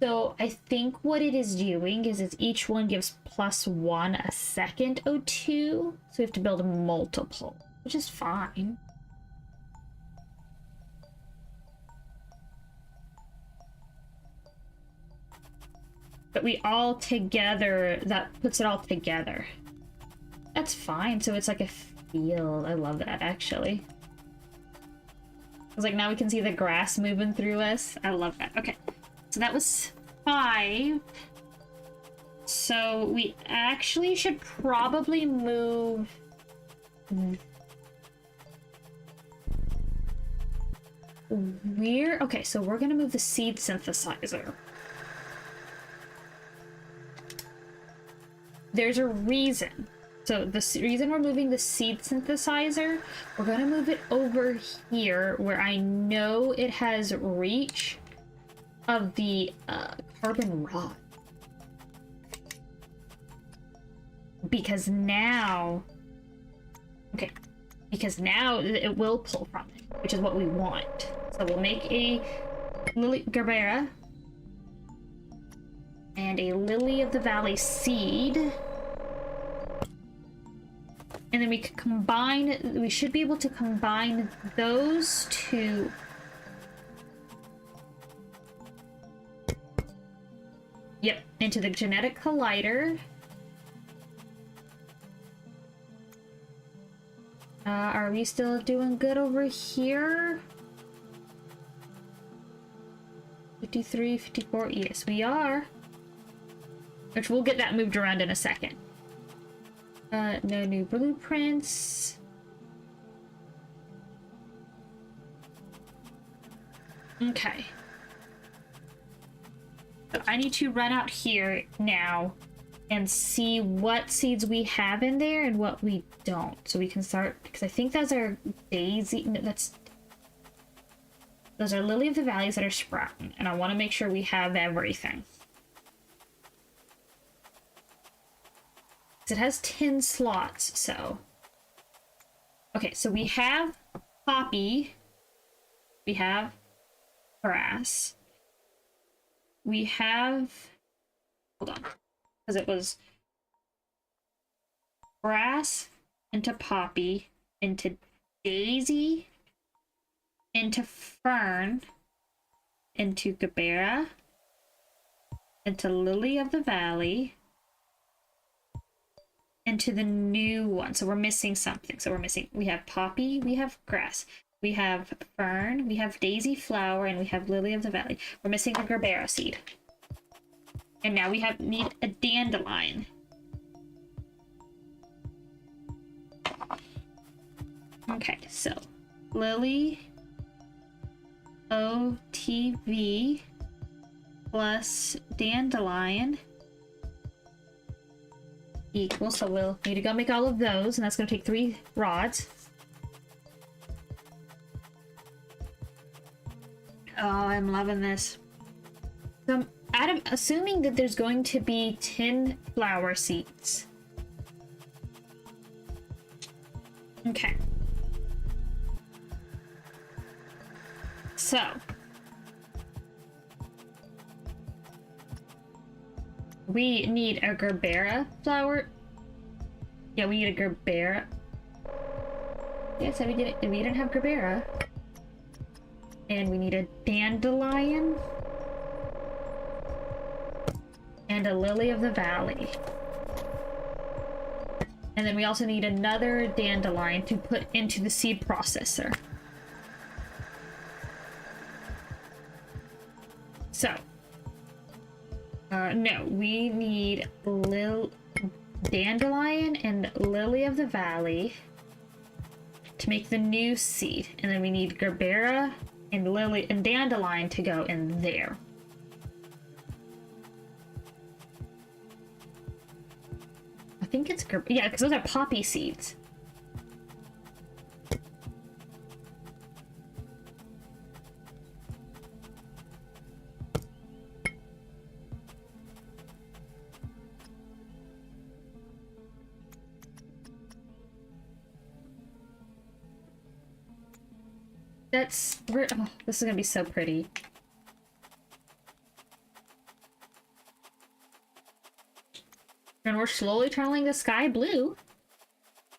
So I think what it is doing is each one gives +1 a second O2. So we have to build a multiple, which is fine. But we all together, that puts it all together. That's fine. So it's like a field. I love that, actually. I was like, now we can see the grass moving through us. I love that. Okay. So that was 5. So we actually should probably move. Okay, so we're gonna move the seed synthesizer. There's a reason. So the reason we're moving the seed synthesizer, we're gonna move it over here where I know it has reach of the carbon rod, because now it will pull from it, which is what we want. So we'll make a lily Gerbera and a lily of the valley seed, and then we can combine. We should be able to combine those two. Yep, into the genetic collider. Are we still doing good over here? 53, 54, yes we are. Which we'll get that moved around in a second. No new blueprints. Okay. So I need to run out here now and see what seeds we have in there and what we don't, so we can start, because I think those are daisy. No, those are lily of the valleys that are sprouting, and I want to make sure we have everything. It has 10 slots, so okay. So we have poppy. We have grass. We have, hold on, because it was grass into poppy, into daisy, into fern, into gabbera, into lily of the valley, into the new one. So we're missing something. So we have poppy, we have grass, we have fern, we have daisy flower, and we have lily of the valley. We're missing the gabbera seed. And now we need a dandelion. Okay, so lily OTV plus dandelion equals, so we'll need to go make all of those, and that's going to take 3 rods. Oh, I'm loving this. So I'm assuming that there's going to be 10 flower seeds. Okay. So we need a gabbera flower. Yeah, we need a gabbera. Yeah, so we didn't have gabbera. And we need a dandelion. And a lily of the valley. And then we also need another dandelion to put into the seed processor. So, no, we need dandelion and lily of the valley to make the new seed, and then we need gabbera and lily and dandelion to go in there. I think it's yeah, because those are poppy seeds. Oh, this is gonna be so pretty. And we're slowly turning the sky blue.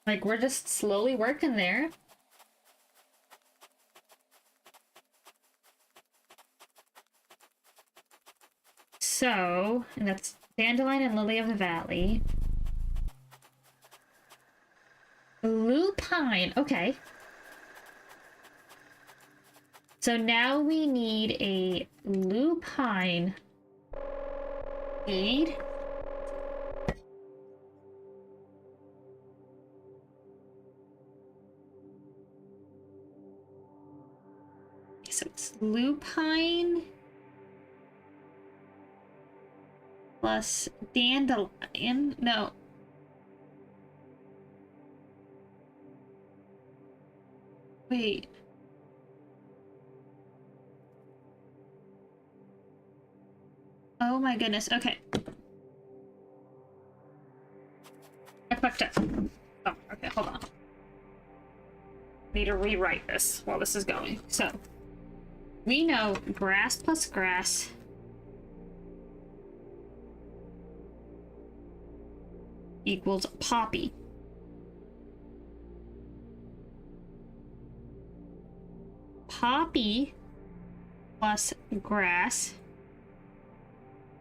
Like, we're just slowly working there. So, and that's dandelion and lily of the valley. Lupine, okay. So now we need a lupine seed. So it's lupine plus dandelion. No. Wait. Oh my goodness, okay. I fucked up. Oh, okay, hold on. Need to rewrite this while this is going. So, we know grass plus grass equals poppy. Poppy plus grass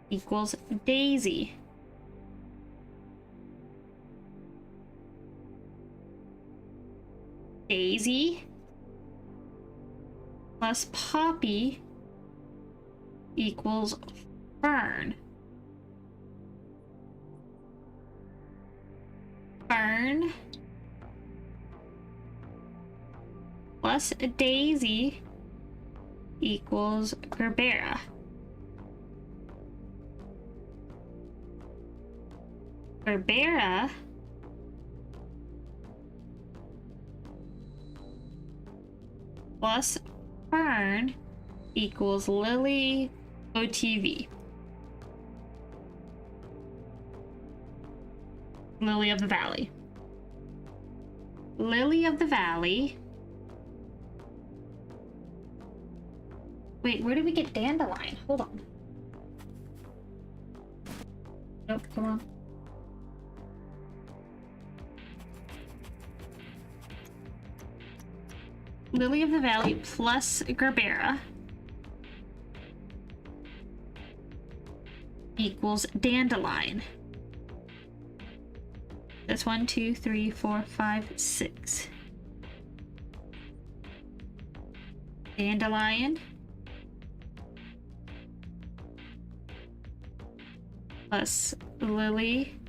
equals daisy. Daisy plus poppy equals fern. Fern plus daisy equals gabbera. Gabbera plus fern equals lily OTV. Lily of the valley. Lily of the valley Wait, where did we get dandelion? Hold on. Nope, come on. Lily of the Valley plus Gerbera equals dandelion. That's 1, 2, 3, 4, 5, 6. Dandelion plus Lily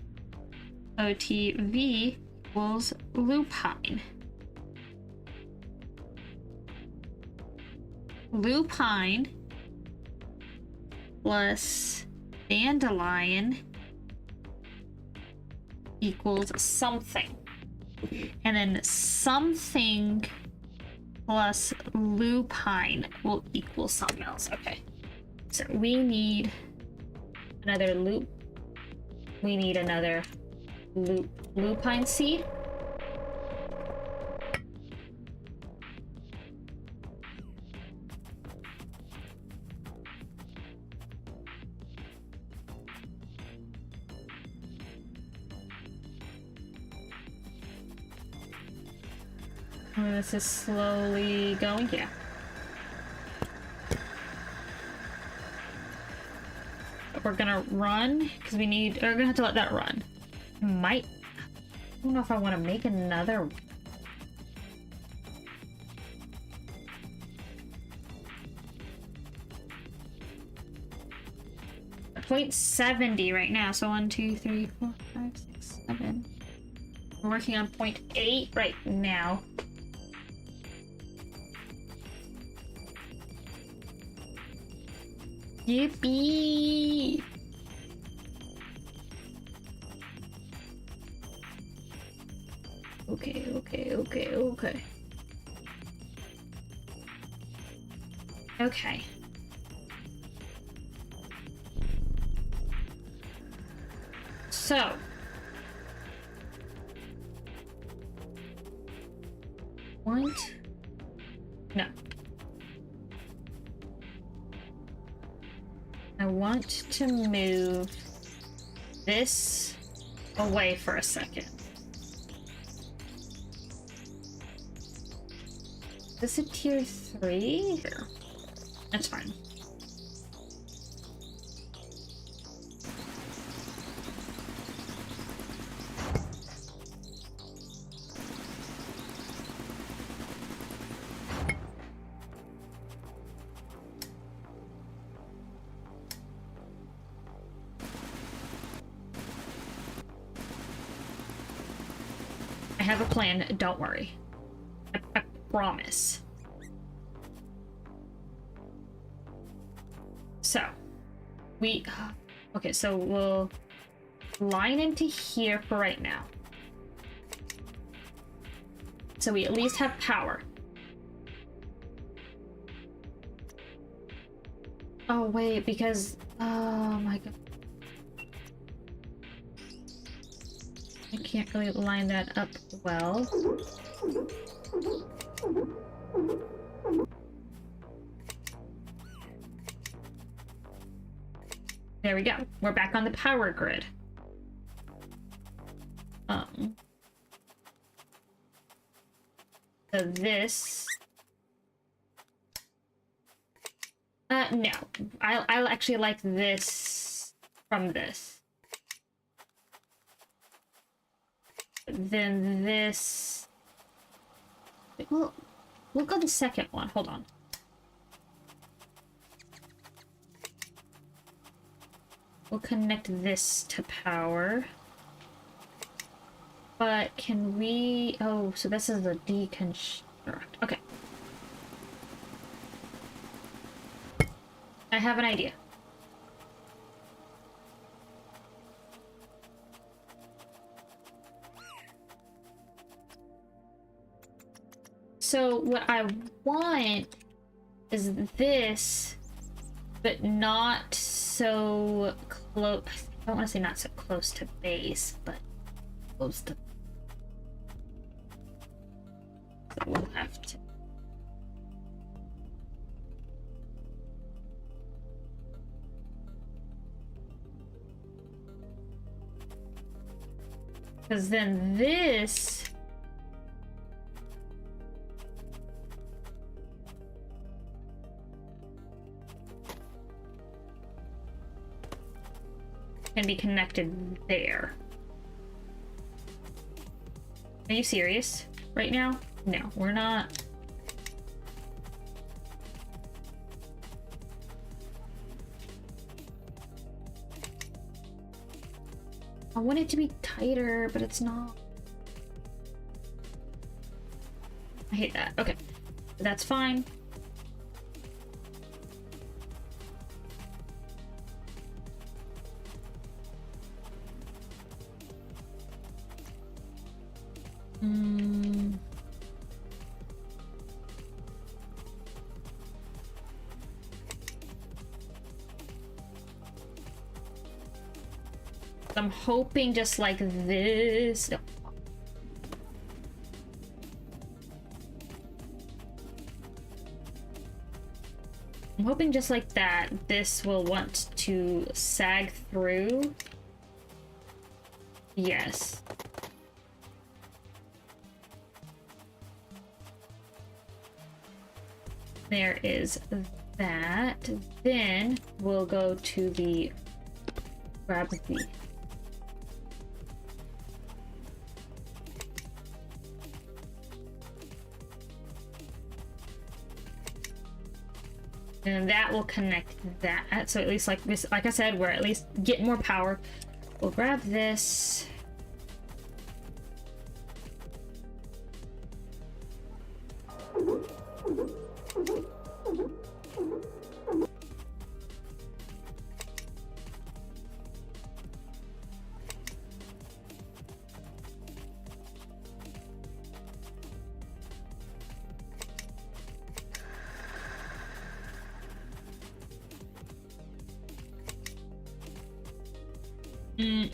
OTV equals lupine. Lupine plus dandelion equals something. And then something plus lupine will equal something else. Okay. So we need another loop. We need another lupine seed. This is slowly going, yeah. We're gonna run because we're gonna have to let that run. I don't know if I want to make another. Point 70 right now, so 1, 2, 3, 4, 5, 6, 7. We're working on 0.8 right now. Yippee! Okay. Okay. So. What? No. I want to move this away for a second. Is this a tier 3? Here. That's fine. I have a plan, don't worry. I promise. So, okay, so we'll line into here for right now. So we at least have power. Oh wait, because, oh my god. I can't really line that up well. There we go. We're back on the power grid. So this... no. I actually like this from this. Then this... We'll go the second one. Hold on. We'll connect this to power. But can we... Oh, so this is a deconstruct. Okay. I have an idea. So what I want is this, but not so close. I don't want to say not so close to base, but close to. So we'll have to. Because then this can be connected there. Are you serious right now? No, we're not. I want it to be tighter, but it's not. I hate that. Okay, that's fine. I'm hoping just like this. No. I'm hoping just like that, this will want to sag through. Yes. There is that. Then we'll go to the grab the and that will connect that. So at least like this, like I said, we're at least getting more power. We'll grab this.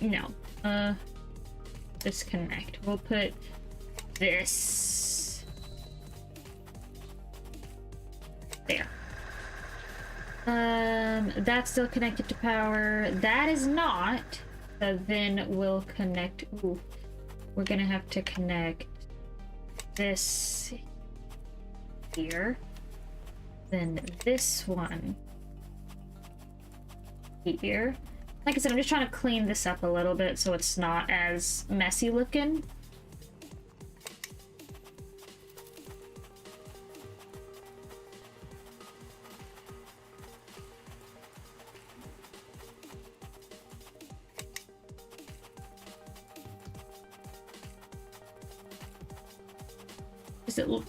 No. Disconnect. We'll put this there. That's still connected to power. That is not. So then we'll connect. Ooh, we're gonna have to connect this here. Then this one here. Like I said, I'm just trying to clean this up a little bit so it's not as messy looking.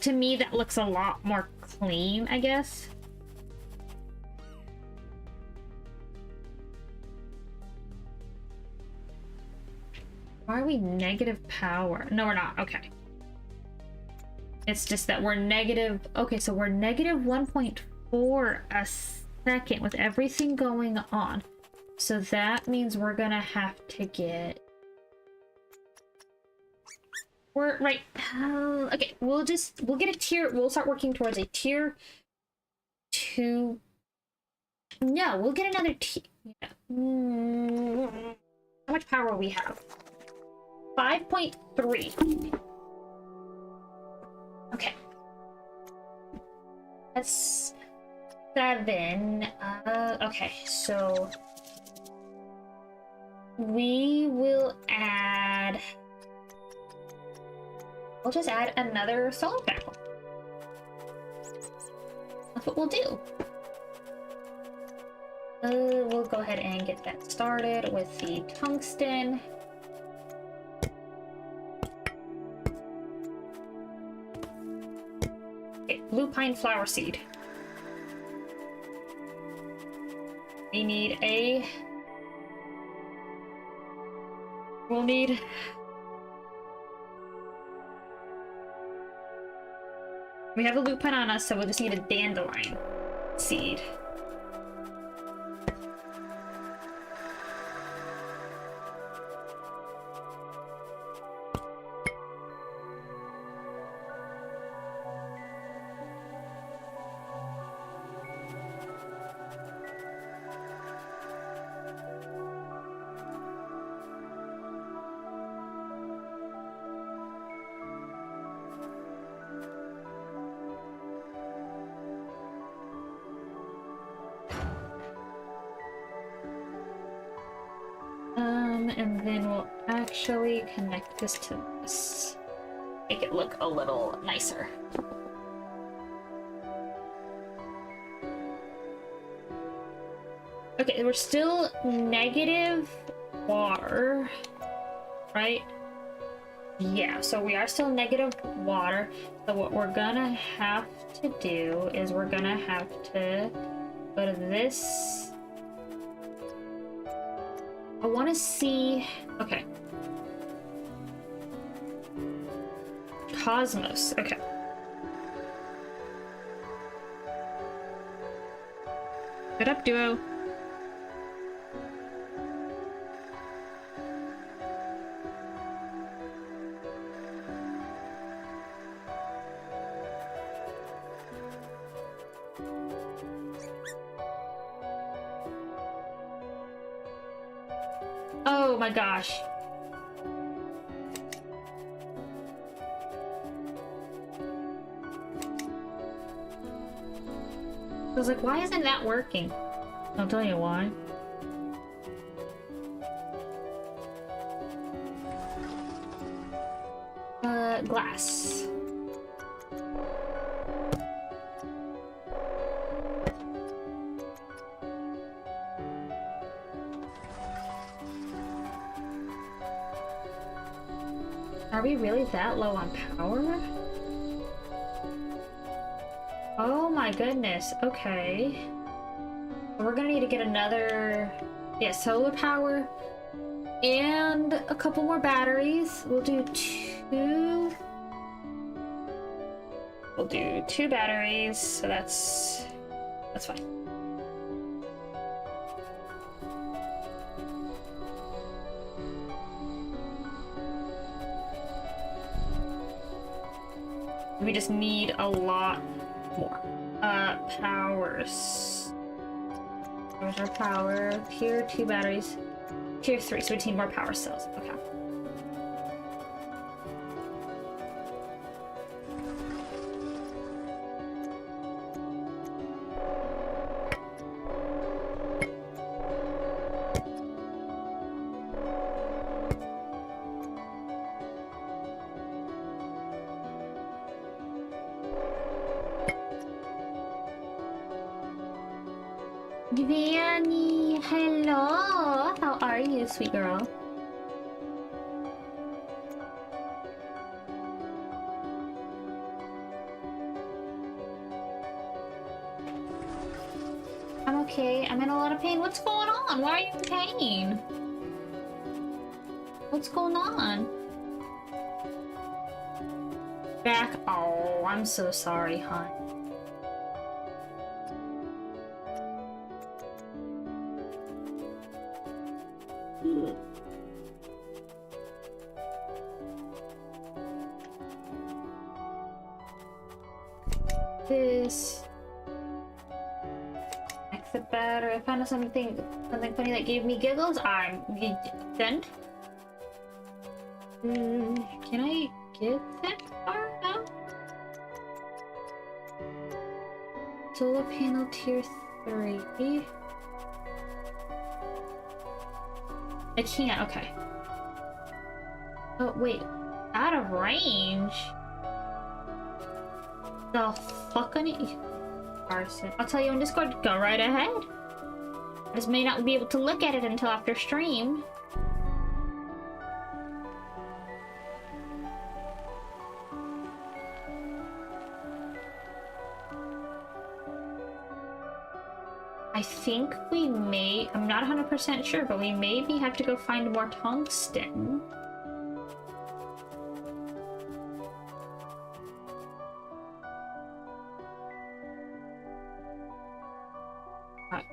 To me, that looks a lot more clean, I guess. Why are we negative power? No, we're not. Okay. It's just that we're negative. Okay, so we're negative 1.4 a second with everything going on. So that means we're gonna have to get... We're right. Okay, we'll get a tier. We'll start working towards a tier 2. No, we'll get another tier. Yeah. How much power will we have? 5.3. Okay. That's 7. Okay, so we will add... We'll just add another solar panel. That's what we'll do. We'll go ahead and get that started with the tungsten. Okay, blue pine flower seed. We need a... We'll need... We have a lupine on us, so we'll just need a dandelion seed. And then we'll actually connect this to this. Make it look a little nicer. Okay, we're still negative water, right? Yeah, so we are still negative water. So what we're gonna have to do is we're gonna have to go to this. I want to see... Okay. Cosmos. Okay. Good up, duo. Oh my gosh. I was like, why isn't that working? I'll tell you why. Glass. Are we really that low on power? Oh my goodness, okay. We're gonna need to get another, yeah, solar power and a couple more batteries. We'll do two batteries, so that's fine. We just need a lot more. Powers. There's our power. Tier 2 batteries. Tier 3, so we need more power cells. Okay. Vianney, hello! How are you, sweet girl? I'm okay. I'm in a lot of pain. What's going on? Why are you in pain? What's going on? Back? Oh, I'm so sorry, hon. This exit battery. I found something funny that gave me giggles. I'm send. Can I get that far now? Solar panel tier 3. I can't. Okay. Oh wait, out of range. The fucking arson. I'll tell you in Discord, go right ahead. I just may not be able to look at it until after stream. I think we may, I'm not 100% sure, but we maybe have to go find more tungsten.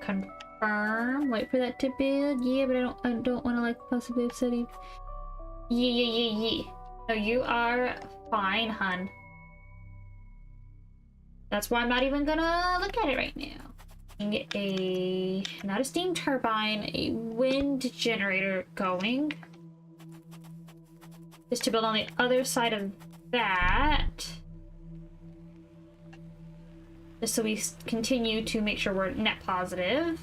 Confirm. Wait for that to build. Yeah, but I don't want to like possibly upset you. Yeah. No, you are fine, hun. That's why I'm not even gonna look at it right now. Get a, not a steam turbine, a wind generator going. Just to build on the other side of that. Just so we continue to make sure we're net positive.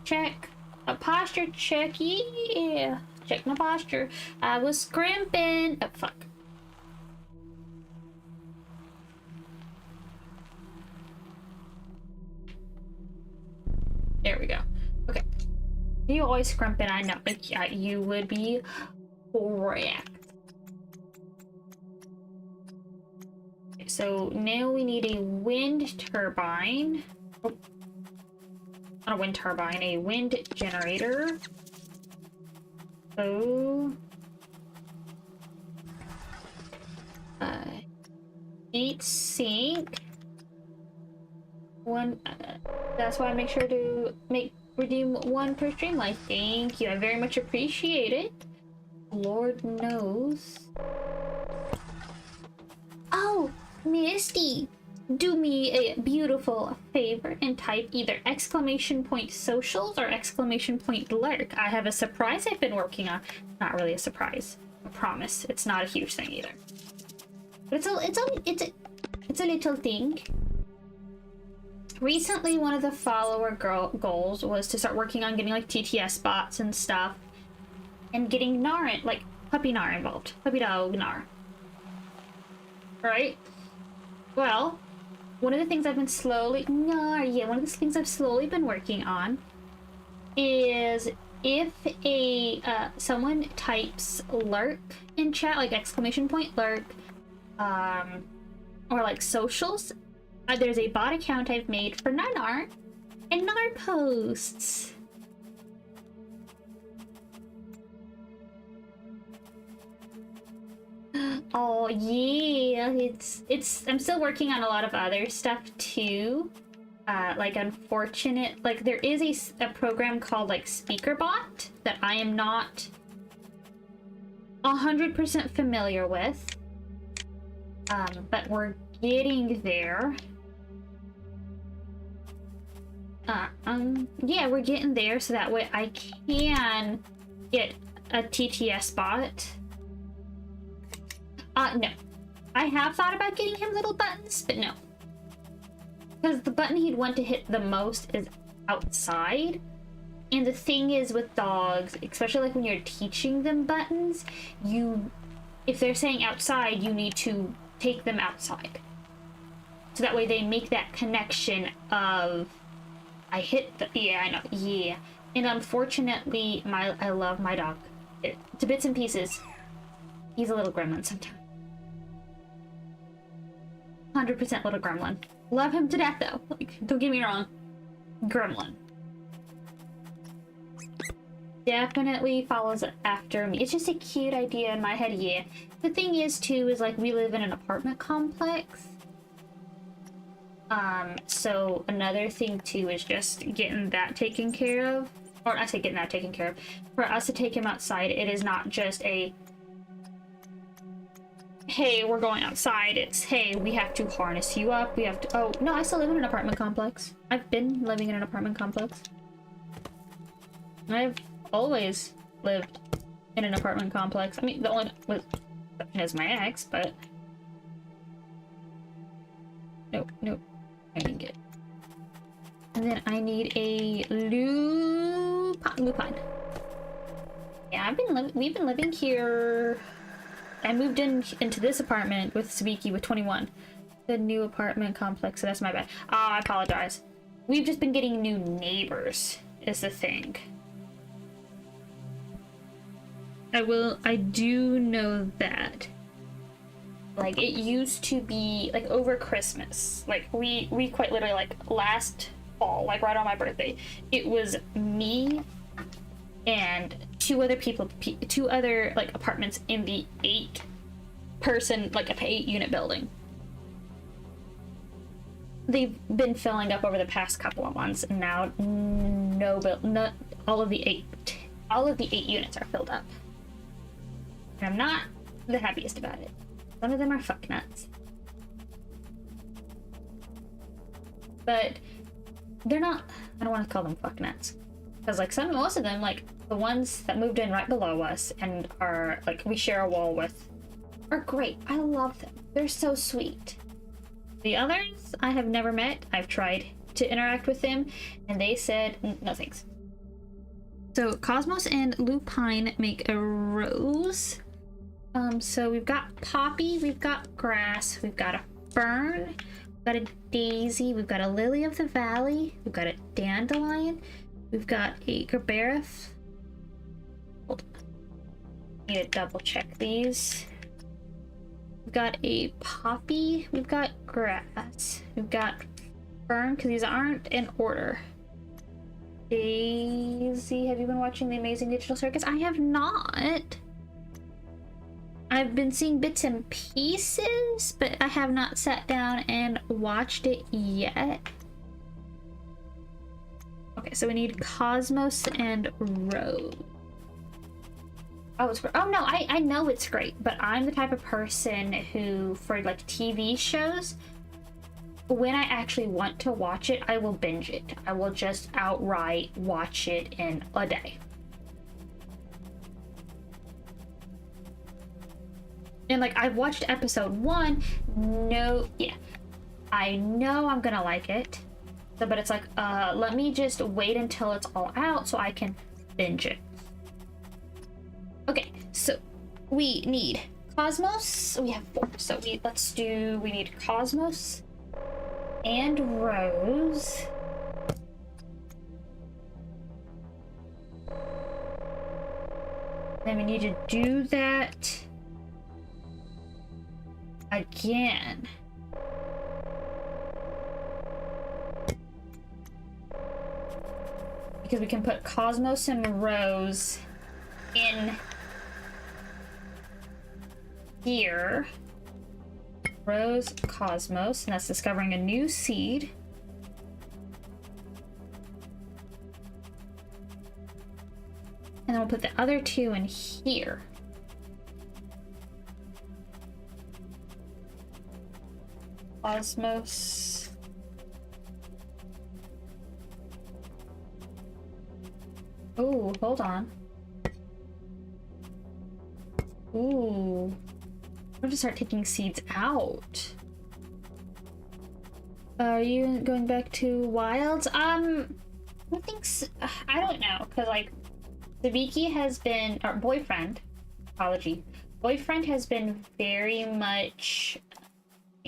Check. A posture check, yeah. Check my posture. I was scrimping. Oh, fuck. There we go. Okay. You always scrimping, I know. Like, yeah, you would be correct. Okay, so now we need a wind turbine. Oh. Not a wind turbine, a wind generator. So... heat sink. One, that's why I make sure to redeem one per stream. Like, thank you, I very much appreciate it. Lord knows. Oh, Misty, do me a beautiful favor and type either exclamation point socials or exclamation point lurk. I have a surprise I've been working on. Not really a surprise, I promise. It's not a huge thing either. But it's a little thing. Recently, one of the follower goals was to start working on getting like TTS bots and stuff, and getting Gnar, like puppy Gnar involved, puppy dog Gnar. Right? Well, one of the things I've been one of the things I've slowly been working on is if someone types lurk in chat, like exclamation point lurk, or like socials, there's a bot account I've made for Gnar and Gnar posts. Oh yeah, I'm still working on a lot of other stuff too. Like unfortunate, like there is a program called like SpeakerBot that I am not 100% familiar with. But we're getting there. Yeah, we're getting there, so that way I can get a TTS bot. No. I have thought about getting him little buttons, but no. Because the button he'd want to hit the most is outside. And the thing is with dogs, especially like when you're teaching them buttons, if they're saying outside, you need to take them outside. So that way they make that connection of, I hit the, yeah, I know, yeah. And unfortunately, I love my dog. To bits and pieces. He's a little gremlin sometimes. 100% little gremlin. Love him to death though. Like, don't get me wrong. Gremlin. Definitely follows after me. It's just a cute idea in my head, yeah. The thing is too, is like we live in an apartment complex. So another thing too is just getting that taken care of. Or I say getting that taken care of. For us to take him outside, it is not just a, hey, we're going outside. It's, hey, we have to harness you up. We have to, oh, no, I still live in an apartment complex. I've been living in an apartment complex. I've always lived in an apartment complex. I mean, the only exception is my ex, but... Nope, nope. I didn't get it. And then I need a lupine. Yeah, we've been living here. I moved into this apartment with Sabiki with 21. The new apartment complex, so that's my bad. Oh, I apologize. We've just been getting new neighbors, is the thing. I do know that. Like, it used to be, like, over Christmas. Like, we quite literally, like, last fall, like, right on my birthday, it was me and two other, like, apartments in the 8-person, like, a 8-unit building. They've been filling up over the past couple of months, and now all of the 8 units are filled up. And I'm not the happiest about it. Some of them are fuck nuts. But they're not, I don't want to call them fuck nuts. Because like most of them, like the ones that moved in right below us and are like we share a wall with, are great. I love them. They're so sweet. The others I have never met. I've tried to interact with them and they said no thanks. So Cosmos and Lupine make a rose. So we've got poppy, we've got grass, we've got a fern, we've got a daisy, we've got a lily of the valley, we've got a dandelion, we've got a gerberis. Hold on. Need to double check these. We've got a poppy, we've got grass, we've got fern, because these aren't in order. Daisy, have you been watching The Amazing Digital Circus? I have not. I've been seeing bits and pieces, but I have not sat down and watched it yet. Okay, so we need Cosmos and Rose. Oh, it's oh no, I know it's great, but I'm the type of person who, for like TV shows, when I actually want to watch it, I will binge it. I will just outright watch it in a day. And like, I've watched episode 1, I know I'm gonna like it. So, but it's like, let me just wait until it's all out so I can binge it. Okay, so we need Cosmos. We have 4, so we need Cosmos and Rose. Then we need to do that again. Because we can put Cosmos and Rose in here. Rose, Cosmos, and that's discovering a new seed. And then we'll put the other 2 in here. Cosmos. Ooh, hold on. Ooh. I have to start taking seeds out. Are you going back to wilds? I don't think so. I don't know, because like Sabiki has been, or boyfriend, apology. Boyfriend has been very much,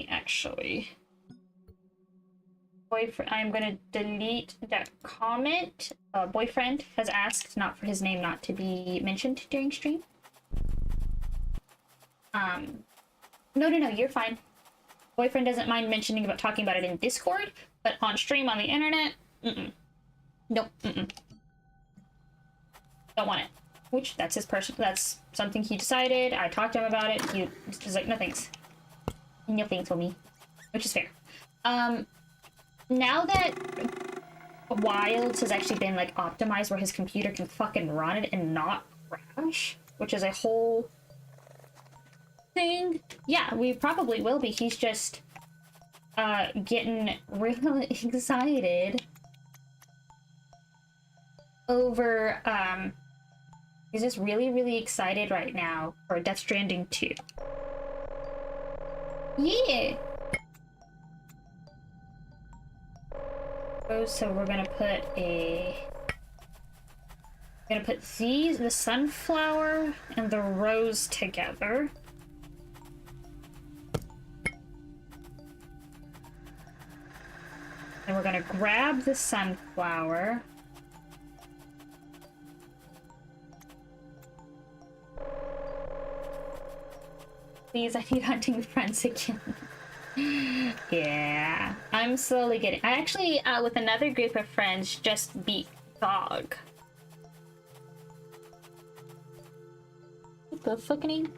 actually. Boyfriend, I'm gonna delete that comment. Boyfriend has asked not for his name not to be mentioned during stream. No, you're fine. Boyfriend doesn't mind mentioning about talking about it in Discord, but on stream on the internet, nope, don't want it. Which, that's his that's something he decided. I talked to him about it. He was like, no thanks. No thanks for me. Which is fair. Now that Wilds has actually been like optimized where his computer can fucking run it and not crash, which is a whole thing. Yeah, we probably will be. He's just getting really excited over he's just really excited right now for Death Stranding 2. Yeah. So we're gonna put the sunflower and the rose together. And we're gonna grab the sunflower. Please, I need hunting friends again. Yeah, I'm slowly getting. I actually, with another group of friends, just beat Dog. What the fucking?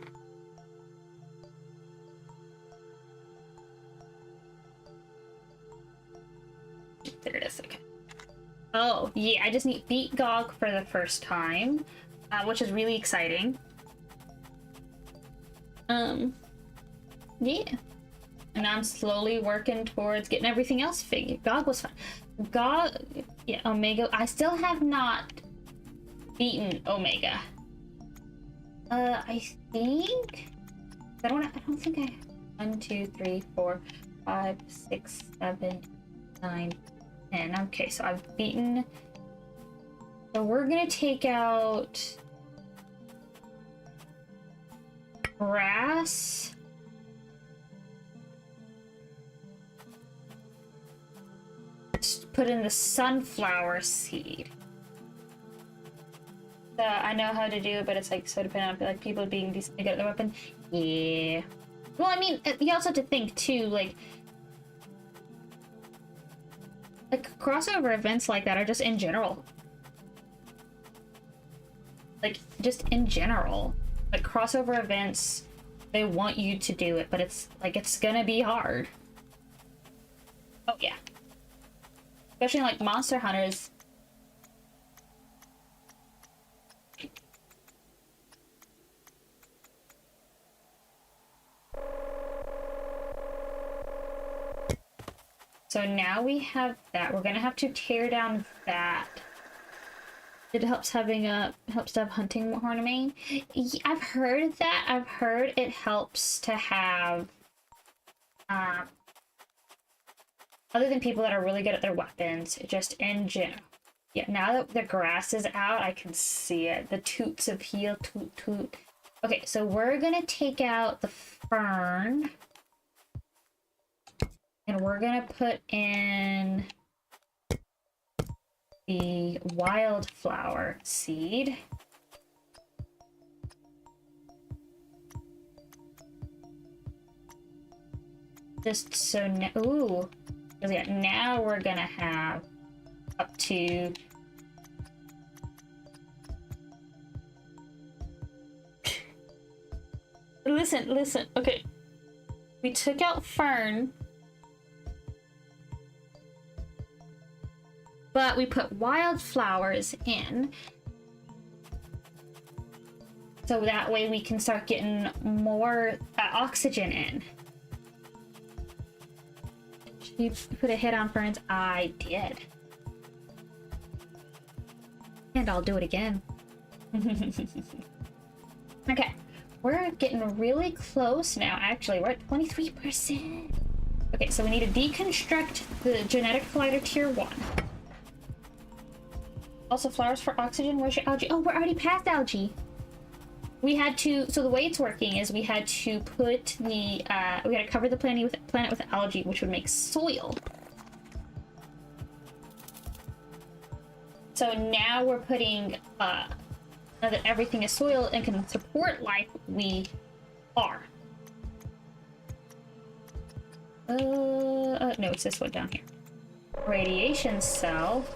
There it is. Okay. Oh yeah, I just need beat Gog for the first time, which is really exciting. Yeah. And I'm slowly working towards getting everything else figured. Gog was fine. Gog, yeah, Omega. I still have not beaten Omega. I think I don't think I. 1, 2, 3, 4, 5, 6, 7, 9, 10. Okay, so I've beaten So we're gonna take out grass. Just put in the sunflower seed. So I know how to do it, but it's like so dependent on like people being decently good at their weapon. Yeah. Well, I mean, you also have to think too, like crossover events like that are just in general. Like, just in general. Like, crossover events, they want you to do it, but it's, like, it's gonna be hard. Oh, yeah. Especially, like, Monster Hunters. So now we have that. We're gonna have to tear down that. It helps having helps to have hunting ornament. I've heard that. I've heard it helps to have other than people that are really good at their weapons, just in general. Yeah, now that the grass is out, I can see it. The toots of heel, toot toot. Okay, so we're gonna take out the fern. And we're gonna put in the wildflower seed. Just so now, ooh, yeah, now we're gonna have up to listen, okay. We took out fern, but we put wildflowers in. So that way we can start getting more oxygen in. You put a hit on ferns? I did. And I'll do it again. Okay, we're getting really close now. Actually, we're at 23%. Okay, so we need to deconstruct the genetic collider tier 1. Also, flowers for oxygen. Where's your algae? Oh, we're already past algae. We had to, so the way it's working is we had to put the, we had to cover the planet with algae, which would make soil. So now we're putting, now that everything is soil and can support life, we are. No, it's this one down here. Radiation cell.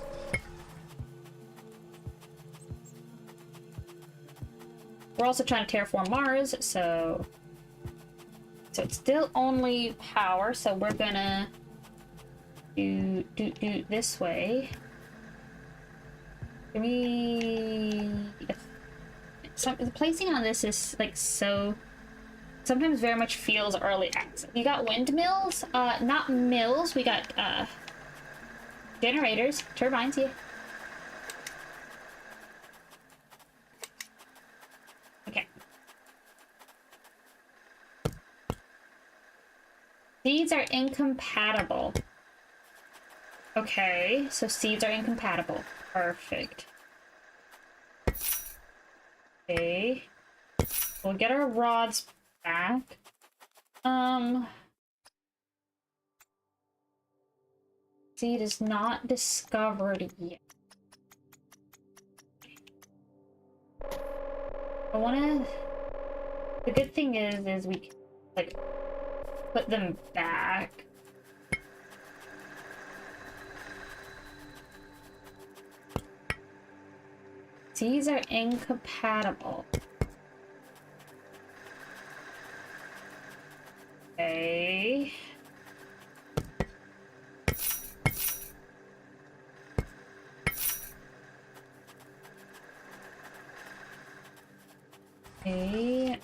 We're also trying to terraform Mars, so it's still only power, so we're gonna do this way. Give me the placing on this is like so sometimes very much feels early access. We got windmills, not mills, we got generators, turbines, yeah. Seeds are incompatible. Okay, so seeds are incompatible. Perfect. Okay. We'll get our rods back. Seed is not discovered yet. I wanna... The good thing is we can, like, put them back. These are incompatible. Okay. Okay,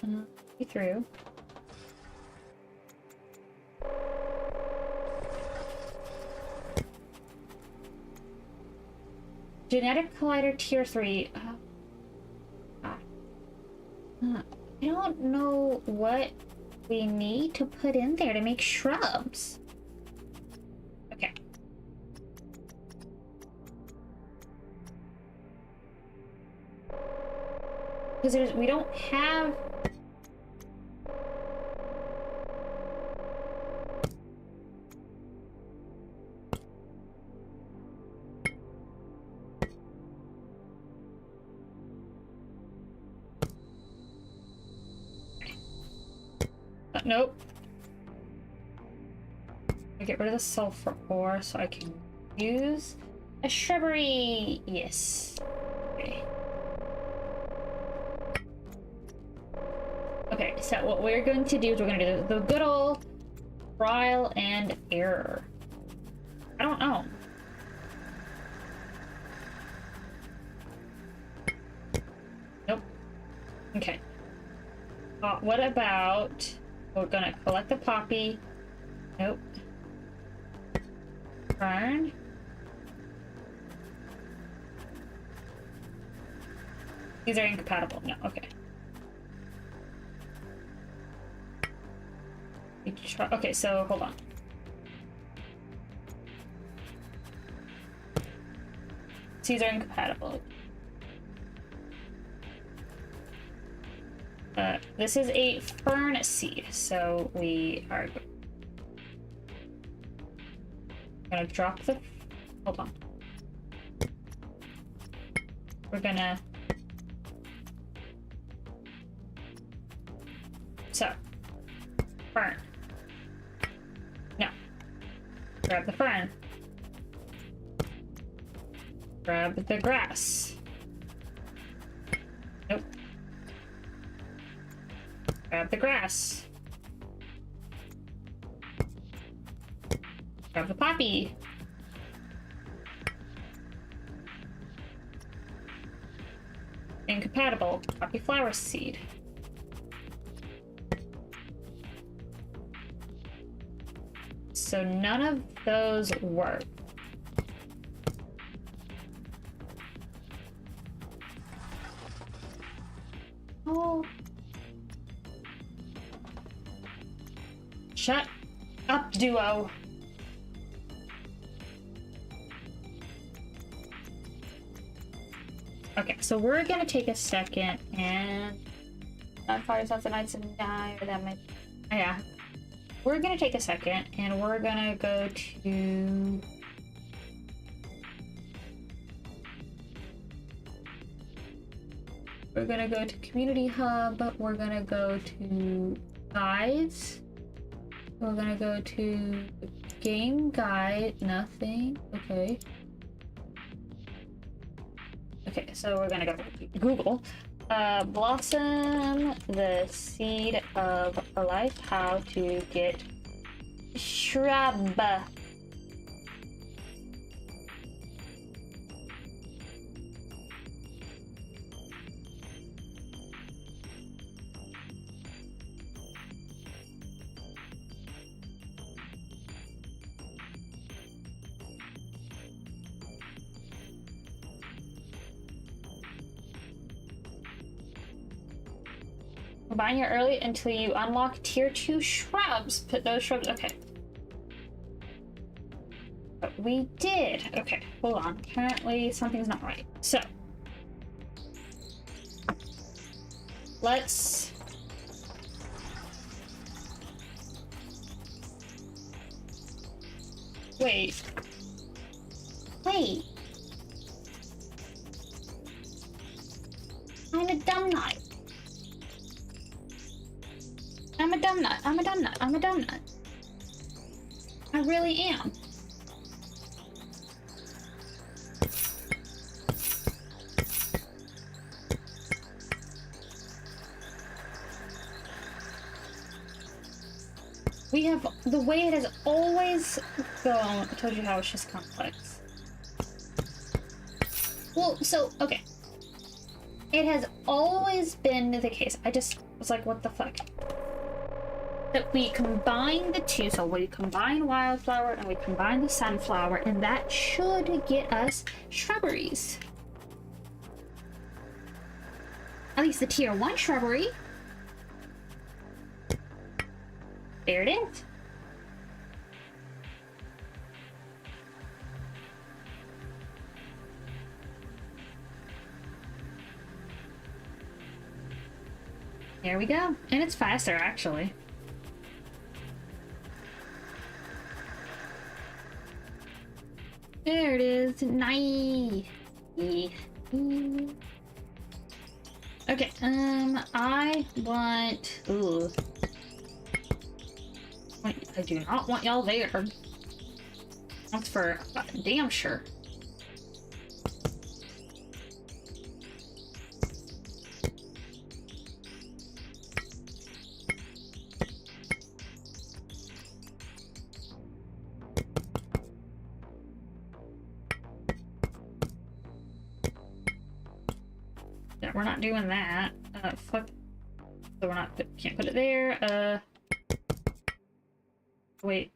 through. Genetic collider tier 3. I don't know what we need to put in there to make shrubs. Okay. Because we don't have... Nope. I get rid of the sulfur ore so I can use a shrubbery. Yes. Okay. Okay, so what we're going to do is we're going to do the good old trial and error. I don't know. Nope. Okay. What about... We're gonna collect the poppy. Nope. Fern. These are incompatible. No, okay. Okay, so hold on. These are incompatible. This is a fern seed, so we are gonna drop the... Hold on. We're gonna... So, fern. No. Grab the fern. Grab the grass. Nope. Grab the grass. Grab the poppy. Incompatible. Poppy flower seed. So none of those work. Oh. Shut up, duo. Okay, so we're gonna take a second and fire yourself the nights and die, or that might... Oh, yeah. We're gonna take a second and we're gonna go to... We're gonna go to Community Hub, we're gonna go to Guides. We're gonna go to Game Guide, nothing, okay. Okay, so we're gonna go to Google. Blossom the seed of a life, how to get shrub. Combine your early until you unlock tier 2 shrubs. Put those shrubs, okay. But we did. Okay, hold on. Apparently something's not right. So, let's... Wait. Wait. I'm a dumb nut. I'm a dumb nut. I'm a dumb nut. I'm a dumb nut. I really am. We have the way it has always gone. I told you how it's just complex. Well, so, okay. It has always been the case. I just was like, what the fuck? That we combine the two, so we combine wildflower and we combine the sunflower, and that should get us shrubberies. At least the tier 1 shrubbery. There it is. There we go. And it's faster, actually. There it is. Nice. Okay, I want... Ooh. Wait, I do not want y'all there. That's for damn sure. Yeah, we're not doing that. Fuck. So we're not, can't put it there. Wait.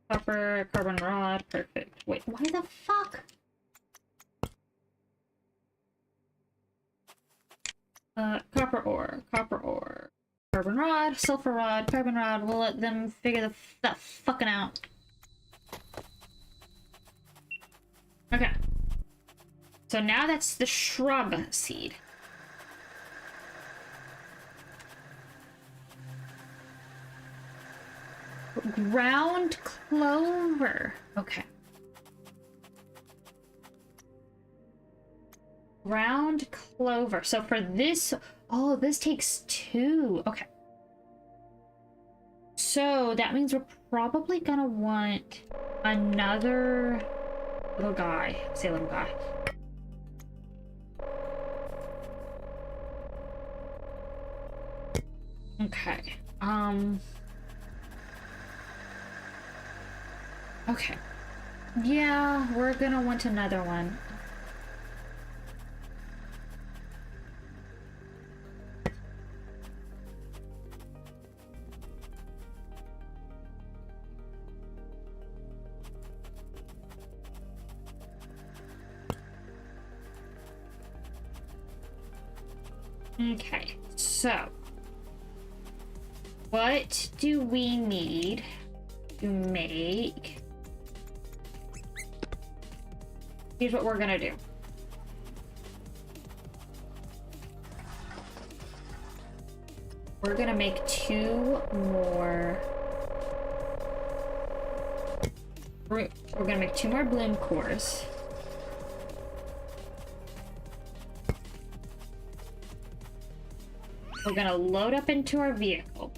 Copper, carbon rod, perfect. Wait, why the fuck? Copper ore, carbon rod, sulfur rod, carbon rod. We'll let them figure that fucking out. Okay. So now that's the shrub seed. Ground clover. Okay. Ground clover. So for this, oh, this takes 2. Okay. So that means we're probably gonna want another little guy. Say little guy. Okay. Okay. Yeah, we're gonna want another one. Okay, so what do we need to make? Here's what we're gonna do. We're gonna make 2 more. We're gonna make 2 more bloom cores. We're gonna load up into our vehicle.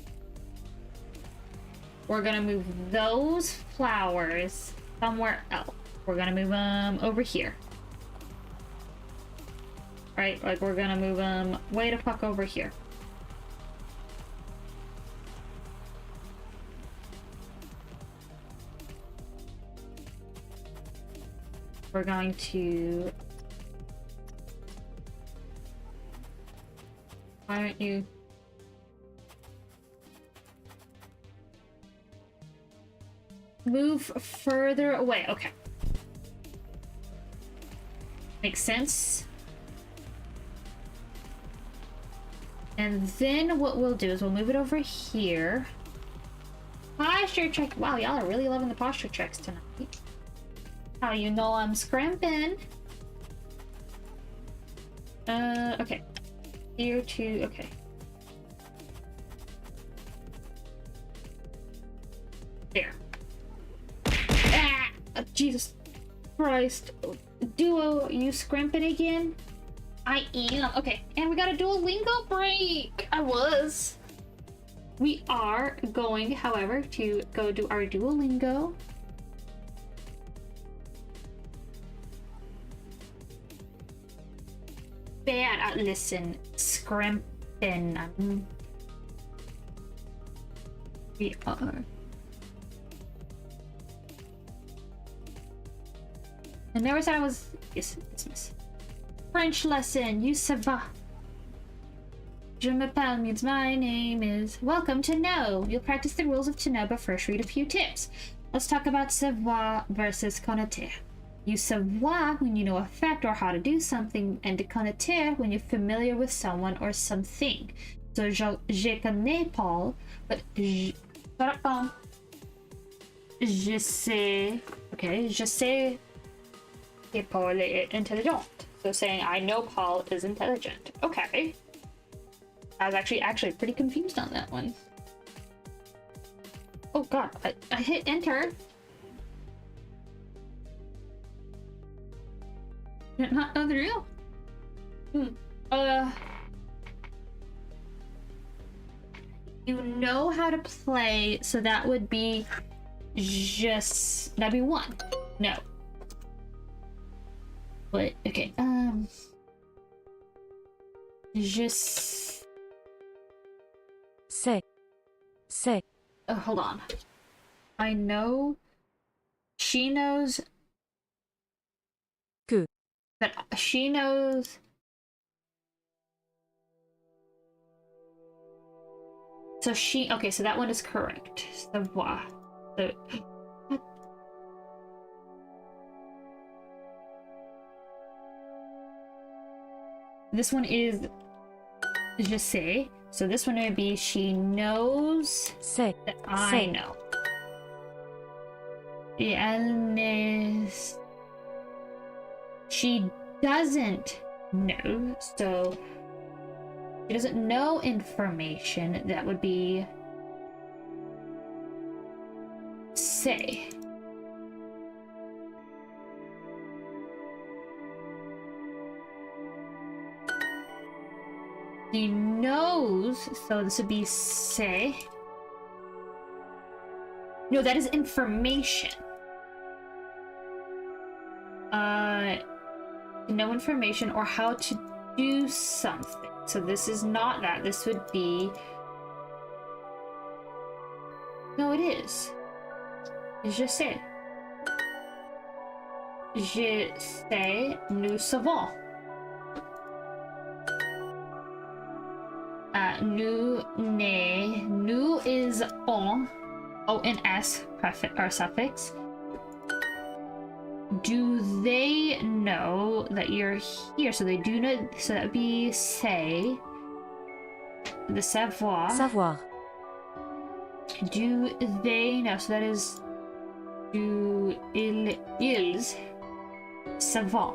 We're gonna move those flowers somewhere else. We're gonna move them over here. Right? Like, we're gonna move them way the fuck over here. We're going to... Why aren't you... Move further away. Okay. Makes sense. And then what we'll do is we'll move it over here. Posture check. Wow, y'all are really loving the posture checks tonight. How you know I'm scrimping? Okay. Here to, okay. There. Ah! Jesus Christ. Duo, you scrimping again? I am. Okay, and we got a Duolingo break. I was. We are going, however, to go do our Duolingo. Bad. Listen, scrimping. We are. I never said I was. Yes, dismiss. French lesson. You ça va? Je m'appelle means my name is. Welcome to know. You'll practice the rules of to know, but first read a few tips. Let's talk about savoir versus connaître. You savoir when you know a fact or how to do something, and de connaître when you're familiar with someone or something. So je connais Paul, but je sais. Okay, je sais que Paul est intelligent. So saying I know Paul is intelligent. Okay. I was actually pretty confused on that one. Oh god, I hit enter. Did not know the real. You know how to play, so that would be that'd be 1. No. But okay, just C'est. hold on. I know she knows Que. that she knows. So okay, so that one is correct. Savoir. So, this one is je sais. So this one would be she knows C'est. that I know. Et elle she doesn't know. So she doesn't know information. That would be say. He knows, so this would be say. No, that is information. No information or how to do something. So this is not that. This would be. No, it is. Je sais. Je sais, nous savons. Nous is on, O-N-S prefix or suffix. Do they know that you're here? So they do know, so that would be say. The savoir. Savoir. Do they know? So that is do ils savant.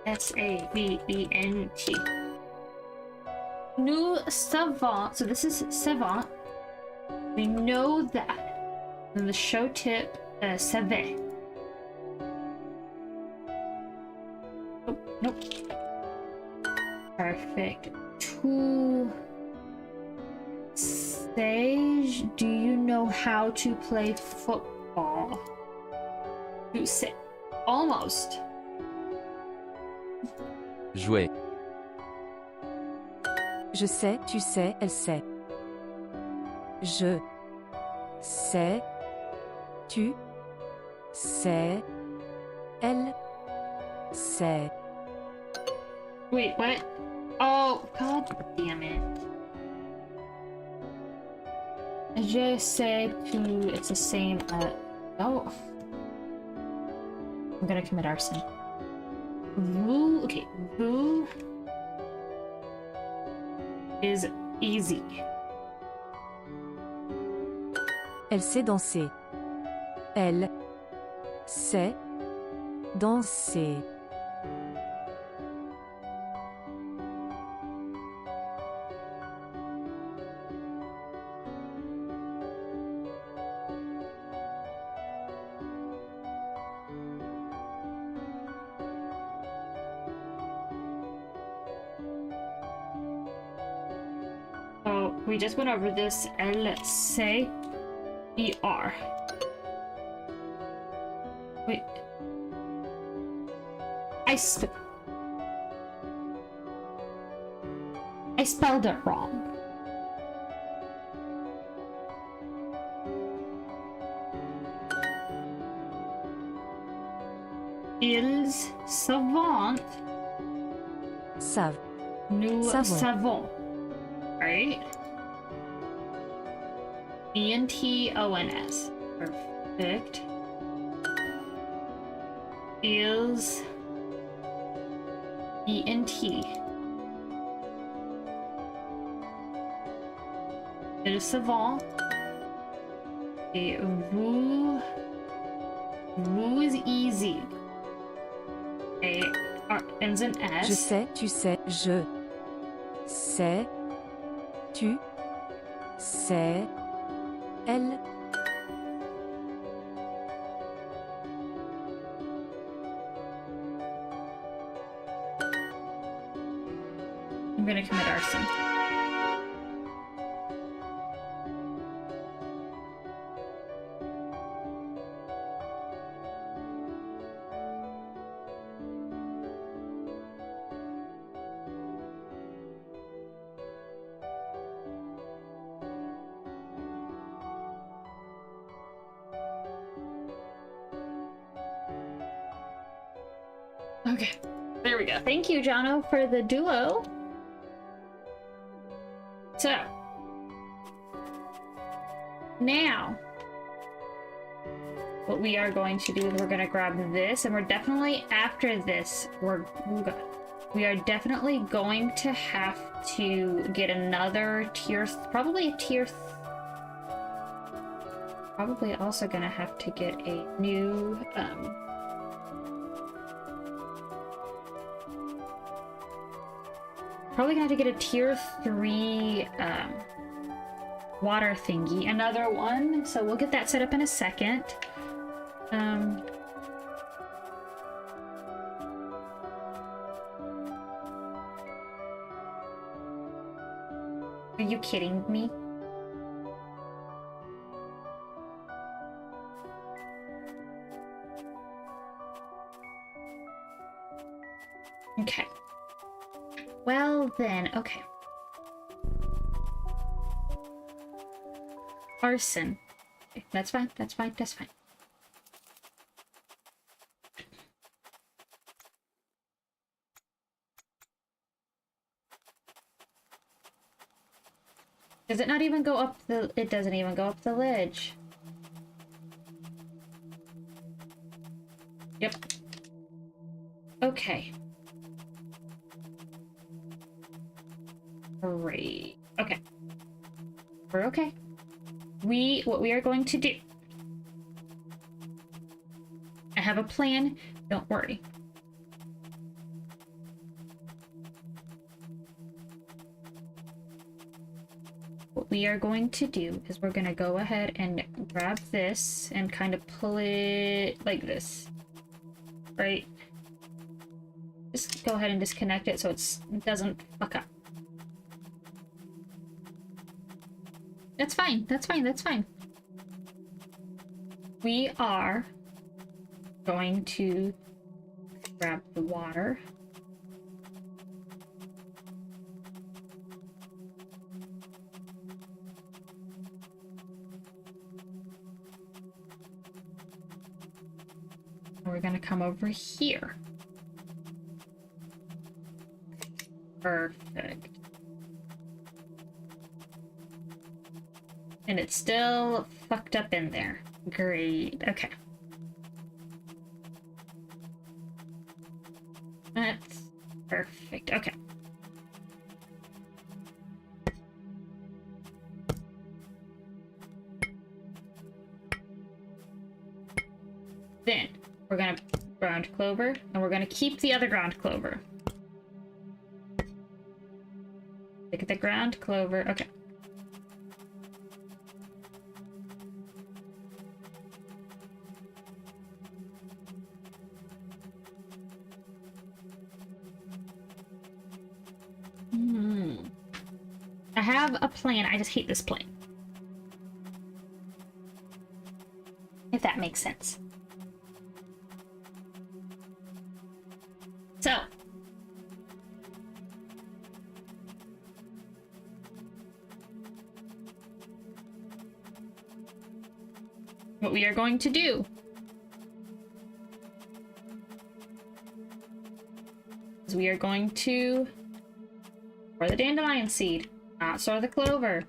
S-A-V-E-N-T. Nous savons. So this is savant. We know that. And the show tip, savait. Oh, nope. Perfect. To say, do you know how to play football? To say, almost. Jouer. Je sais, tu sais, elle sait. Je sais, tu sais, elle sait. Wait, what? Oh, god damn it. Je sais tu. It's the same. Oh. I'm gonna commit arson. Vous. Okay. Vous is easy. Elle sait danser. Elle sait danser. Oh, we just went over this. Elle sait ER. Wait. I spelled it wrong. Ils savent. Savent. Nous Savons. savons. Right? E-N-T-O-N-S. Perfect. Ils E-N-T. Ils savent. Et vous. Vous is easy. A ends in S. Je sais, tu sais, je c'est, tu, c'est, elle. I'm gonna commit arson. Okay, there we go. Thank you, Jono, for the duo. So, now, what we are going to do is we're going to grab this, and we're definitely, after this, we are definitely going to have to get another tier, probably also going to have to get a new, probably gonna have to get a tier 3 water thingy, another one, so we'll get that set up in a second. Are you kidding me? Okay. Well then, okay. Arson. Okay, that's fine, that's fine, that's fine. Does it not even go up the... It doesn't even go up the ledge. Yep. Okay. Great. Okay. We're okay. What we are going to do... I have a plan. Don't worry. What we are going to do is we're going to go ahead and grab this and kind of pull it like this. Right? Just go ahead and disconnect it so it doesn't fuck up. That's fine, that's fine, that's fine. We are going to grab the water. And we're gonna come over here. Perfect. And it's still fucked up in there. Great. Okay. That's perfect. Okay. Then we're gonna ground clover, and we're gonna keep the other ground clover. Look at the ground clover. Okay. I have a plan. I just hate this plan. If that makes sense. So. What we are going to do is we are going to store the dandelion seed, not store the clover.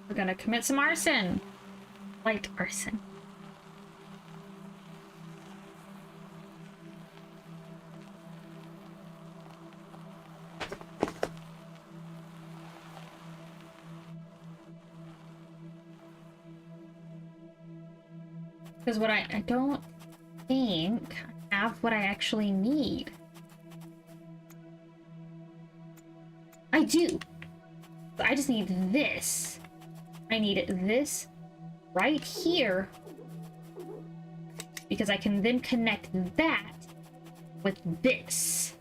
We're gonna commit some arson. Light arson. Because what I don't think I have what I actually need. I do. I just need this. I need this right here. Because I can then connect that with this.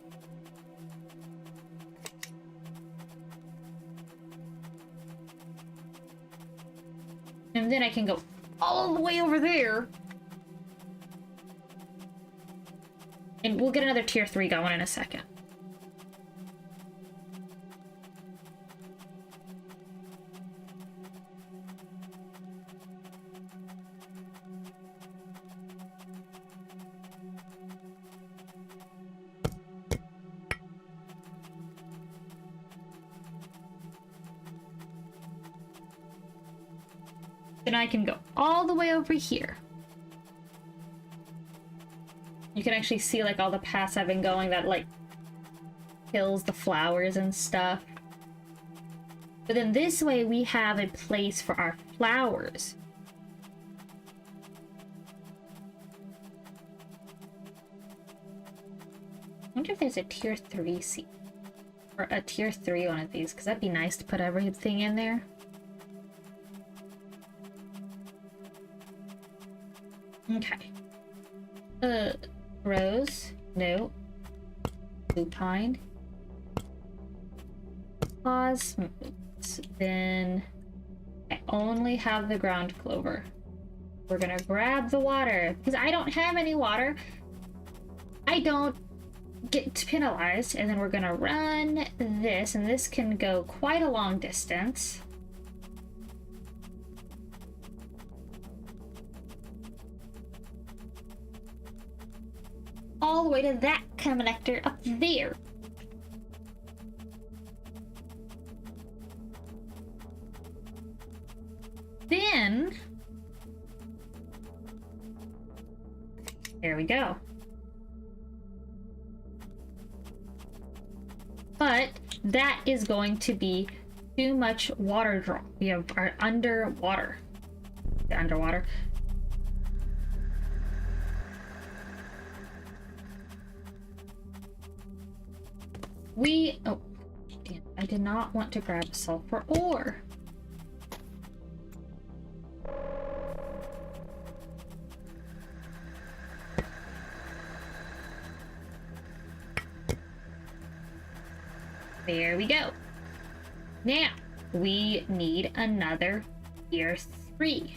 And then I can go all the way over there. And we'll get another tier 3 going in a second. Then I can go all the way over here. You can actually see like all the paths I've been going that like kills the flowers and stuff. But then this way we have a place for our flowers. I wonder if there's a tier 3 seed or a tier 3 one of these, because that'd be nice to put everything in there. Okay. Rose. No. Lupine. Cosmos. Then I only have the ground clover. We're gonna grab the water because I don't have any water. I don't get penalized, and then we're gonna run this, and this can go quite a long distance. All the way to that connector up there. Then, there we go. But that is going to be too much water draw. We have our underwater. The underwater. Oh, damn, I did not want to grab a sulfur ore. There we go. Now, we need another tier 3.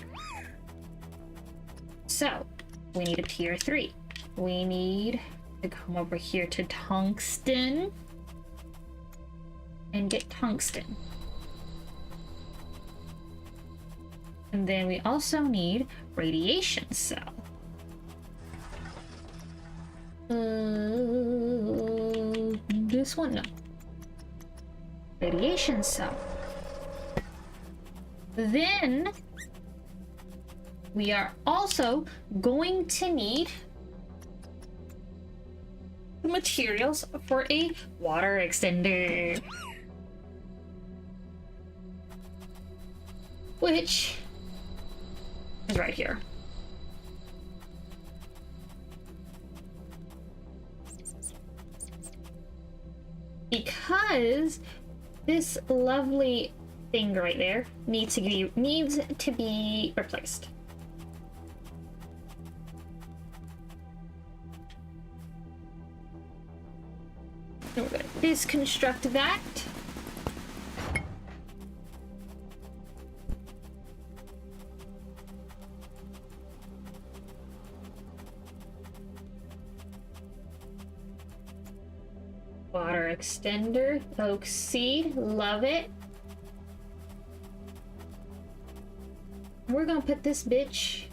So, we need a tier 3. We need to come over here to tungsten and get tungsten. And then we also need radiation cell. This one, no. Radiation cell. Then we are also going to need the materials for a water extender, which is right here. Because this lovely thing right there needs to be replaced. And we're gonna disconstruct that. Water extender, oak seed, love it. We're gonna put this bitch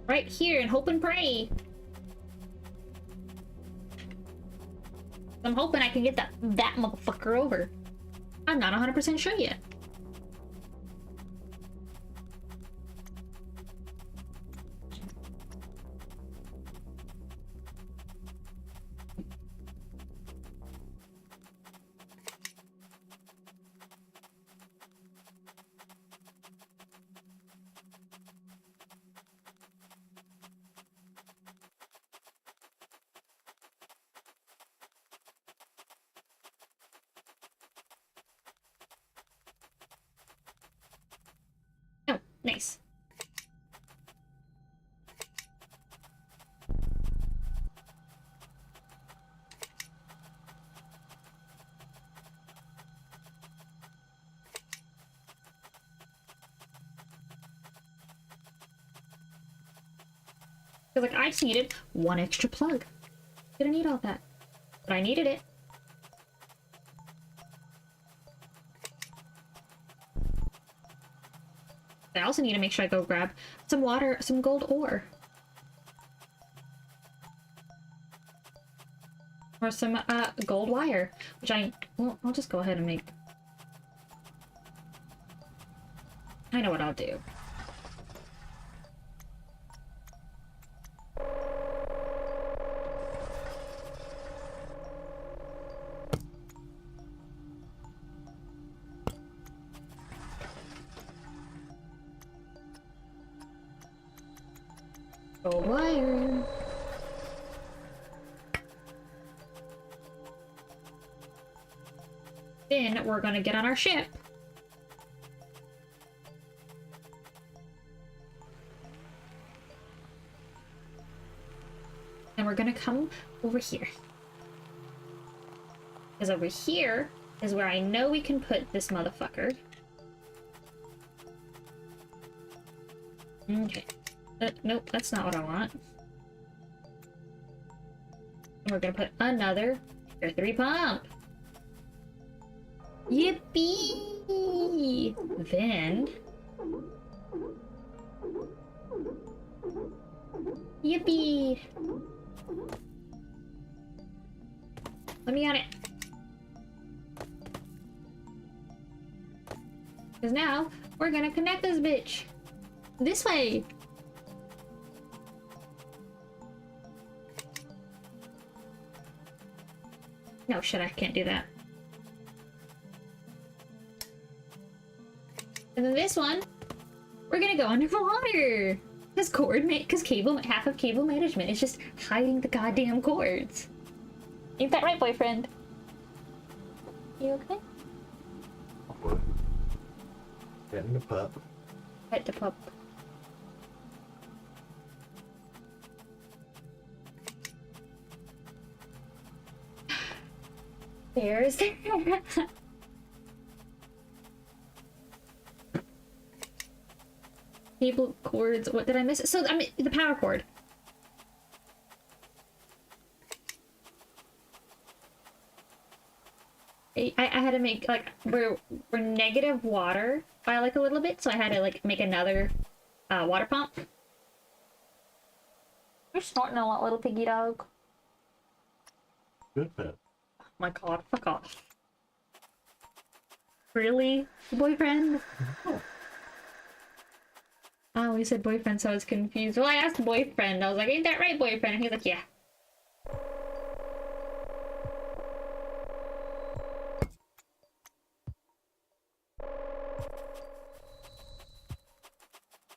right here and hope and pray. I'm hoping I can get that motherfucker over. I'm not 100% sure yet. Nice. Because, like, I just needed one extra plug. Didn't need all that. But I needed it. I also need to make sure I go grab some water, some gold ore. Or some, gold wire. Which well, I'll just go ahead and make... I know what I'll do. Gold wire. Then we're gonna get on our ship. And we're gonna come over here. Because over here is where I know we can put this motherfucker. Okay. Nope, that's not what I want. And we're gonna put another tier 3 pump. Yippee! Then... Yippee! Let me on it. Because now, we're gonna connect this bitch. This way! No, shit, I can't do that. And then this one, we're gonna go underwater! Because half of cable management is just hiding the goddamn cords. Ain't that right, boyfriend? You okay? Getting the pup. Pet the pup. There's cable cords. What did I miss? So I mean the power cord. I had to make like we're negative water by like a little bit, so I had to like make another water pump. You're snorting a lot, little piggy dog. Good pet. Oh my god, fuck off. Really? Boyfriend? Oh. Oh, he said boyfriend, so I was confused. Well, I asked boyfriend. I was like, ain't that right, boyfriend? And he's like, yeah.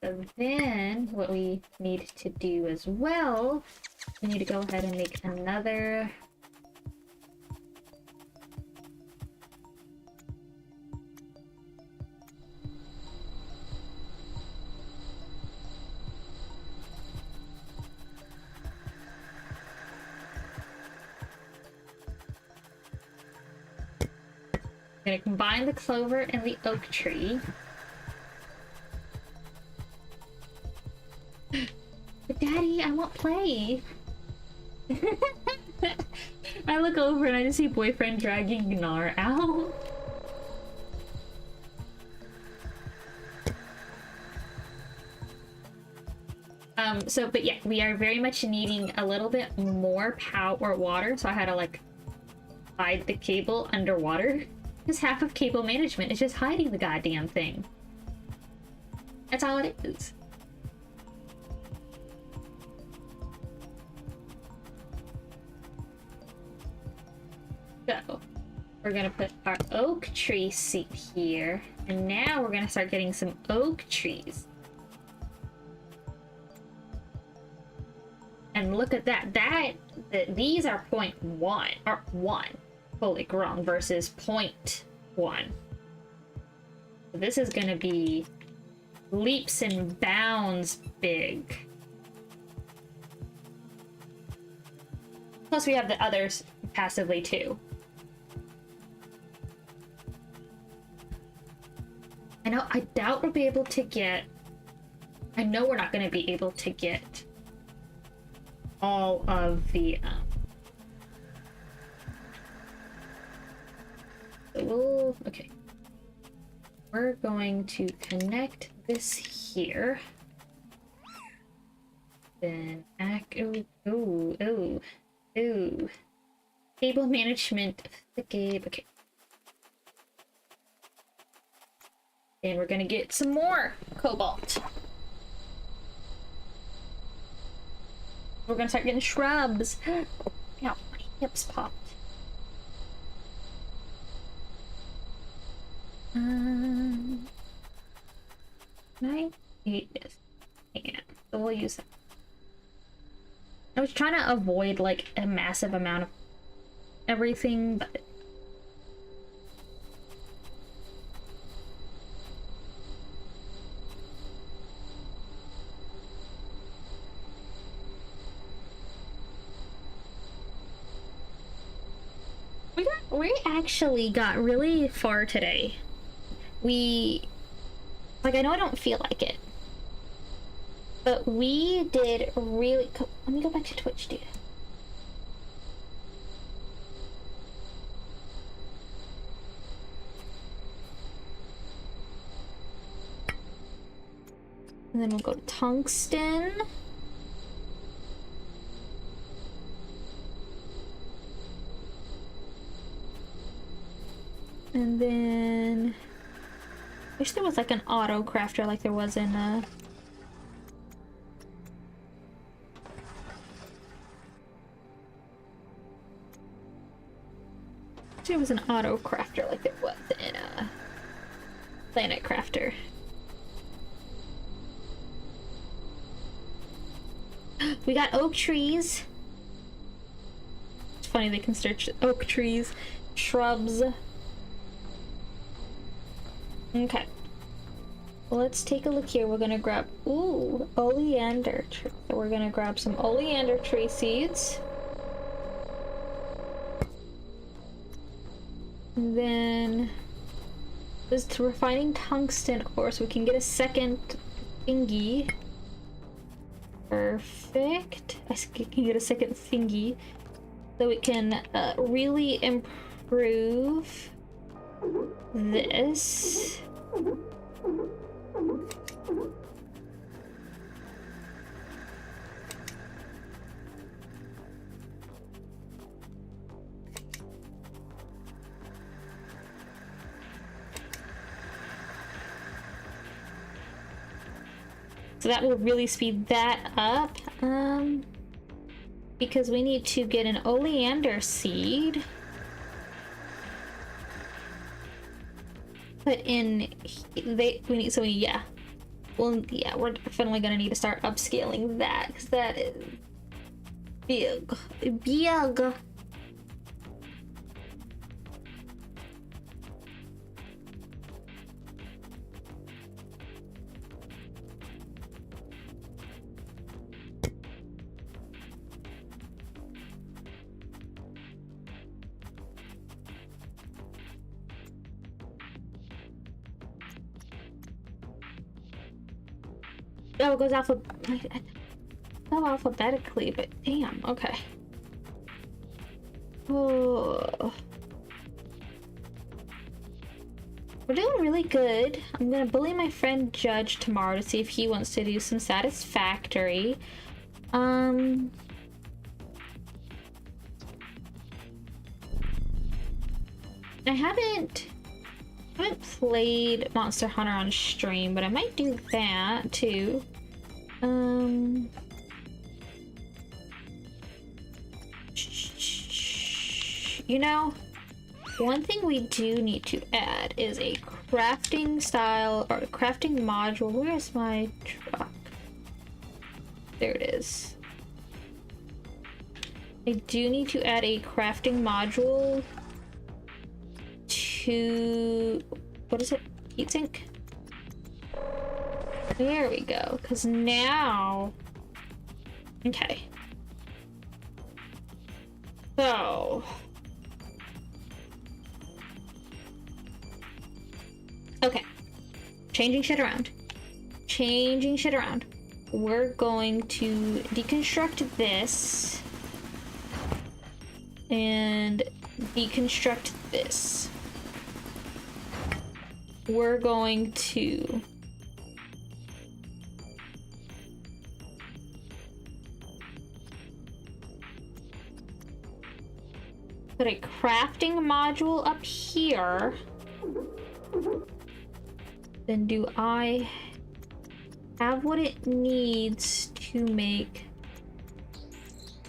So then, what we need to do as well, we need to go ahead and make another... I'm gonna combine the clover and the oak tree. But Daddy, I want play. I look over and I just see boyfriend dragging Gnar out. But yeah, we are very much needing a little bit more power or water, so I had to like hide the cable underwater. Because half of cable management is just hiding the goddamn thing. That's all it is. So, we're gonna put our oak tree seat here, and now we're gonna start getting some oak trees. And look at that, these are 0.1, or 1 fully grown versus 0.1. So this is gonna be leaps and bounds big. Plus we have the others passively too. I doubt we'll be able to get... I know we're not going to be able to get all of the... okay. We're going to connect this here. Then ooh. Cable management of the game. Okay. And we're gonna get some more cobalt. We're gonna start getting shrubs. Ow, my hips popped. Can I eat this? Yeah, so we'll use that. I was trying to avoid like a massive amount of everything, but we actually got really far today. I know I don't feel like it, but we did really... Let me go back to Twitch, dude. And then we'll go to tungsten. And then... I wish there was like an auto crafter like there was in I wish there was an auto crafter like there was in Planet Crafter. We got oak trees. It's funny they can search oak trees, shrubs. Okay. Well, let's take a look here. We're gonna grab oleander tree. So we're gonna grab some oleander tree seeds. And then this is refining tungsten ore so we can get a second thingy. Perfect. I can get a second thingy so we can really improve this. So that will really speed that up, because we need to get an oleander seed put in. We're definitely gonna need to start upscaling that because that is big. Oh, it goes alphabetically, but damn, okay. Oh. We're doing really good. I'm gonna bully my friend Judge tomorrow to see if he wants to do some satisfactory. I haven't played Monster Hunter on stream, but I might do that too. You know, one thing we do need to add is a crafting style or crafting module. Where's my truck? There it is. I do need to add a crafting module to, what is it? Heatsink? There we go, because now... Okay. So... Okay. Changing shit around. Changing shit around. We're going to deconstruct this. And deconstruct this. We're going to... put a crafting module up here. Then do I have what it needs to make?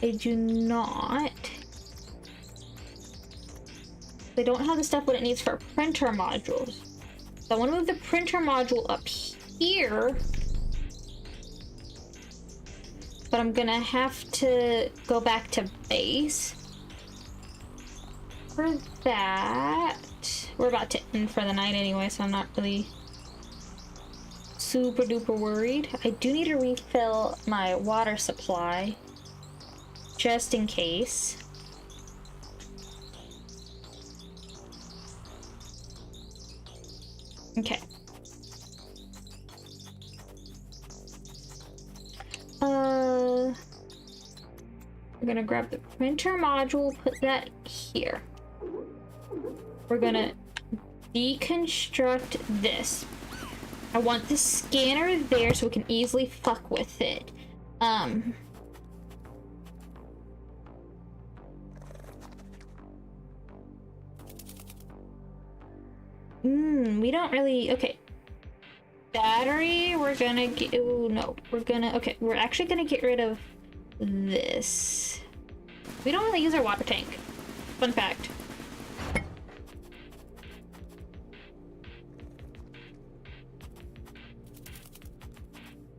I do not. I don't have the stuff what it needs for printer modules. So I want to move the printer module up here. But I'm gonna have to go back to base. For that, we're about to end for the night anyway, so I'm not really super duper worried. I do need to refill my water supply just in case. Okay. We're gonna grab the printer module, put that here. We're gonna deconstruct this. I want the scanner there so we can easily fuck with it. We don't really, okay. Battery, we're gonna get, oh no, we're gonna, okay, we're actually gonna get rid of this. We don't really use our water tank. Fun fact.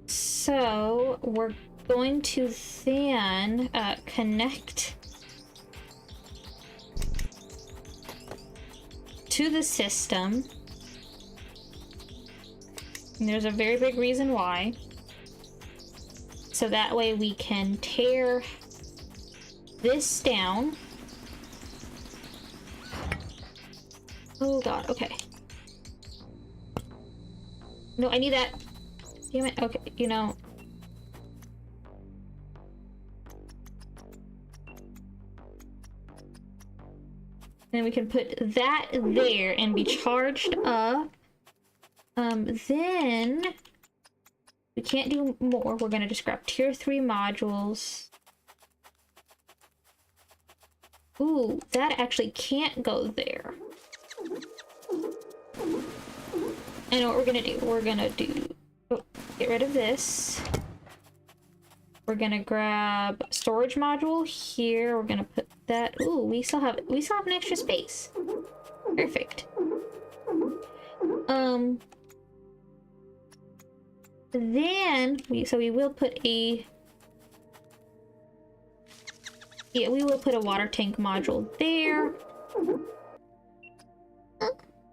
So we're going to then connect to the system. And there's a very big reason why. So that way we can tear this down. Oh god, okay. No, I need that. Damn it, okay, you know. Then we can put that there and be charged up. Then we can't do more. We're gonna just grab tier 3 modules. Ooh, that actually can't go there. I know what we're gonna do. We're gonna do... Oh, get rid of this. We're gonna grab storage module here. We're gonna put that... Ooh, we still have an extra space. Perfect. Then we will put a... Yeah, we will put a water tank module there.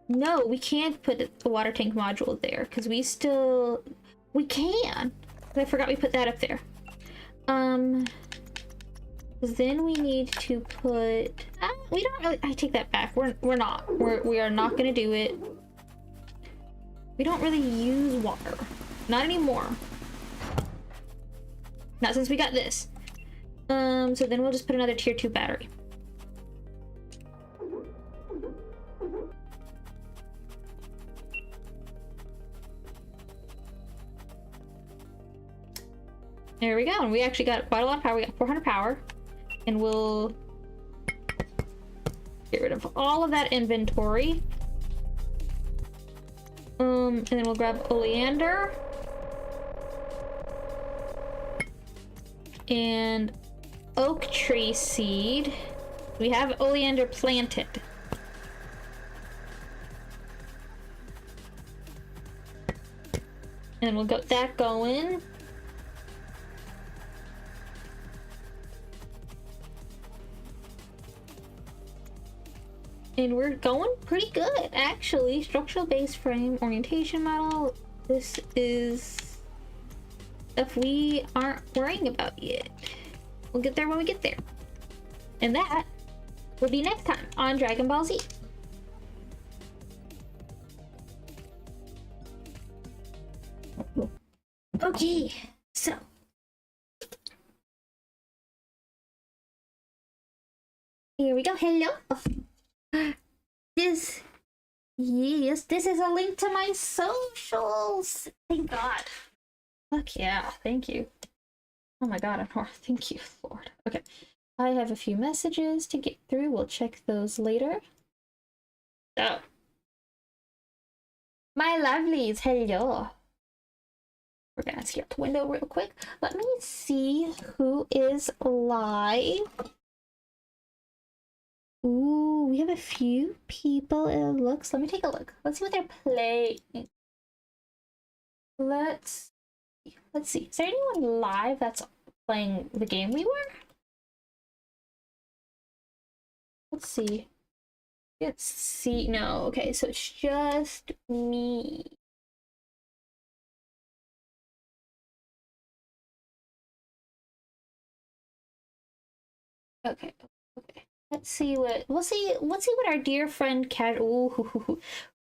No, we can't put the water tank module there because we can. I forgot we put that up there. Then we need to put... we don't really... I take that back. We are not gonna do it. We don't really use water. Not anymore. Not since we got this. So then we'll just put another tier 2 battery. There we go, and we actually got quite a lot of power. We got 400 power, and we'll get rid of all of that inventory. And then we'll grab oleander and oak tree seed. We have oleander planted. And we'll get that going. And we're going pretty good, actually. Structural base frame, orientation model. This is stuff we aren't worrying about yet. We'll get there when we get there. And that will be next time on Dragon Ball Z. Okay, so here we go. Hello. This, yes, this is a link to my socials. Thank God. Fuck yeah, thank you. Oh my God, thank you, Lord. Okay, I have a few messages to get through. We'll check those later. So, my lovelies, hello. We're gonna scale the window real quick. Let me see who is live. Ooh, we have a few people, it looks. Let me take a look. Let's see what they're playing. Let's see. Is there anyone live that's playing the game we were? Let's see. Let's see. No, okay, so it's just me. Okay. Let's see what our dear friend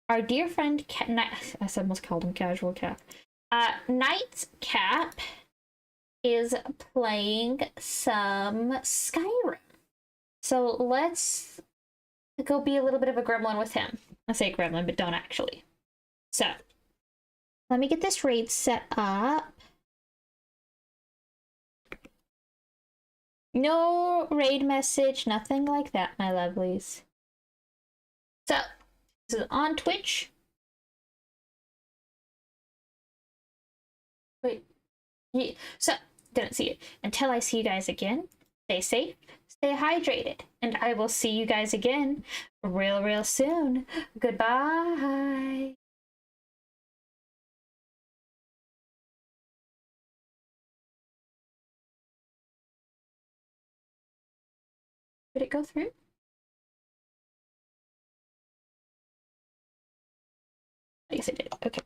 our dear friend I almost called him Casual Cap. Knight's Cap is playing some Skyrim. So let's go be a little bit of a gremlin with him. I say gremlin, but don't actually. So let me get this raid set up. No raid message, nothing like that, my lovelies. So, this is on Twitch. Wait. Yeah. So, didn't see it. Until I see you guys again, stay safe, stay hydrated, and I will see you guys again real soon. Goodbye. Did it go through? I guess it did. Okay.